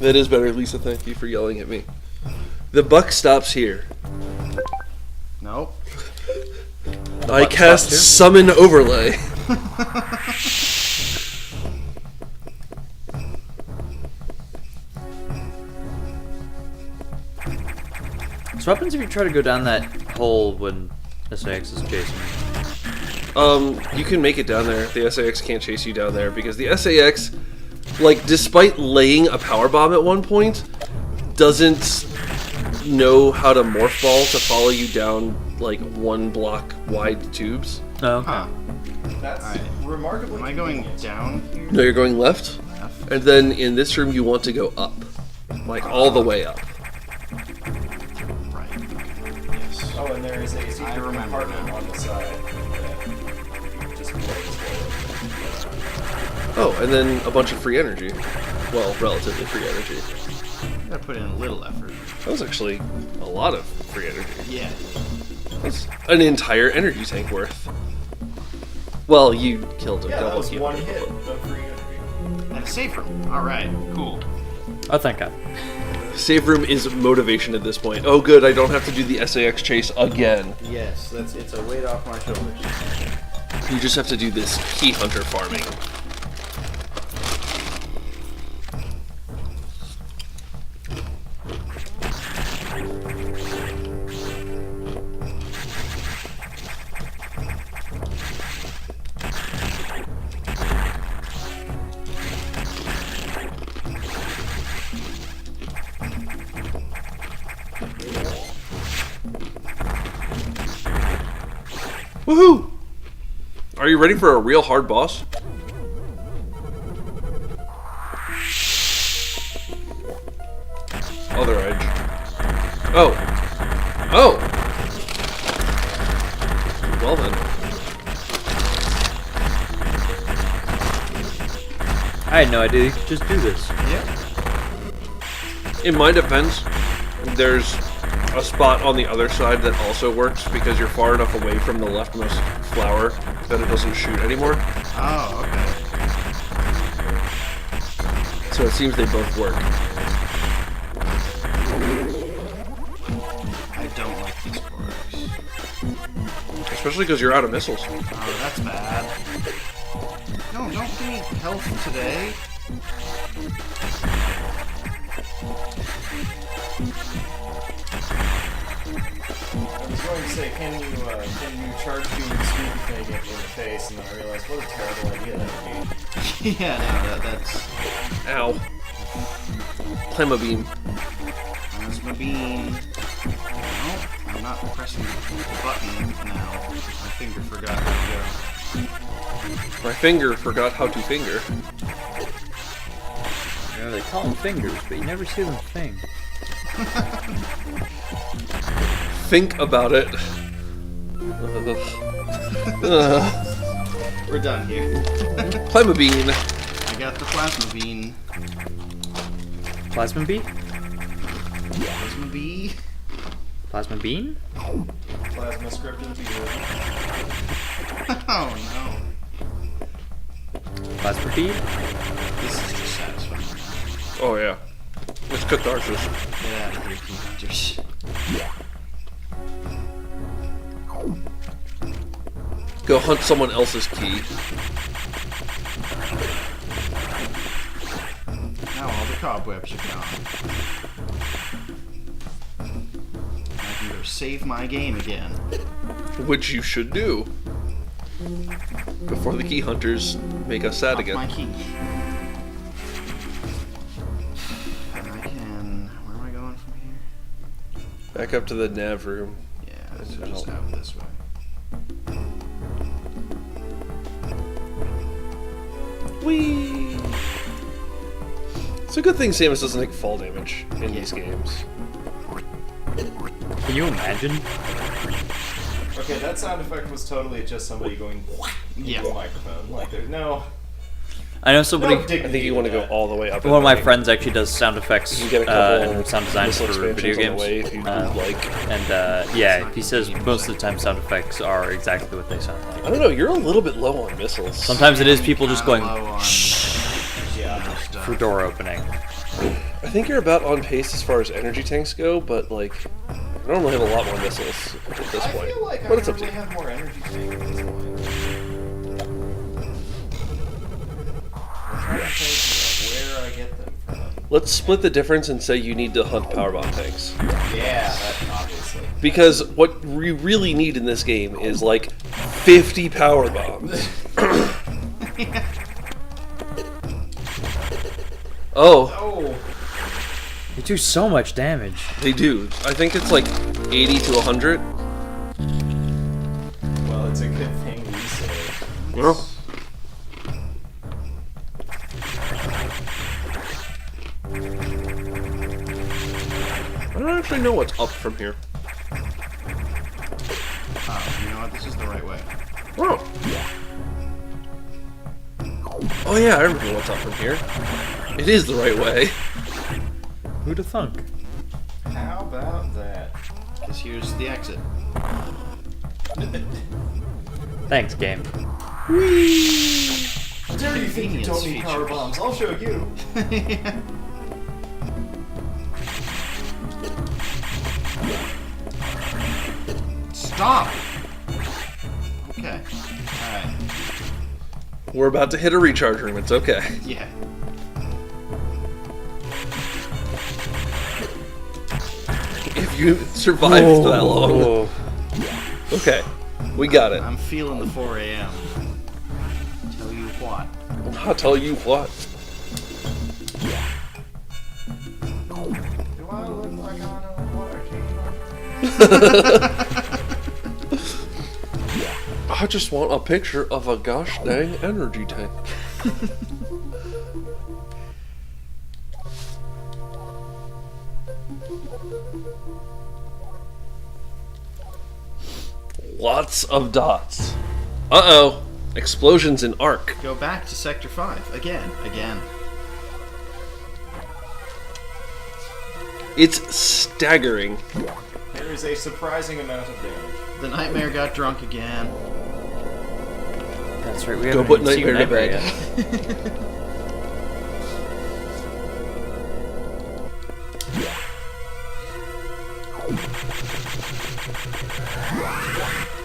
That is better, Lisa. Thank you for yelling at me. The buck stops here. Nope. I buck cast stops here? Summon Overlay. So what happens if you try to go down that hole when SAX is chasing you? You can make it down there. The SAX can't chase you down there because the SAX, like, despite laying a power bomb at one point, doesn't know how to morph ball to follow you down like 1 block wide tubes. Oh, okay. Huh. That's Alright. remarkably Am I going convenient. down here? No, you're going left, Left. and then in this room you want to go up, like all the way up. Right. Yes. Oh, and there is a secret remember compartment now. on the side that just blows Oh, and then a bunch of free energy. Well, relatively free energy. Gotta put in a little effort. That was actually a lot of free energy. Yeah. That's an entire energy tank worth. Well, you killed a Yeah, that double was key. one hit of free energy. And a safe room. Alright, cool. Oh, thank God. Save room is motivation at this point. Oh, good, I don't have to do the SAX chase again. Yes, it's a weight off my shoulders. You just have to do this key hunter farming. Woohoo! Are you ready for a real hard boss? Other edge. Oh. Oh! Well then. I had no idea you could just do this. Yeah. In my defense, there's a spot on the other side that also works because you're far enough away from the leftmost flower that it doesn't shoot anymore. Oh, okay. So it seems they both work. I don't like these quirks. Especially because you're out of missiles. Oh, that's bad. No, don't give me health today. I was going to say, can you charge beam sweep thing in the face, and then I realized what a terrible idea that would be. Yeah, no, that's... Ow. Plasma beam. Plasma beam. Nope, I'm not pressing the button now. My finger forgot how to My finger forgot how to finger. You know, they call them fingers, but you never see them thing. Think about it. go. We're done here. Plasma beam. I got the plasma beam. Plasma bee? Plasma bee. Plasma bean? Plasma scripted beer. Oh no. Plasma bee? This is just satisfying. Oh yeah. It's catharsis. Get out of here, key hunters. Go hunt someone else's key. Now all the cobwebs are gone. I can go save my game again. Which you should do. Before the key hunters make us sad Off my again. key. And I can... Where am I going from here? Back up to the nav room. Yeah, so just out this way. Whee! It's a good thing Samus doesn't take fall damage in these games. Can you imagine? Okay, that sound effect was totally just somebody going into Yeah. a microphone. Like, there's no... I know somebody. No dignity I think you want to go all the way up. One of my and friends actually does sound effects You can get a couple and sound design missile for video expansions on the games. way if you would like. And yeah, he says most of the time sound effects are exactly what they sound like. I don't know. You're a little bit low on missiles. Sometimes it is people just going Low on for door opening. I think you're about on pace as far as energy tanks go, but like, I normally have a lot more missiles at this I point. feel like But it's I up to really you. have more energy tank at this point. I'm trying to think of where I get them from. Let's split the difference and say you need to hunt power bomb tanks. Yeah, that obviously. Because what we really need in this game is like 50 power bombs. Oh, Oh, They do so much damage. they do. I think it's like 80 to 100. well, it's a good thing we saved. Well, I don't actually know what's up from here. Oh, you know what? This is the right way. Oh. Oh yeah, I remember what's up from here. It is the right way. Who'da thunk? How about that? Because here's the exit. Thanks, game. How dare you think you don't need Convenience power features. bombs? I'll show you. Stop! Okay. Alright. We're about to hit a recharge room. It's okay. Yeah. If you survived that long. Okay, we got it. I'm feeling the 4 a.m. Tell you what. I'll tell you what. Do I look like I know what I I just want a picture of a gosh dang energy tank. Lots of dots. Uh-oh. Explosions in arc. Go back to Sector 5. Again. It's staggering. There is a surprising amount of damage. The Nightmare got drunk again. That's right. We Go haven't put even seen Nightmare to Nightmare bed. yet.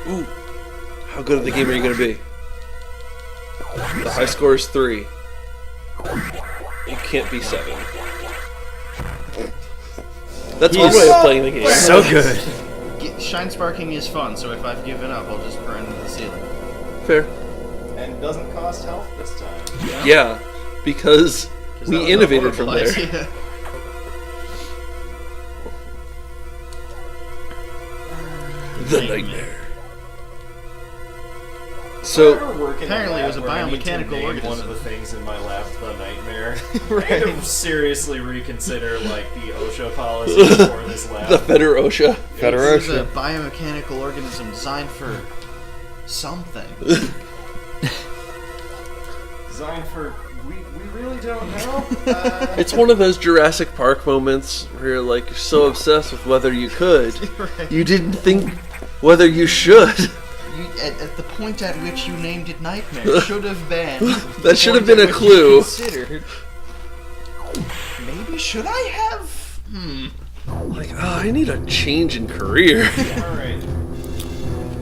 Ooh. How good of the game are you going to be? The high score is 3. You can't be 7. That's one way of playing the game. So good. Shine sparking is fun, so if I've given up, I'll just burn to the ceiling. Fair. And doesn't cost health this time. Yeah, because 'Cause that we was a innovated from horrible there. idea. The nightmare. So, Apparently it was a biomechanical One organism. of the things in my lab, the nightmare. Right. I need to seriously reconsider like the OSHA policy for this lab. the Feder OSHA. This is a biomechanical organism designed for something. Designed for we really don't know. It's one of those Jurassic Park moments where you're like so obsessed with whether you could, Right. you didn't think whether you should. At the point at which you named it Nightmare should have been. That should have the been a point at which clue. you considered. Maybe should I have? Like, oh, I need a change in career. Alright.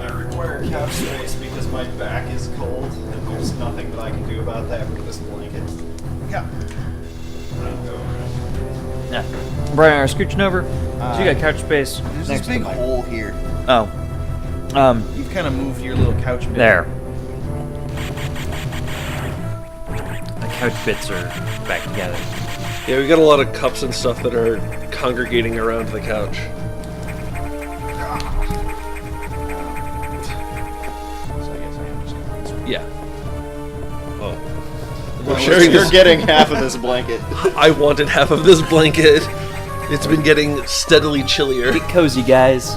I require couch space because my back is cold and there's nothing that I can do about that with this blanket. Yeah. Yeah. Brian, are scooching over? So you got couch space There's next this big to mine. hole here. Oh. You've kind of moved your little couch bit. There. The couch bits are back together. Yeah, we got a lot of cups and stuff that are congregating around the couch. So I guess I am just going this way. Yeah. Oh. Well, We're sharing you're this. getting half of this blanket. I wanted half of this blanket. It's been getting steadily chillier. Get cozy, guys.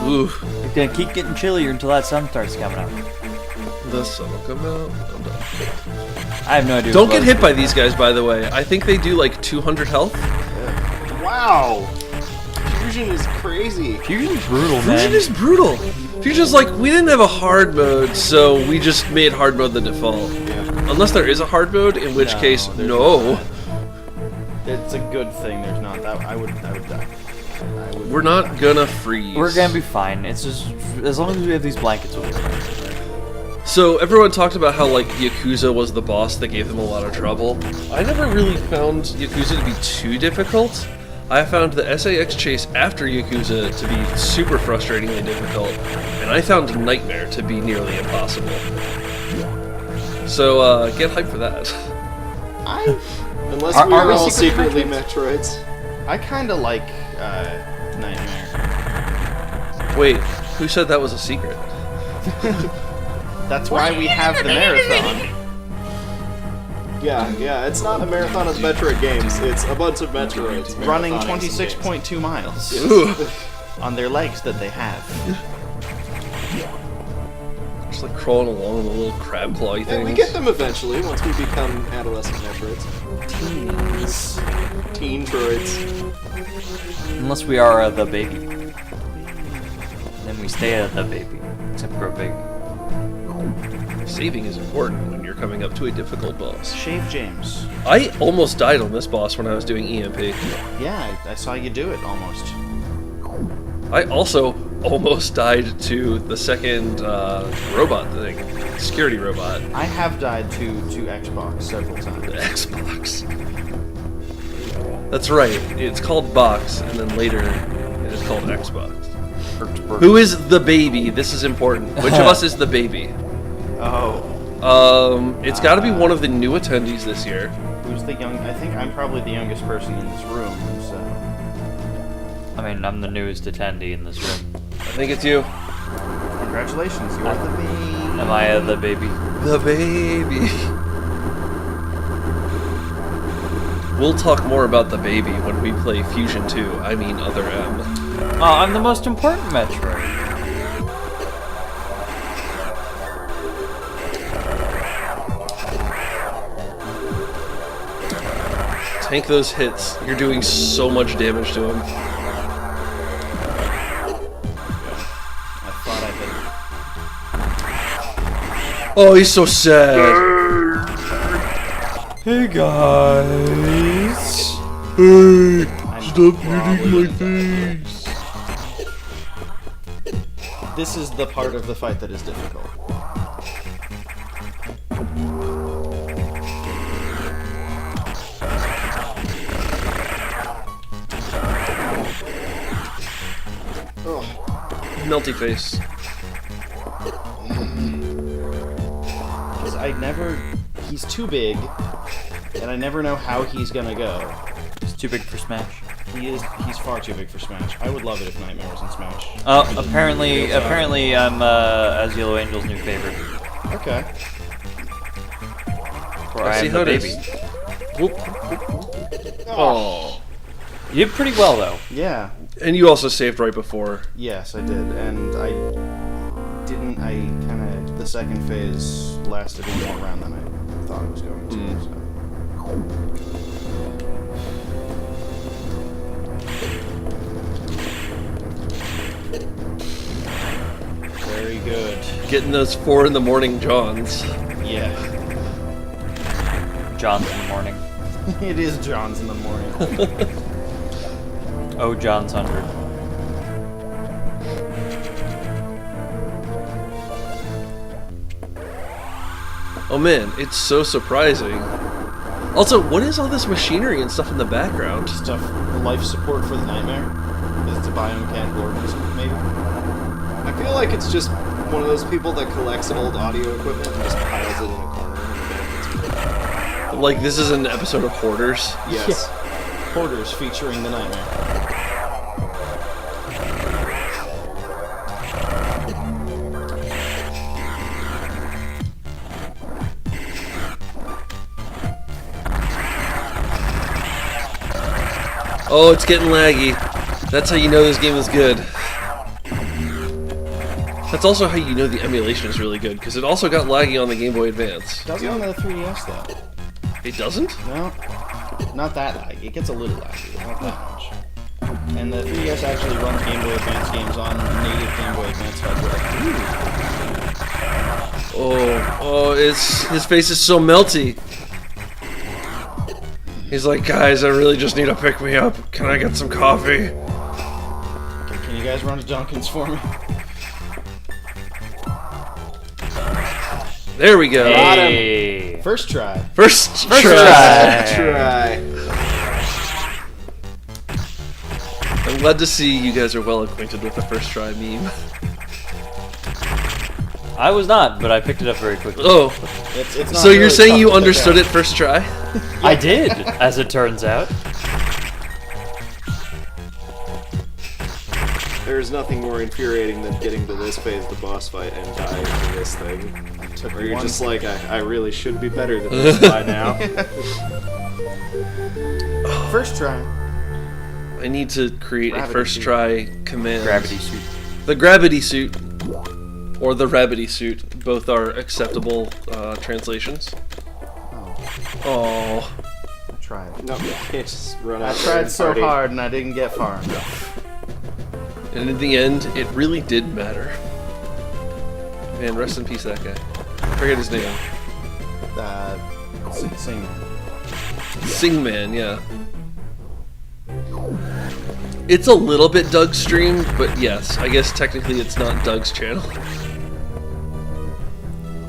Ooh. It's gonna keep getting chillier until that sun starts coming up. The sun will come out. I'm done. I have no idea. Don't get hit by these guys, by the way. I think they do like 200 health. Wow! Fusion is crazy. Fusion's brutal, Fusion man. is brutal. Fusion's like, we didn't have a hard mode, so we just made hard mode the default. Yeah. Unless there is a hard mode, in which No, case, there's no. not. It's a good thing there's not. That I would die. We're not gonna freeze. We're gonna be fine. It's just as long as we have these blankets with us. So everyone talked about how like Yakuza was the boss that gave them a lot of trouble. I never really found Yakuza to be too difficult. I found the SAX chase after Yakuza to be super frustratingly difficult, and I found Nightmare to be nearly impossible. So get hyped for that. Unless Are we are we all secretly secretly Metroids. I kind of like Nightmare. Wait, who said that was a secret? That's why we have the marathon. Yeah, it's not a marathon of Metroid games, it's a bunch of Metroids. Running marathoning some games. 26.2 miles Ooh. on their legs that they have. Just like crawling along with the little crab clawy And things. we get them eventually once we become adolescent Metroids. Teen droids. Unless we are the baby. Then we stay at the baby. Except for a baby. Saving is important when you're coming up to a difficult boss. Shave James. I almost died on this boss when I was doing EMP. Yeah, I saw you do it almost. I also almost died to the second robot thing. Security robot. I have died to Xbox several times. Xbox. That's right. It's called Box, and then later it is called Xbox. Who is the baby? This is important. Which of us is the baby? Oh, It's got to be one of the new attendees this year. who's the young? I think I'm probably the youngest person in this room. So I mean, I'm the newest attendee in this room. I think it's you. congratulations, you are the baby. Am I the baby? The baby. We'll talk more about the baby when we play Fusion 2. I mean, Other M. Oh, I'm the most important Metroid. Tank those hits. You're doing so much damage to him. I thought I Oh, he's so sad. Hey guys. Hey, I'm stop probably hitting my gonna die. face. This is the part of the fight that is difficult. Melty face. Because he's too big, and I never know how he's gonna go. It's too big for Smash. He's far too big for Smash. I would love it if Nightmare was in Smash. Apparently I'm As Yellow Angel's new favorite. Okay. Or Let's I see am how the it baby. is. Whoop. Oh. You did pretty well though. Yeah. And you also saved right before. Yes, I did, and I kind of, the second phase lasted one more round than I thought it was going to. So. Very good. Getting those 4 in the morning Johns. Yeah. John's in the morning. It is John's in the morning. Oh, John's 100. Oh man, it's so surprising. Also, what is all this machinery and stuff in the background? Stuff, life support for the Nightmare. Is it the biomechanical organism, maybe? I feel like it's just one of those people that collects old audio equipment and just piles it in a corner and abandons it. Like, this is an episode of Hoarders. Yes. Hoarders featuring the Nightmare. Oh, it's getting laggy. That's how you know this game is good. That's also how you know the emulation is really good, because it also got laggy on the Game Boy Advance. Doesn't on the 3DS though. It doesn't? No, not that laggy. It gets a little laggy, but not that much. And the 3DS actually runs Game Boy Advance games on native Game Boy Advance hardware. Oh, his face is so melty. He's like, guys, I really just need to pick me up. Can I get some coffee? Can you guys run to Dunkin's for me? There we go. Hey. First try. First try. Try. I'm glad to see you guys are well acquainted with the first try meme. I was not, but I picked it up very quickly. Oh, It's not so you're really saying tough you to pick understood out. it first try? I did, as it turns out. There's nothing more infuriating than getting to this phase of the boss fight and dying to this thing. Where you're just like, I really should be better than this by now. First try. I need to create a Gravity first suit. try command. Gravity suit. The gravity suit, or the rabbity suit, both are acceptable translations. Oh. I tried. No, you can't just run I out there tried and so party. hard and I didn't get far enough. And in the end, it really did matter. Man, rest in peace, that guy. Forget his name. Sing. Singman, yeah. It's a little bit Doug's stream, but yes, I guess technically it's not Doug's channel.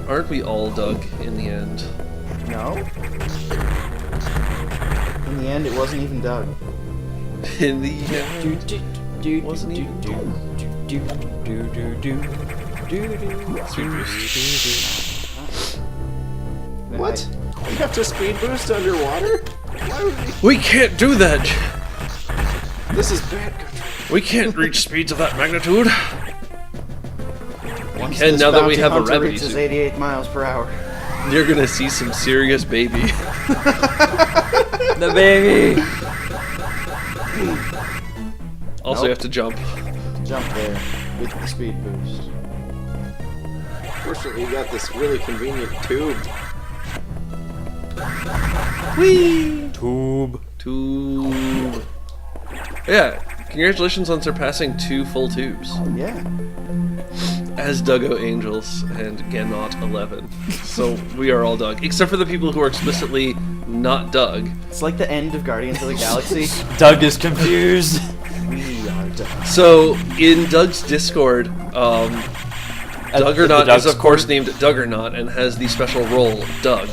Aren't we all Doug in the end? No. In the end, it wasn't even Doug. In the end, wasn't even What? You have to speed boost underwater? Why would we? We can't do that! This is bad country. We can't reach speeds of that magnitude! Once can this now that we bounty have a hunter rabbit reaches suit. 88 miles per hour. You're gonna see some serious baby. The baby! Also, you have to jump. Jump there with the speed boost. Fortunately, you got this really convenient tube. Tube. Tube. Yeah, congratulations on surpassing 2 full tubes. Yeah. As Duggo Angels and Ganot 11. So we are all Doug. Except for the people who are explicitly not Doug. It's like the end of Guardians of the Galaxy. Doug is confused. We are Doug. So in Doug's Discord, Duggernot is of course named Duggernot and has the special role Doug.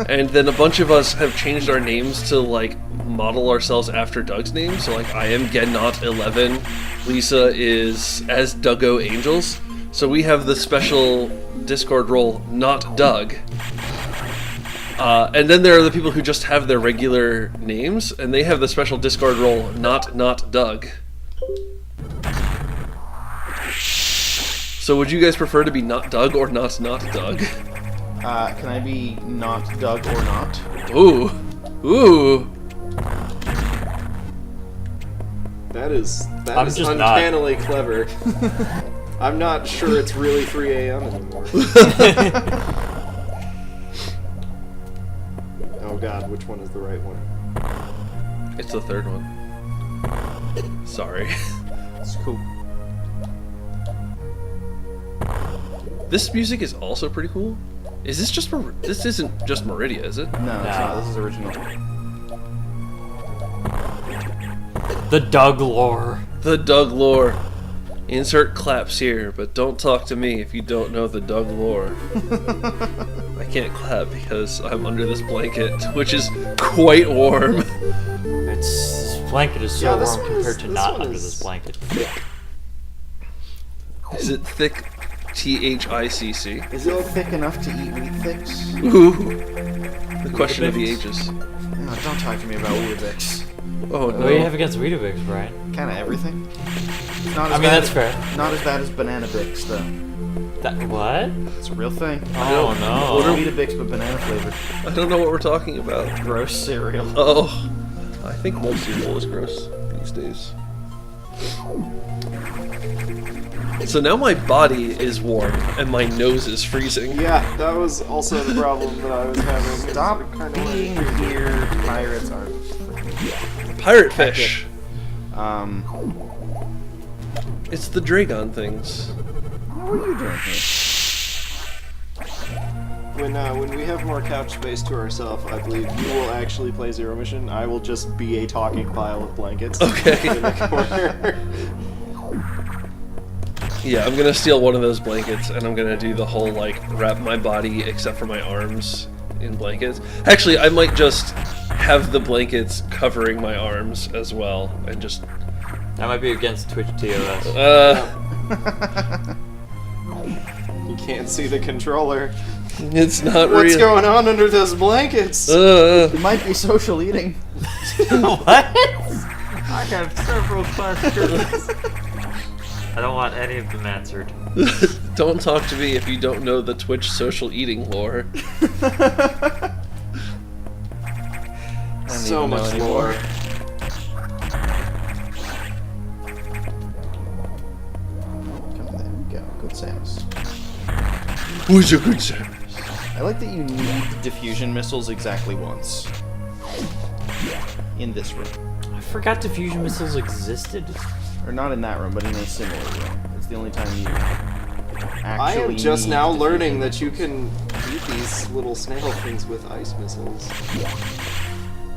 And then a bunch of us have changed our names to like model ourselves after Doug's name. So like I am Ganot11, Lisa is as Duggo Angels. So we have the special Discord role not Doug. And then there are the people who just have their regular names, and they have the special Discord role not Doug. So would you guys prefer to be not Doug or not Doug? Can I be not Doug or not? Ooh. Ooh. That is I'm just not. uncannily clever. I'm not sure it's really 3 a.m. anymore. Oh god, which one is the right one? It's the third one. Sorry. It's cool. This music is also pretty cool. Is this just this isn't just Meridia, is it? No, it's not. This is original. The Doug lore. The Doug lore. Insert claps here, but don't talk to me if you don't know the Doug lore. I can't clap because I'm under this blanket, which is quite warm. This blanket is so Yeah, this warm one compared is- to this not one under is this blanket. Is it thick? THICC. Is it thick enough to eat wheat thicks? Ooh. The question of the ages. No, don't talk to me about Weetabix. Oh What do you have no. against Weetabix, Brian? Kind of everything. It's not I as mean, bad that's fair. Not as bad as Banana Bix, though. That what? It's a real thing. Oh It's no. Weetabix, but banana flavored. I don't know what we're talking about. Gross cereal. Oh. I think most cereal is gross these days. So now my body is warm and my nose is freezing. Yeah, that was also the problem that I was having. Stop Kind being weird. Pirates are. Pirate fish. It's the Dragon things. What are you doing here? When we have more couch space to ourselves, I believe you will actually play Zero Mission. I will just be a talking pile of blankets. Okay. In the corner. Yeah, I'm gonna steal one of those blankets and I'm gonna do the whole, like, wrap my body except for my arms in blankets. Actually, I might just have the blankets covering my arms as well and just... That might be against Twitch TOS. You can't see the controller. It's not What's real. going on under those blankets? It might be social eating. What? I have several questions. I don't want any of them answered. Don't talk to me if you don't know the Twitch social eating lore. So much lore. There we go. Good Samus. Who's a good Samus? I like that you need diffusion missiles exactly once. In this room. I forgot diffusion missiles existed. Or not in that room, but in a similar room. It's the only time you actually I am just need now diffusion learning that you missiles. can beat these little snail things with ice missiles.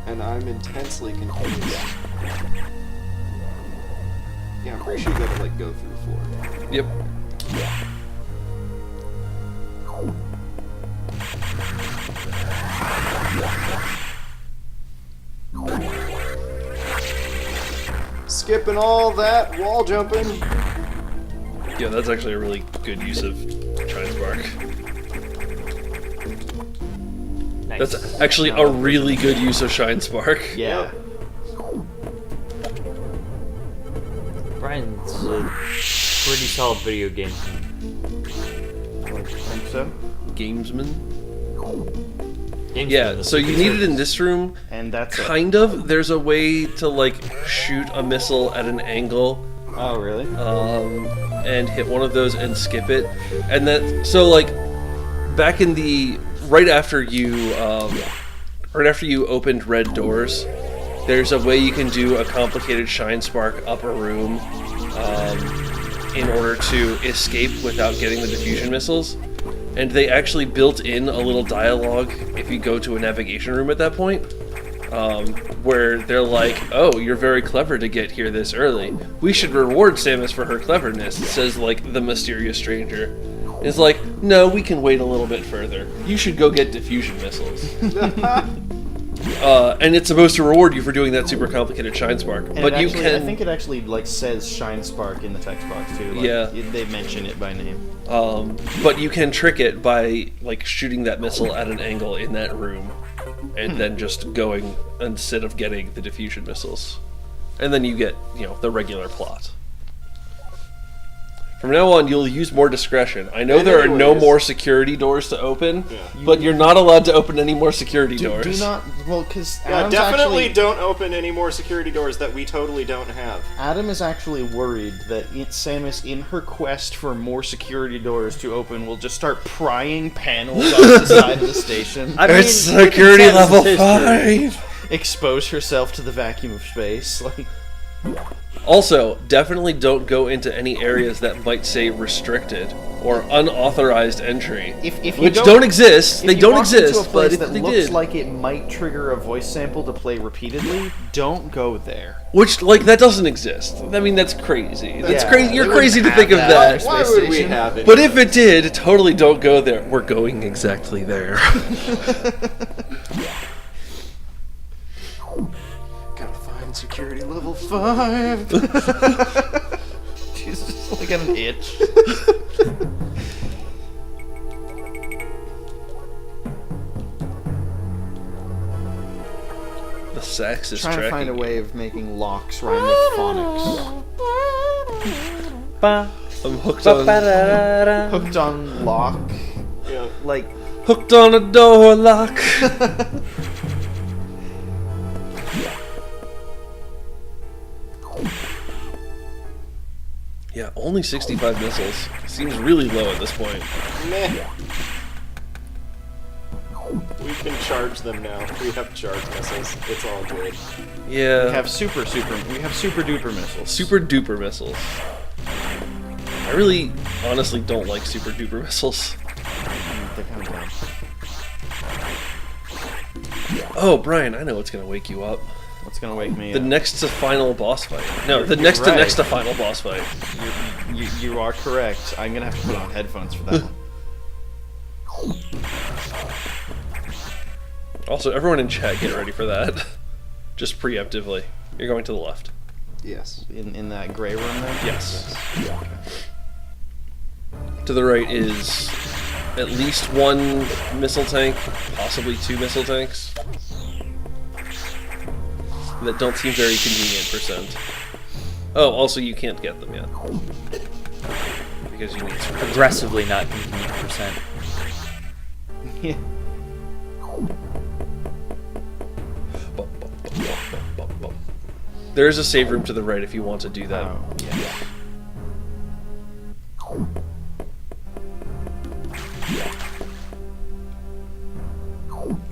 And I'm intensely confused. Yeah, I'm pretty sure you gotta, like, go through the floor. Yep. Skipping all that wall jumping. Yeah, that's actually a really good use of Shine Spark. Nice. That's actually a really good use of Shine Spark. Yeah. Brian's a pretty solid video game. I think so. Gamesman. Game's Yeah, good. so you need it in this room. And that's it. Kind of. There's a way to, like, shoot a missile at an angle Oh, really? and hit one of those and skip it. And that, so, like, back in the, right after you opened red doors, there's a way you can do a complicated Shine Spark up a room in order to escape without getting the diffusion missiles. And they actually built in a little dialogue if you go to a navigation room at that point, where they're like, "Oh, you're very clever to get here this early. We should reward Samus for her cleverness," says, like, the mysterious stranger. It's like, "No, we can wait a little bit further. You should go get diffusion missiles." And it's supposed to reward you for doing that super complicated Shine Spark. And But it you actually, can... I think it actually, like, says Shine Spark in the text box, too. Like, Yeah. They mention it by name. But you can trick it by, like, shooting that missile at an angle in that room, and then just going instead of getting the diffusion missiles, and then you get, you know, the regular plot. From now on, you'll use more discretion. I know And there are no anyways- more security doors to open, but you're not allowed to open any more security doors. Do not, well, because Yeah, definitely don't open any more security doors that we totally don't have. Adam is actually worried that Samus, in her quest for more security doors to open, will just start prying panels off the side of the station. It's security look at level Samus's 5! Expose herself to the vacuum of space. Like, Also, definitely don't go into any areas that might say restricted or unauthorized entry, if you which don't- don't exist. if They you don't walk into a exist, place but if that they looks did, like it might trigger a voice sample to play repeatedly, don't go there. which, like, that doesn't exist. I mean, that's crazy. That's Yeah, crazy. You're they crazy to wouldn't think of have that. Why Space would we station. have it? But if it did, totally don't go there. We're going exactly there. Gotta find security level 5. She's just like an itch. The sax is Trying to find a tracking way of making locks rhyme with phonics. I'm hooked on Hooked on lock. Yeah. Like, hooked on a door lock. Yeah, only 65 missiles. Seems really low at this point. Meh. We can charge them now. We have charge missiles. It's all good. Yeah. We have super duper missiles. Super duper missiles. I really, honestly don't like super duper missiles. They're kind of dumb. Oh, Brian, I know what's gonna wake you up. What's gonna wake me The up? next to final boss fight. No, the You're next right. to next to final boss fight. You are correct. I'm gonna have to put on headphones for that one. Also, everyone in chat, get ready for that. Just preemptively. You're going to the left. Yes. In that gray room there? Yes. To the right is at least one missile tank, possibly 2 missile tanks. That don't seem very convenient for Send. Oh, also you can't get them yet. Because you need some. Aggressively not convenient percent. Yeah. There is a save room to the right if you want to do that. Oh, yeah.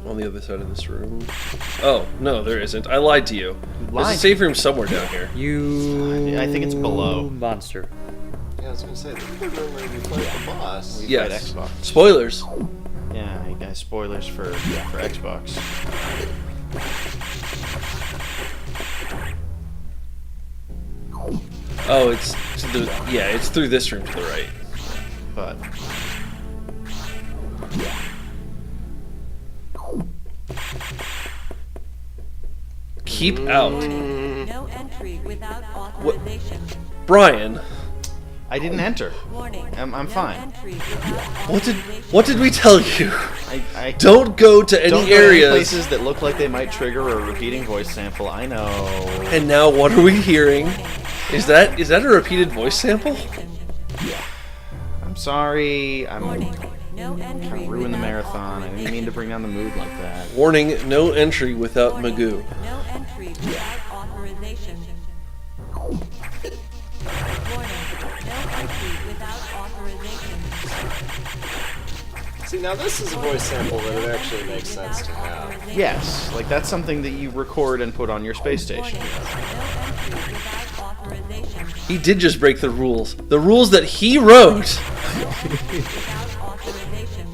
On the other side of this room. Oh, no, there isn't. I lied to you. There's lied. a save room somewhere down here. You. I think it's below. Monster. Yeah, I was gonna say, this is the room where we fight the boss. We Yes. played Xbox. Spoilers. Yeah, you guys, spoilers for Xbox. Oh, it's to the it's through this room to the right. But Keep out, No entry without authorization. Brian. I didn't enter. Warning. I'm no fine. entry without What did we tell you? I Don't go to any don't go to areas. places that look like they might trigger a repeating voice sample. I know. And now what are we hearing? Is that a repeated voice sample? I'm sorry. I'm Warning. No entry trying to ruin the without marathon. I didn't mean to bring down the mood like that. Warning: no entry without Magoo. No entry without authorization. Warning. No entry without authorization. See, now this is a voice sample that it actually makes sense to have. Yes, like that's something that you record and put on your space station. Warning. No entry without authorization. He did just break the rules. The rules that he wrote. Without authorization.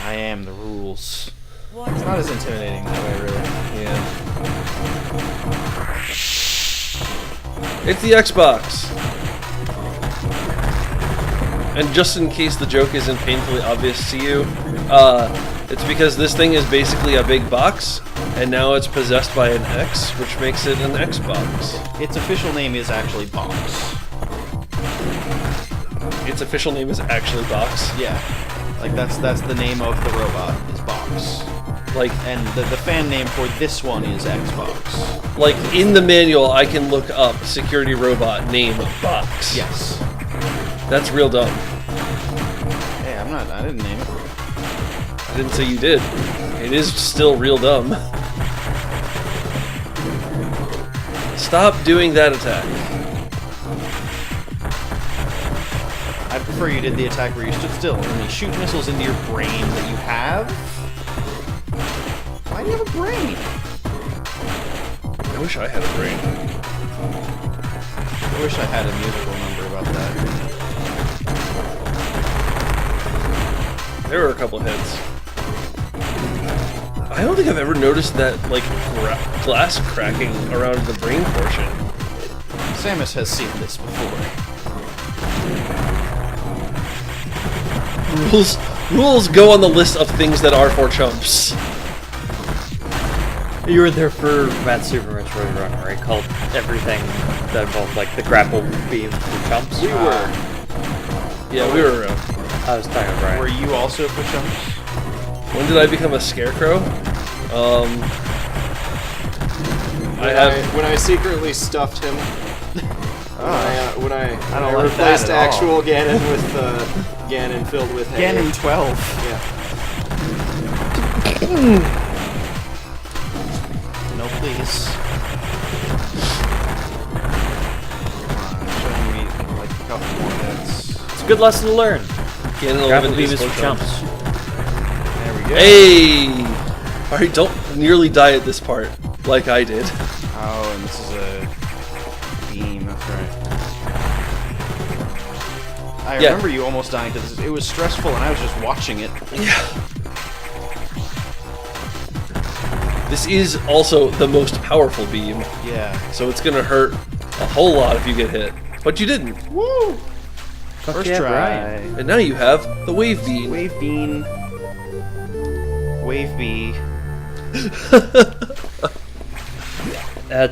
I am the rules. Warning. It's not as intimidating that way, really. Yeah. It's the Xbox. And just in case the joke isn't painfully obvious to you, it's because this thing is basically a big box, and now it's possessed by an X, which makes it an Xbox. Its official name is actually Box. Its official name is actually Box. Yeah, like that's the name of the robot is Box, Like and the fan name for this one is Xbox. Like in the manual, I can look up security robot name Box. Yes. That's real dumb. Hey, I didn't name it. I didn't say you did. It is still real dumb. Stop doing that attack. I prefer you did the attack where you stood still and they shoot missiles into your brain that you have. Why do you have a brain? I wish I had a brain. I wish I had a musical number about that. There were a couple hits. I don't think I've ever noticed that, like, glass cracking around the brain portion. Samus has seen this before. Rules go on the list of things that are for chumps. You were there for Super Metroid Run, right? Called everything that involved like the grapple beam for chumps. We were. Yeah, we were around. I was talking about Were Brian. you also for chumps? When did I become a scarecrow? When I secretly stuffed him. When I don't like replaced that at all. actual Ganon with Ganon filled with hay. Ganon 12. Yeah. No, please. Come on, shouldn't we, like, couple more hits. It's a good lesson to learn. Ganon Grapple 11 beam is is for photons. chumps. There we go. Hey! Alright, don't nearly die at this part, like I did. Oh, and this is a beam, that's right. I Yeah. remember you almost dying to this. It was stressful and I was just watching it. Yeah. This is also the most powerful beam, Yeah. so it's gonna hurt a whole lot if you get hit. But you didn't. Woo! Fuck First yeah, try. Brian. And now you have the wave beam. Wave bean. Wave bee.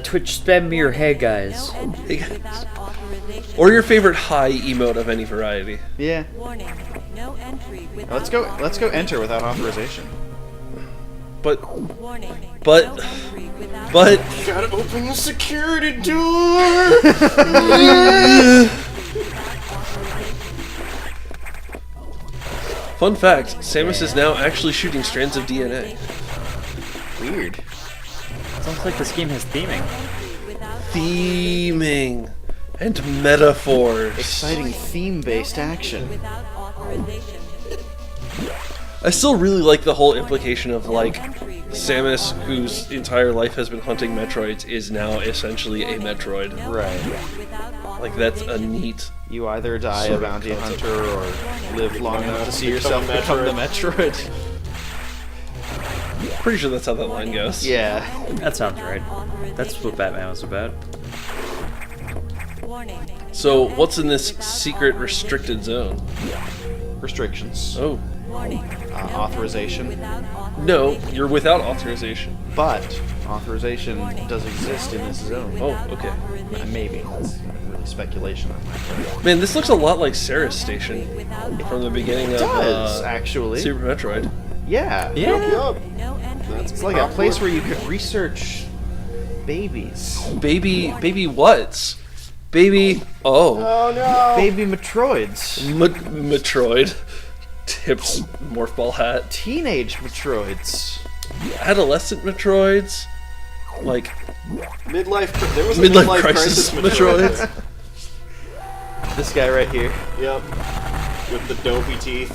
Twitch spam me your hey guys. No entry without authorization. Or your favorite high emote of any variety. Yeah. Warning. No entry without Let's go enter without authorization. But, Warning. But- No entry without but, Gotta open the security door! fun fact, Samus is now actually shooting strands of DNA. Weird. Sounds like this game has theming. Theming and metaphors. Exciting theme-based action. without authorization. I still really like the whole implication of, like, Samus, whose entire life has been hunting Metroids, is now essentially a Metroid. Right. Like, that's a neat... You either die a Sort of bounty concept. hunter or live long enough to see yourself become the Metroid. Pretty sure that's how that line goes. Yeah. That sounds right. That's what Batman was about. Warning. So, what's in this secret restricted zone? Restrictions. Oh. Warning. Authorization. Without authorization. No, you're without authorization. But authorization does exist in this zone. Oh, okay. Maybe. That's really speculation on my part. Man, this looks a lot like Sarah's Station from the beginning of Does, actually. Super Metroid. Yeah. Yeah. Yup. No entry. It's like a place where you could research babies. Baby what's? Baby... Oh. Oh no! Baby Metroids. Metroid. Tips morph ball hat. Teenage Metroids. Adolescent Metroids. Like, Midlife. There was a midlife midlife crisis crisis Metroids. This guy right here. Yep. With the dopey teeth.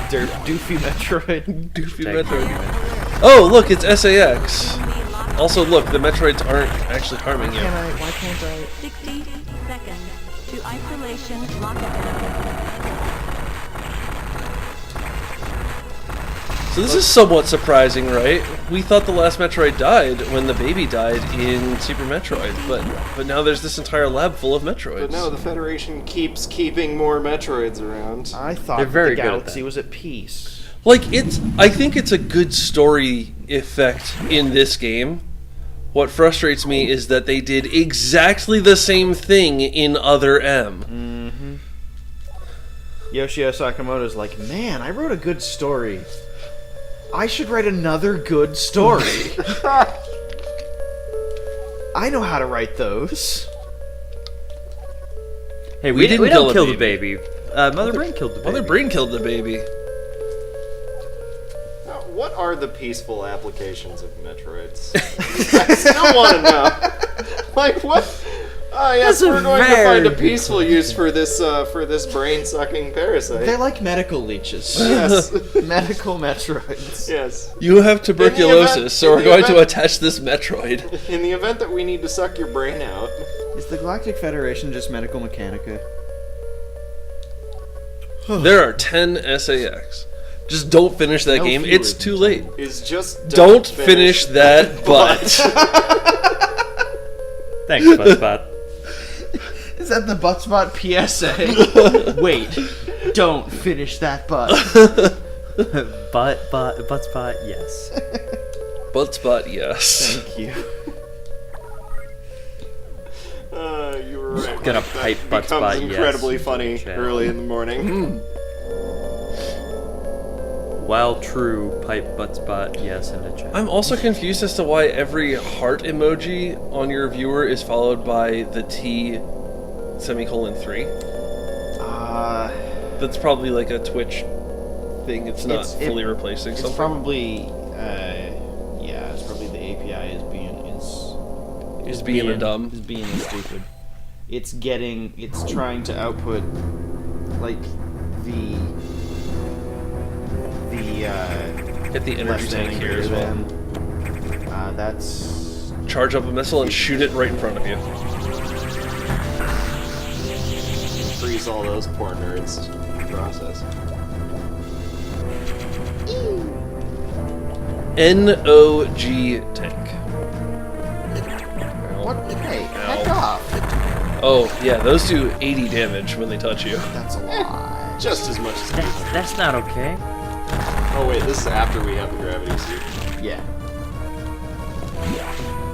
Dirt doofy Metroid. Doofy Metroid. Oh, look, it's SAX. Also, look, the Metroids aren't actually harming you. Why can't I? 60 seconds to isolation lockdown. So this is somewhat surprising, right? We thought the last Metroid died when the baby died in Super Metroid, but now there's this entire lab full of Metroids. But no, the Federation keeps keeping more Metroids around. I thought They're very the good at galaxy that. was at peace. Like, I think it's a good story effect in this game. What frustrates me is that they did exactly the same thing in Other M. Yoshio Sakamoto's like, man, I wrote a good story. I should write another good story. I know how to write those. Hey, We we didn't don't kill kill the the baby. Mother Brain killed the baby. Mother Brain killed the baby. Now, what are the peaceful applications of Metroids? I still want to know. Like, what? Oh, yes, That's a we're going to very find a good peaceful use for this brain-sucking parasite. They're like medical leeches. Yes. Medical Metroids. Yes. You have tuberculosis, event- so we're in the going to event- attach this Metroid. In the event that we need to suck your brain out. Is the Galactic Federation just medical mechanica? There are 10 SAX. Just don't finish that No game. fewer It's than too late. Is just Don't finish that butt. Thanks, Buzzbot. Is that the butt spot PSA? Wait, don't finish that butt. Buttspot, yes. Butt spot, yes. Thank you. You were right. Gonna Mike. That pipe butt becomes spot, yes. incredibly funny Chat. early in the morning. While true, pipe buttspot, yes, in the chat. I'm also confused as to why every heart emoji on your viewer is followed by the T semicolon 3. That's probably like a Twitch thing. It's not fully replacing It's something. probably, it's probably the API is being Is being a dumb. Is being stupid. it's trying to output like the Hit the energy left tank end here as well. then that's Charge up a missile and shoot it right in front of you. Freeze all those poor nerds. Process. NOG tank. what? Hey, heck Ow. off! Oh, yeah, those do 80 damage when they touch you. That's a lot. Just as much as That's not okay. Oh wait, this is after we have the gravity suit, Yeah.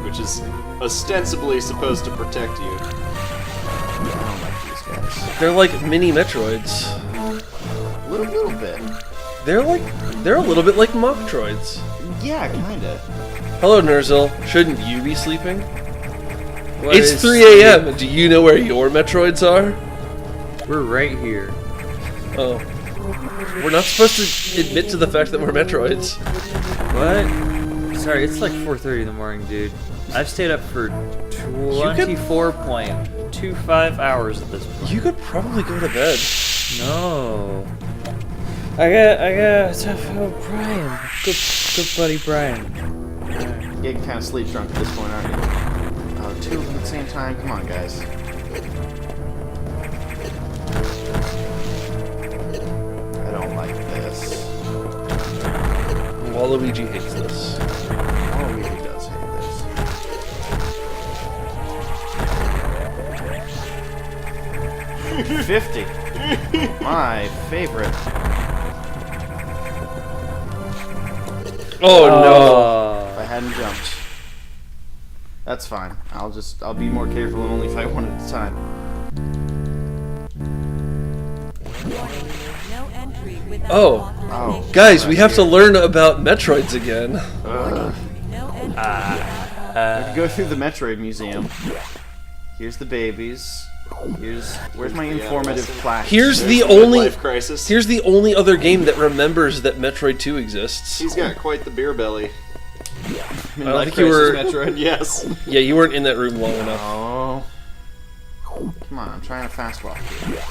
which is ostensibly supposed to protect you. I don't like these guys. They're like mini Metroids. Little bit. They're a little bit like Metroids. Yeah, kinda. Hello, Nerzil. Shouldn't you be sleeping? What It's is 3 a.m. Do you know where your Metroids are? We're right here. Oh. We're not supposed to admit to the fact that we're Metroids. What? Sorry, it's like 4:30 in the morning, dude. I've stayed up for 24.25 hours at this point. You could probably go to bed. No. I got Brian. Good buddy Brian. Getting kind of sleep drunk at this point, aren't you? Oh, two of them at the same time? Come on, guys. I don't like this. Waluigi hates this. Oh, he really does hate this. 50. My favorite. Oh no! If I hadn't jumped. That's fine. I'll be more careful and only fight one at a time. No entry without Oh. authorization. Guys, we have to learn about Metroids again. Ugh. No entry. Go through the Metroid Museum. Here's the babies. Where's my informative plaque? Here's There's the midlife only crisis. here's the only other game that remembers that Metroid 2 exists. He's got quite the beer belly. I I don't think you were. Metroid. Yes. Yeah, you weren't in that room long enough. Oh. Come on, I'm trying to fast walk here.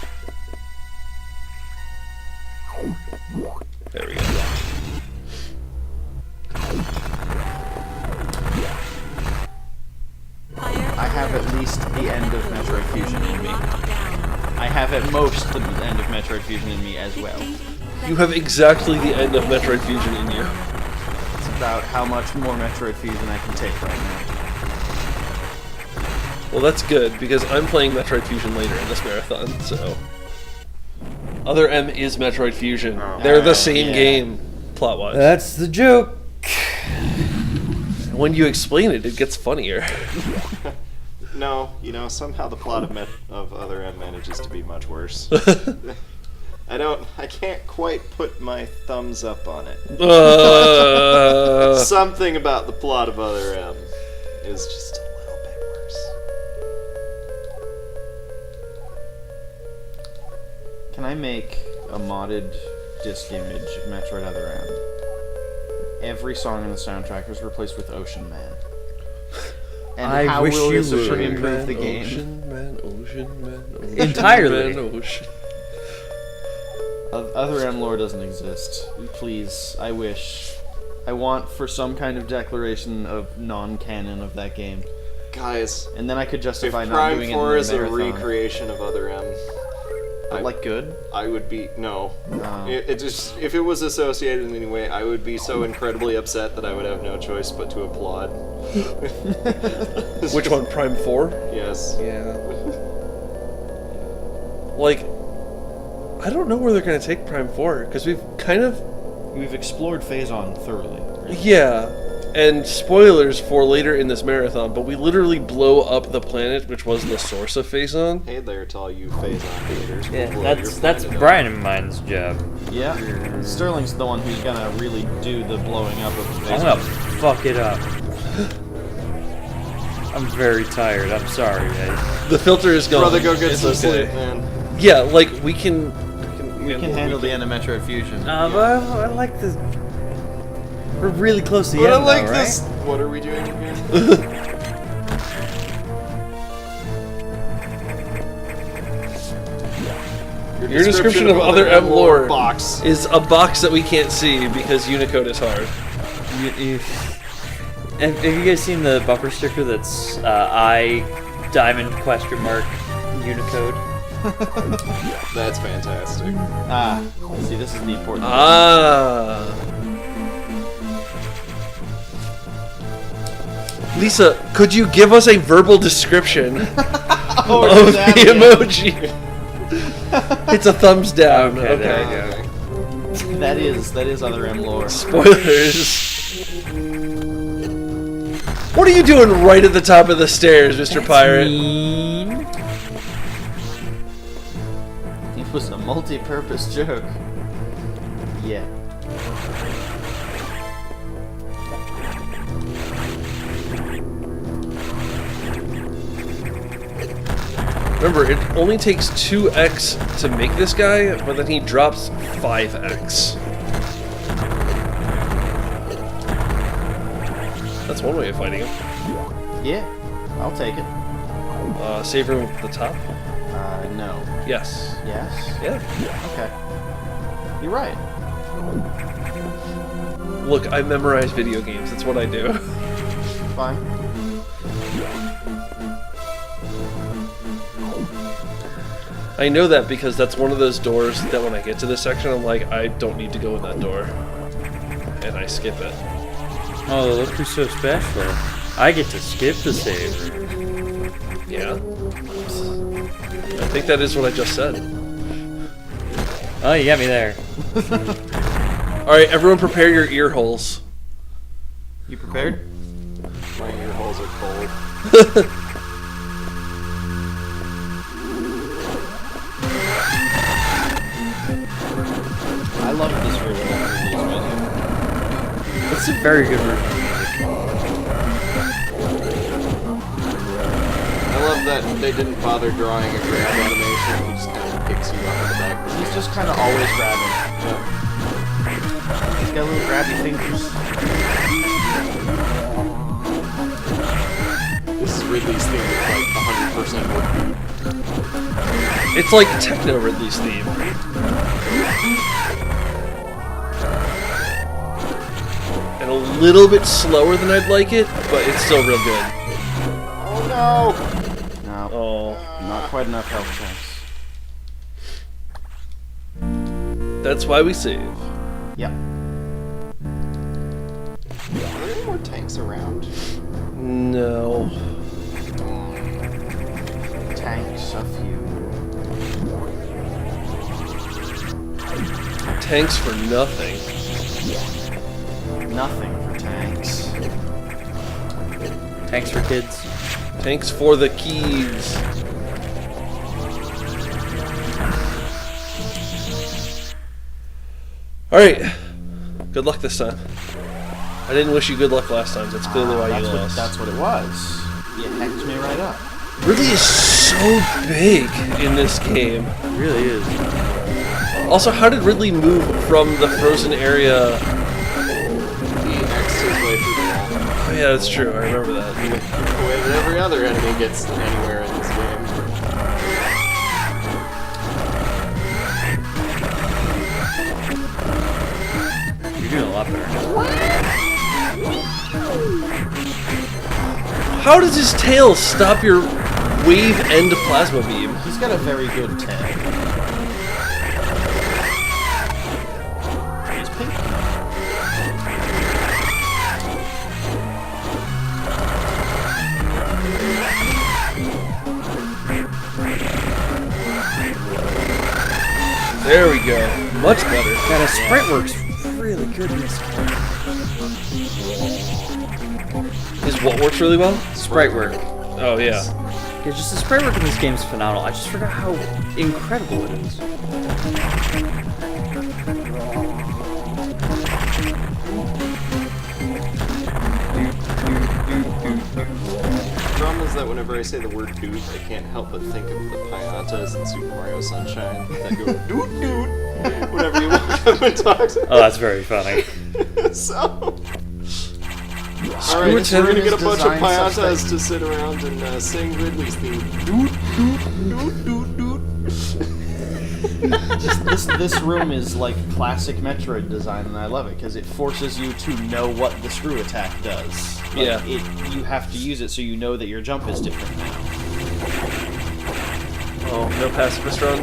There we go. I have at least the end of Metroid Fusion in me. I have at most the end of Metroid Fusion in me as well. You have exactly the end of Metroid Fusion in you. It's about how much more Metroid Fusion I can take right now. Well, that's good, because I'm playing Metroid Fusion later in this marathon, so... Other M is Metroid Fusion. They're the same yeah. game, plot-wise. That's the joke. When you explain it, it gets funnier. No, somehow the plot of Other M manages to be much worse. I can't quite put my thumbs up on it. Something about the plot of Other M is just a little bit worse. Can I make a modded disc image of Metroid Other M? Every song in the soundtrack is replaced with Ocean Man. And I how wish will you this would. improve the game? Ocean man, ocean man, ocean Entirely. man, ocean. Other M lore doesn't exist. Please, I wish. I want for some kind of declaration of non-canon of that game. Guys, And then I could if justify not Prime doing it 4 in is the a marathon. recreation of Other M, But like good? I would be no. No. It just if it was associated in any way, I would be so incredibly upset that I would have no choice but to applaud. Which one, Prime 4? Yes. Yeah. Like, I don't know where they're going to take Prime 4, because we've explored Phazon thoroughly. Yeah, and spoilers for later in this marathon, but we literally blow up the planet, which was the source of Phazon. Hey there to all you Phazon haters. Yeah, We'll blow your that's planet up. Brian and mine's job. Yeah. Sterling's the one who's gonna really do the blowing up of I'm Phazon. gonna fuck it up. I'm very tired. I'm sorry, guys. The filter is gone. Brother, go get It's some okay. sleep, man. Yeah, like, we can can handle the end of Metroid Fusion. But I like this. We're really close to the But I end, like though, this. right? What are we doing again? Your description of other M lore box. is a box that we can't see because Unicode is hard. Have you guys seen the bumper sticker that's I diamond question mark Unicode? That's fantastic. See, this is the important Lisa, could you give us a verbal description of that the emoji? It's a thumbs down. Okay, there you go. That is other M lore. Spoilers. What are you doing right at the top of the stairs, Mr. Pirate? It was a multi-purpose joke. Yeah. Remember, it only takes 2x to make this guy, but then he drops 5x. That's one way of fighting him. Yeah, I'll take it. Save room at the top? No. Yes. Yes? Yeah. Okay. You're right. Look, I memorize video games. That's what I do. Fine. I know that because that's one of those doors that when I get to this section, I'm like, I don't need to go in that door. And I skip it. Oh, look who's so special. I get to skip the save. Yeah. I think that is what I just said. Oh, you got me there. Alright, everyone prepare your ear holes. You prepared? My ear holes are cold. I love this version of release music. It's a very good version. I love that they didn't bother drawing a grab animation. He just kind of picks you up in the back. He's just kind of always grabbing. He's got little grabby fingers. This is Ridley's theme with like 100% work. It's like Techno Ridley's theme. And a little bit slower than I'd like it, but it's still real good. Oh no! No, Oh, not quite enough health chance. that's why we save. Yep. Are there any more tanks around? No. Tanks, a few. Tanks for nothing. Nothing for tanks. Thanks for kids. Tanks for the keys. Alright. Good luck this time. I didn't wish you good luck last time. That's clearly why you lost. That's what it was. You hacked me right up. Ridley is so big in this game. It really is. Also, how did Ridley move from the frozen area? He X'd his way through the wall. Oh yeah, that's true. I remember that. The way that every other enemy gets anywhere in this game. You're doing a lot better. How does his tail stop your wave end plasma beam? He's got a very good tail. He's pink. There we go. Much better. God, his sprint works really good in this game. Is what works really well? Sprite work. Oh yeah. Yeah, just the sprite work in this game is phenomenal. I just forgot how incredible it is. The problem is that whenever I say the word dude, I can't help but think of the Piantas in Super Mario Sunshine that go doot doot whenever you walk up and talk to them. Oh, that's very funny. So... Alright, so we're gonna get a bunch of Piantas to sit around and sing Ridley's theme. Doot doot doot doot doot. This room is like classic Metroid design, and I love it because it forces you to know what the screw attack does. Like, Yeah. you have to use it so you know that your jump is different now. Oh, no pacifist run.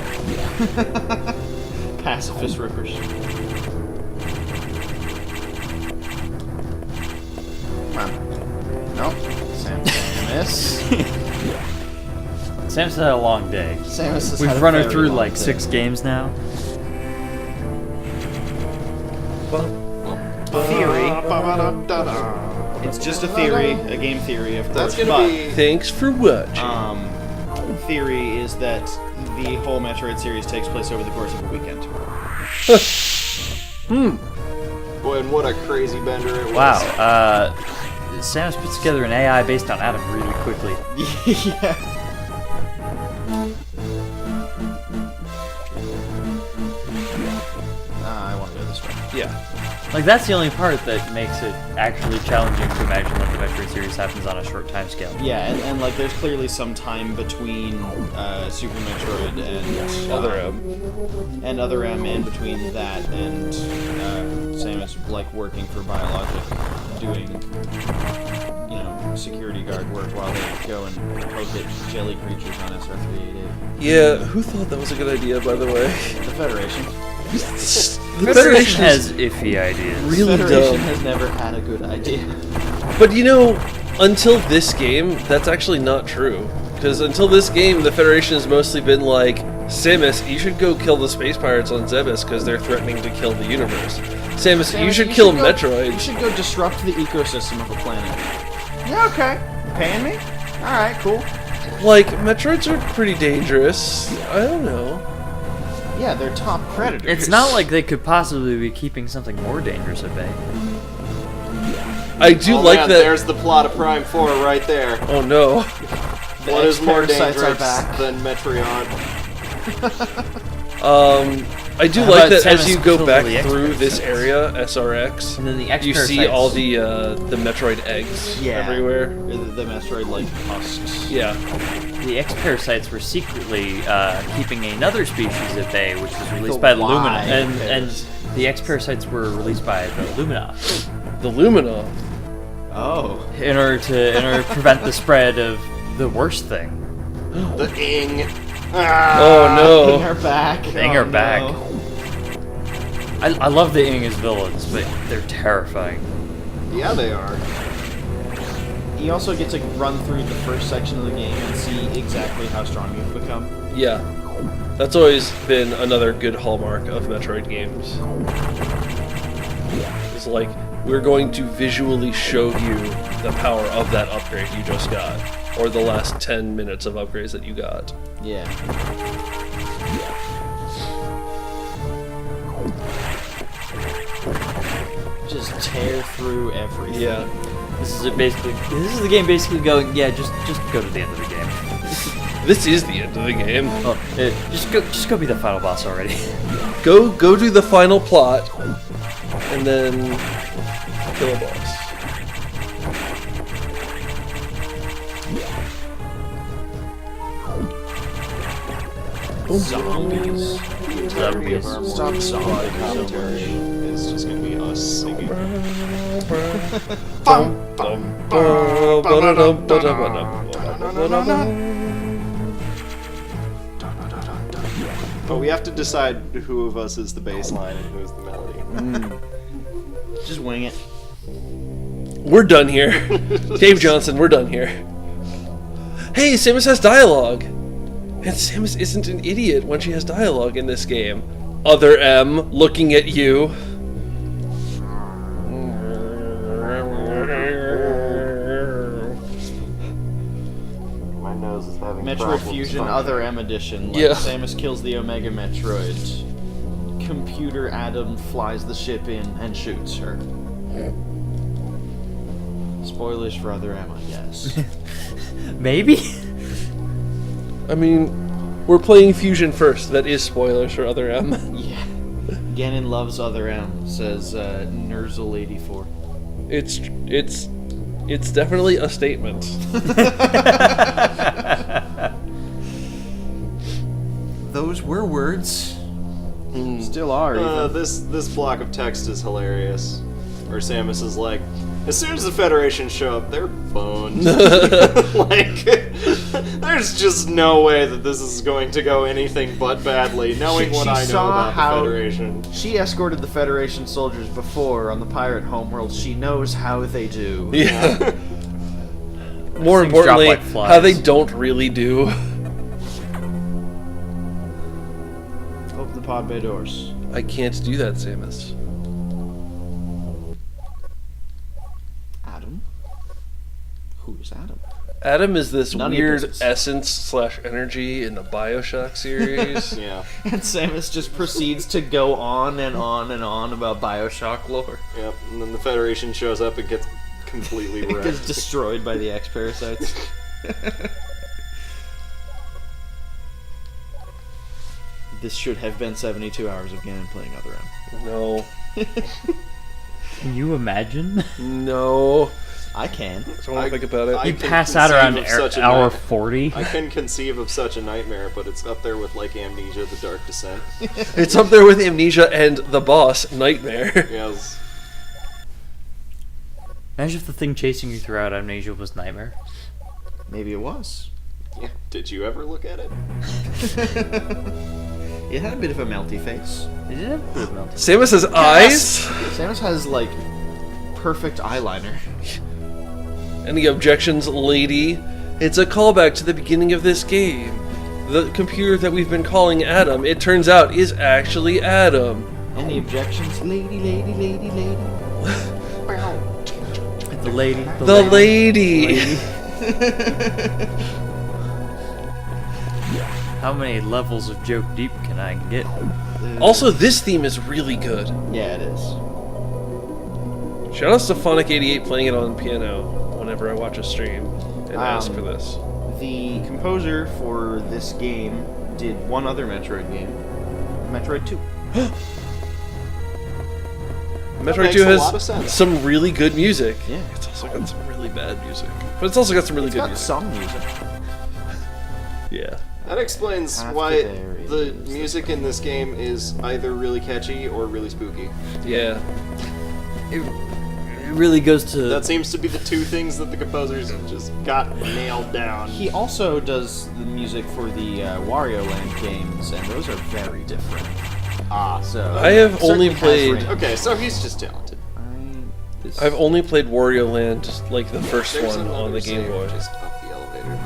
Pacifist rippers. Come on. Nope. Samus. Sam's had a long day. Samus has had We've a run her very through long like day. 6 games now. Theory. It's just a theory, a game theory, of course. That's gonna but, be. Thanks for watching. theory is that the whole Metroid series takes place over the course of a weekend. Boy, and what a crazy bender it was. Wow. Samus puts together an AI based on Adam really quickly. Yeah. I want to go this way. Yeah. Like, that's the only part that makes it actually challenging to imagine that the Metroid series happens on a short time scale. Yeah, and like there's clearly some time between Super Metroid and Other M. and Other M in between that and Samus like working for Biologic, doing security guard work while they go and poke at jelly creatures on SR-388. Yeah, who thought that was a good idea, by the way? The Federation. The Federation is has iffy ideas. really Federation dumb. has never had a good idea. But until this game, that's actually not true. Because until this game, the Federation has mostly been like, Samus, you should go kill the space pirates on Zebes because they're threatening to kill the universe. Samus, you should kill Metroid. You should go disrupt the ecosystem of a planet. Yeah, okay. Paying me? Alright, cool. Like, Metroids are pretty dangerous. I don't know. Yeah, they're top predators. It's not like they could possibly be keeping something more dangerous at bay. I do Oh, like man, that. There's the plot of Prime 4 right there. Oh no. What is more X-Parasites are dangerous back. than Metreon? I do How like about that as Samus you go kill back the through X-Parasites? this area, SRX, And then the you see X-Parasites. all the Metroid eggs everywhere. The Metroid like husks. Yeah. The X-Parasites were secretly keeping another species at bay, which was released The by the Lumina. Y And parasites. the X-Parasites were released by the Lumina The Lumina. Oh. in order to prevent the spread of the worst thing. The Ing. Oh Ing are back. The Ing are back. No. I love the Ing as villains, but they're terrifying. Yeah, they are. You also get to run through the first section of the game and see exactly how strong you've become. no. Yeah. That's always been another good hallmark of Metroid games. It's like, we're going to visually show you the power of that upgrade you just got. Or the last 10 minutes of upgrades that you got. Yeah. Just tear through everything. Yeah. This is the game basically going, yeah, just go to the end of the game. This is the end of the game. Oh, just go be the final boss already. Go do the final plot, and then kill a boss. Zombies. Zombies. Stop zombie Commentary is just gonna be us singing. But we have to decide who of us is the bass line and who is the melody. Just wing it. We're done here. Dave Johnson, we're done here. Hey, Samus has dialogue. And Samus isn't an idiot when she has dialogue in this game. Other M, looking at you. My nose is having Metroid Fusion Other M Edition. Like Yeah. Samus kills the Omega Metroid. Computer Adam flies the ship in and shoots her. Spoilers for Other M, I guess. Maybe? I mean, we're playing Fusion first. That is spoilers for Other M. Yeah. Ganon loves Other M, says Nerzel84. It's definitely a statement. Those were words. Still are. Even. This block of text is hilarious. Where Samus is like, as soon as the Federation show up, they're boned. Like, there's just no way that this is going to go anything but badly, knowing what I know about the Federation. She escorted the Federation soldiers before on the pirate homeworld. She knows how they do. Yeah. More Things drop importantly, like flies. how they don't really do. Open the pod bay doors. I can't do that, Samus. Adam? Who is Adam? Adam is this None of your weird business. essence/energy in the Bioshock series. Yeah. And Samus just proceeds to go on and on and on about Bioshock lore. Yep. And then the Federation shows up and gets completely It gets wrecked. destroyed by the X-Parasites. This should have been 72 hours of gameplay, Other M. No. Can you imagine? No. I can. I want to think about it. I You can pass out around conceive of such a hour night- 40. I can conceive of such a nightmare, but it's up there with like Amnesia: The Dark Descent. It's up there with Amnesia and the boss, Nightmare. Yes. Imagine if the thing chasing you throughout Amnesia was Nightmare. Maybe it was. Yeah. Did you ever look at it? It had a bit of a melty face. It did have a bit of melting. Samus's eyes? Samus has, like, perfect eyeliner. Any objections, lady? It's a callback to the beginning of this game. The computer that we've been calling Adam, it turns out, is actually Adam. Any objections? Lady, lady, lady, lady. The lady. The lady. How many levels of joke deep can I get? Also, this theme is really good. Yeah, it is. Shout out to Phonic88 playing it on piano whenever I watch a stream and ask for this. The composer for this game did one other Metroid game, Metroid 2. Metroid makes 2 a has lot of sense. some really good music. Yeah. It's also got some really bad music. But it's also got some really It's good got music. some music. Yeah. That explains After why there the is music in this game is either really catchy or really spooky. Yeah. It really goes to. That seems to be the two things that the composers just got nailed down. He also does the music for the Wario Land games, and those are very different. So I have certainly only has played- range. Okay, so he's just talented. I've only played Wario Land, like the first There's one on the another Game save Boy. Just up the elevator.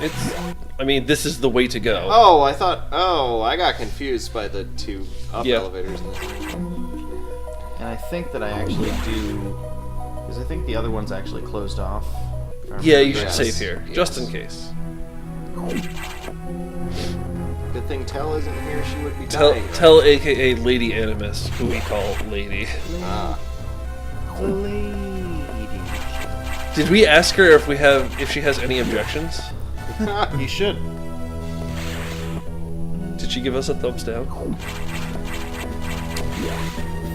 It's, I mean, this is the way to go. Oh, I thought. Oh, I got confused by the two up Yeah. elevators. And I think that I actually do, because I think the other one's actually closed off. if I Yeah, remember you should Yes, save here, just in yes. case. Good thing Tell isn't here. She would be Tell, dying. tell AKA Lady Animus, who we call Lady. Ah. Lady. Did we ask her if she has any objections? You should. Did she give us a thumbs down?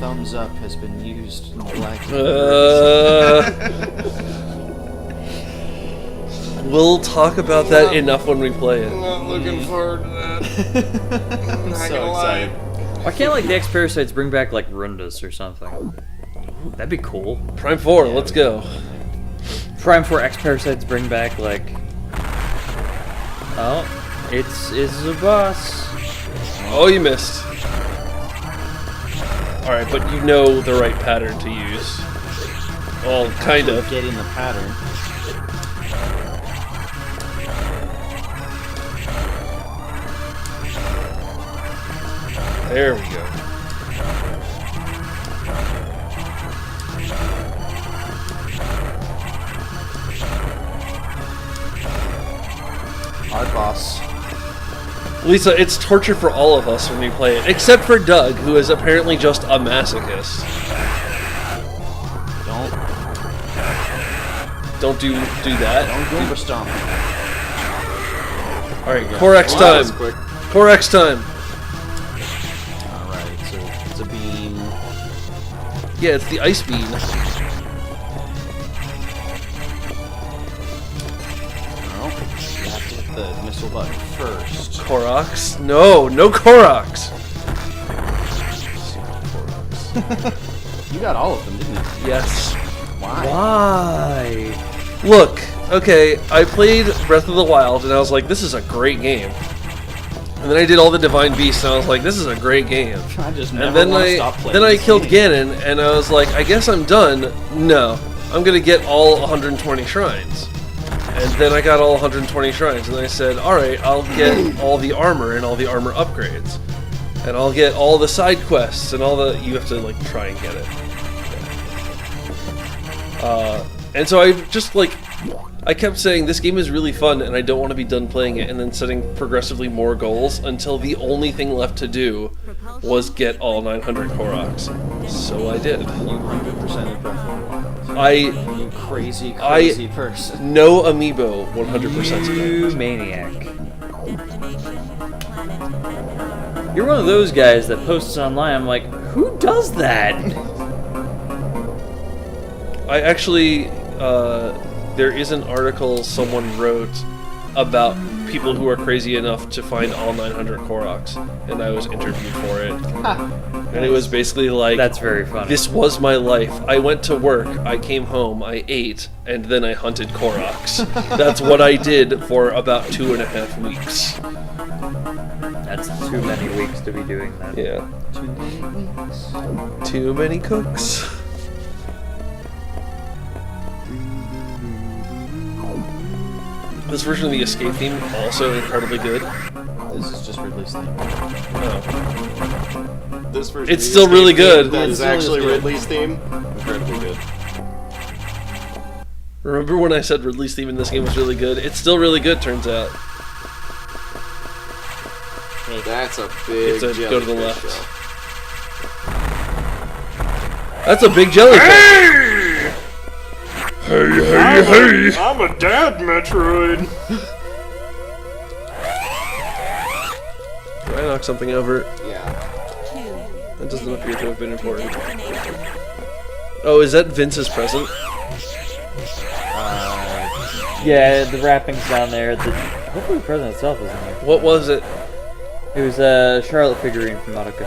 Thumbs up has been used in black. We'll talk about that enough when we play it. I'm not looking forward to that. I'm Not so gonna lie. excited. Why can't like the X-Parasites bring back like Rundas or something? That'd be cool. Prime 4, let's go. Prime 4 X-Parasites bring back like. Oh, it's a boss. Oh, you missed. Alright, but you know the right pattern to use. Well, kind of. Get in the pattern. There we go. Our boss. Lisa, it's torture for all of us when we play it, except for Doug, who is apparently just a masochist. Don't do that. Don't Goomba stomp. Alright, Core X Well, that was time. quick. Core X time. Alright, so it's a beam. Yeah, it's the ice beam. Oh, you have to the missile button first. Koroks? No, no Koroks. You got all of them, didn't you? Yes. Why? Look, okay, I played Breath of the Wild and I was like, this is a great game. And then I did all the Divine Beasts and I was like, this is a great game. I just And never then want to I stop playing then I this killed game. Ganon and I was like, I guess I'm done. No, I'm gonna get all 120 shrines. And then I got all 120 shrines and I said, alright, I'll get all the armor and all the armor upgrades. And I'll get all the side quests and all the... You have to, like, try and get it. And so I just, like... I kept saying, this game is really fun and I don't want to be done playing it, and then setting progressively more goals until the only thing left to do was get all 900 Koroks. So I did. You 100% Breath of the Wild. I... You crazy person. No amiibo 100% You maniac. You're one of those guys that posts online. I'm like, who does that? I actually, there is an article someone wrote about people who are crazy enough to find all 900 Koroks, and I was interviewed for it. And it was basically like, That's very funny. this was my life. I went to work, I came home, I ate, and then I hunted Koroks. That's what I did for about 2.5 weeks. That's too many weeks to be doing that. Yeah. Too many weeks. Too many cooks. This version of the escape theme also incredibly good. This is just Ridley's theme. Oh. This version It's of the still escape really theme good. That It is still is actually good. Ridley's theme. Incredibly good. Remember when I said Ridley's theme in this game was really good? It's still really good, turns out. That's a big It's a go to the jellyfish, left. though. That's a big jellyfish! Hey! I'm a dad, Metroid. Did I knock something over? Yeah. That doesn't appear to have been important. Oh, is that Vince's present? Yeah, the wrapping's down there. Hopefully the present itself is in there. What was it? It was a Charlotte figurine from Madoka.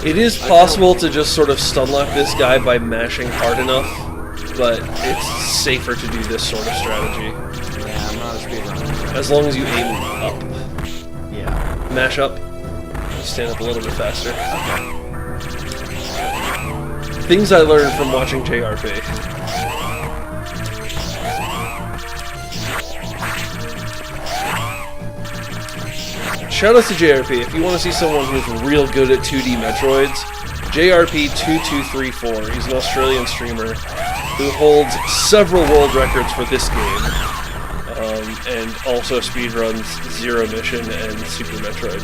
It is possible to just sort of stun lock this guy by mashing hard enough, but it's safer to do this sort of strategy. Yeah, I'm not a speedrunner. As long as you aim up. Yeah. Mash up. You stand up a little bit faster. Things I learned from watching JRP. Shout out to JRP. If you want to see someone who's real good at 2D Metroids, JRP2234. He's an Australian streamer who holds several world records for this game, and also speedruns Zero Mission and Super Metroid.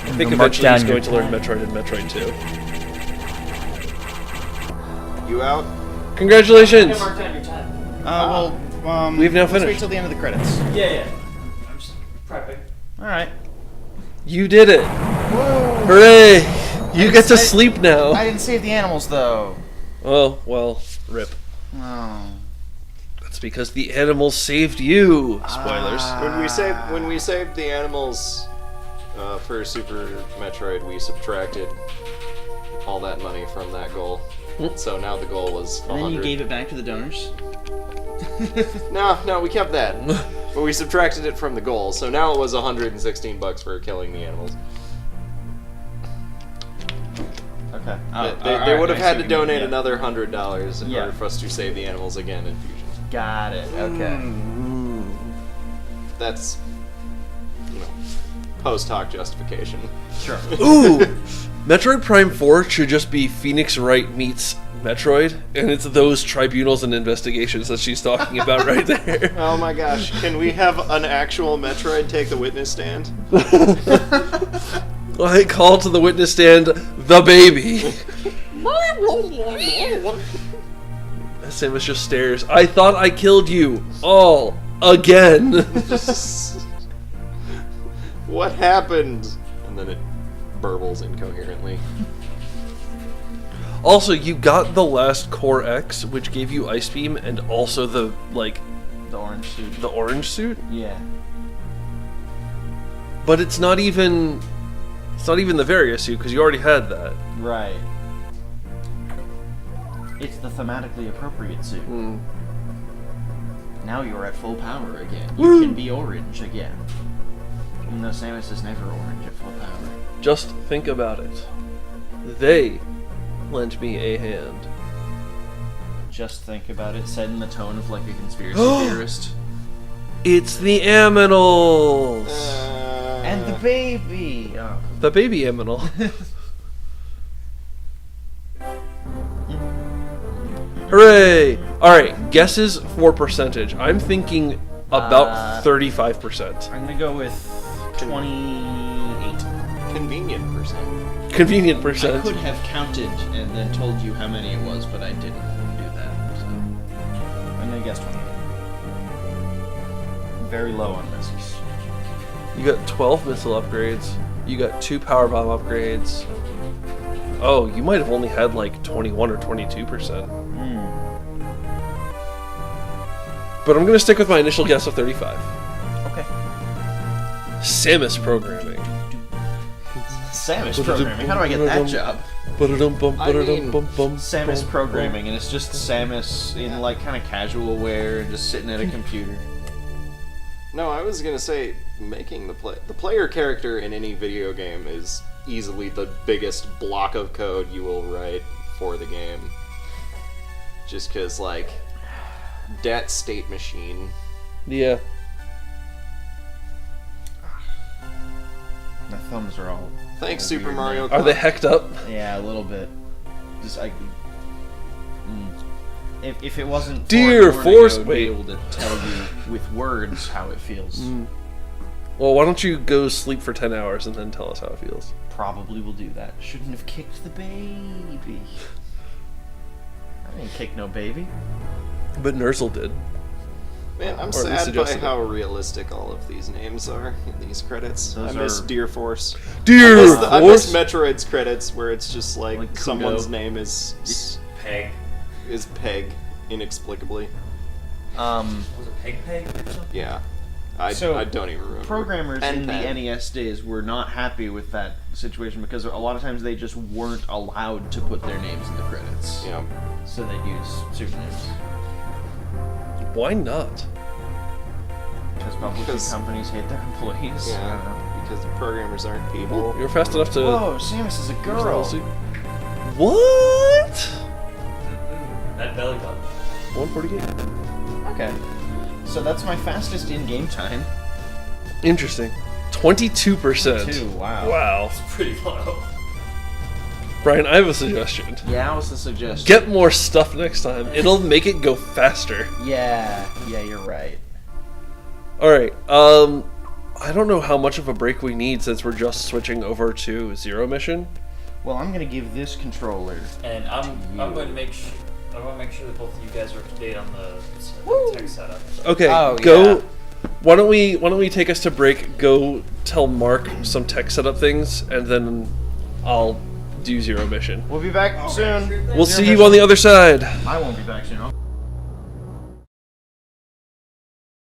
I think Mark eventually down he's your going to learn Metroid and Metroid 2. You out? Congratulations! Mark down your time. We've now let's wait finished. till the end of the credits. Yeah. I'm just prepping. Alright. You did it! Whoa! Hooray! You get to sleep now! I didn't save the animals, though. Oh, well, rip. Oh. That's because the animals saved you! Spoilers. When we saved the animals for Super Metroid, we subtracted all that money from that goal. So now the goal was 100. And then you gave it back to the donors? No, we kept that. But we subtracted it from the goal, so now it was $116 for killing the animals. Okay. They would have had to donate another $100 in Yeah. order for us to save the animals again in Fusion. Got it. Okay. That's, post hoc justification. Sure. Ooh! Metroid Prime 4 should just be Phoenix Wright meets Metroid, and it's those tribunals and investigations that she's talking about right there. Oh my gosh, can we have an actual Metroid take the witness stand? I call to the witness stand the baby. Samus just stares. I thought I killed you all again. What happened? And then it burbles incoherently. Also, you got the last Core X, which gave you Ice Beam, and also the The orange suit. the orange suit. Yeah. But it's not even the Varia suit because you already had that. Right. It's the thematically appropriate suit. Now you're at full power again. You can be orange again. Even though Samus is never orange at full power. Just think about it. They lent me a hand. Just think about it, said in the tone of like a conspiracy theorist. It's the Aminals! And the baby! Oh. The baby Aminal. Hooray! Alright, guesses for percentage. I'm thinking about 35%. I'm gonna go with 28. Convenient percent. Convenient I percent. could have counted and then told you how many it was, but I didn't do that. So I'm gonna guess 28. Very low on misses. You got 12 missile upgrades. You got 2 power bomb upgrades. Oh, you might have only had like 21 or 22%. But I'm gonna stick with my initial guess of 35. Okay. Samus programming. Samus programming. How do I get that job? Samus programming, and it's just Samus in like kind of casual wear and just sitting at a computer. No, I was gonna say making the player character in any video game is easily the biggest block of code you will write for the game. Just because, like, that state machine. Yeah. My thumbs are all. Thanks, all Super weird Mario. Are they hecked up? Yeah, a little bit. Just I. If it wasn't Dear for Force, I would wait. be able to tell you with words how it feels. Well, why don't you go sleep for 10 hours and then tell us how it feels? Probably will do that. Shouldn't have kicked the baby. I didn't kick no baby. But Nerzel did. Man, I'm Or at least sad by suggested it. how realistic all of these names are in these credits. Those I miss are- Dear Force. Dear I miss Force! Metroid's credits where it's just like, Like Kudo. someone's name is Peg. Peg inexplicably. Was it Peg or something? Yeah. I don't even remember. Programmers And in the Pen. NES days were not happy with that situation because a lot of times they just weren't allowed to put their names in the credits. Yeah. So they'd use pseudonyms. Why not? Because publishing Because- companies hate their employees. I don't know. Yeah. Because programmers aren't people. You're fast enough to... Whoa, Samus is a girl. What? That belly button. 148. Okay. So that's my fastest in-game time. Interesting. 22%. 2, wow. Wow. Pretty low. Brian, I have a suggestion. Yeah, what's the suggestion? Get more stuff next time. It'll make it go faster. Yeah, you're right. Alright, I don't know how much of a break we need since we're just switching over to Zero Mission. Well, I'm gonna give this controller. And I'm going to make sure. I want to make sure that both of you guys are up to date on the tech setup. Okay, Oh, go. yeah. Why don't we take us to break? Go tell Mark some tech setup things, and then I'll do Zero Mission. We'll be back soon. We'll see you on the other side. I won't be back soon.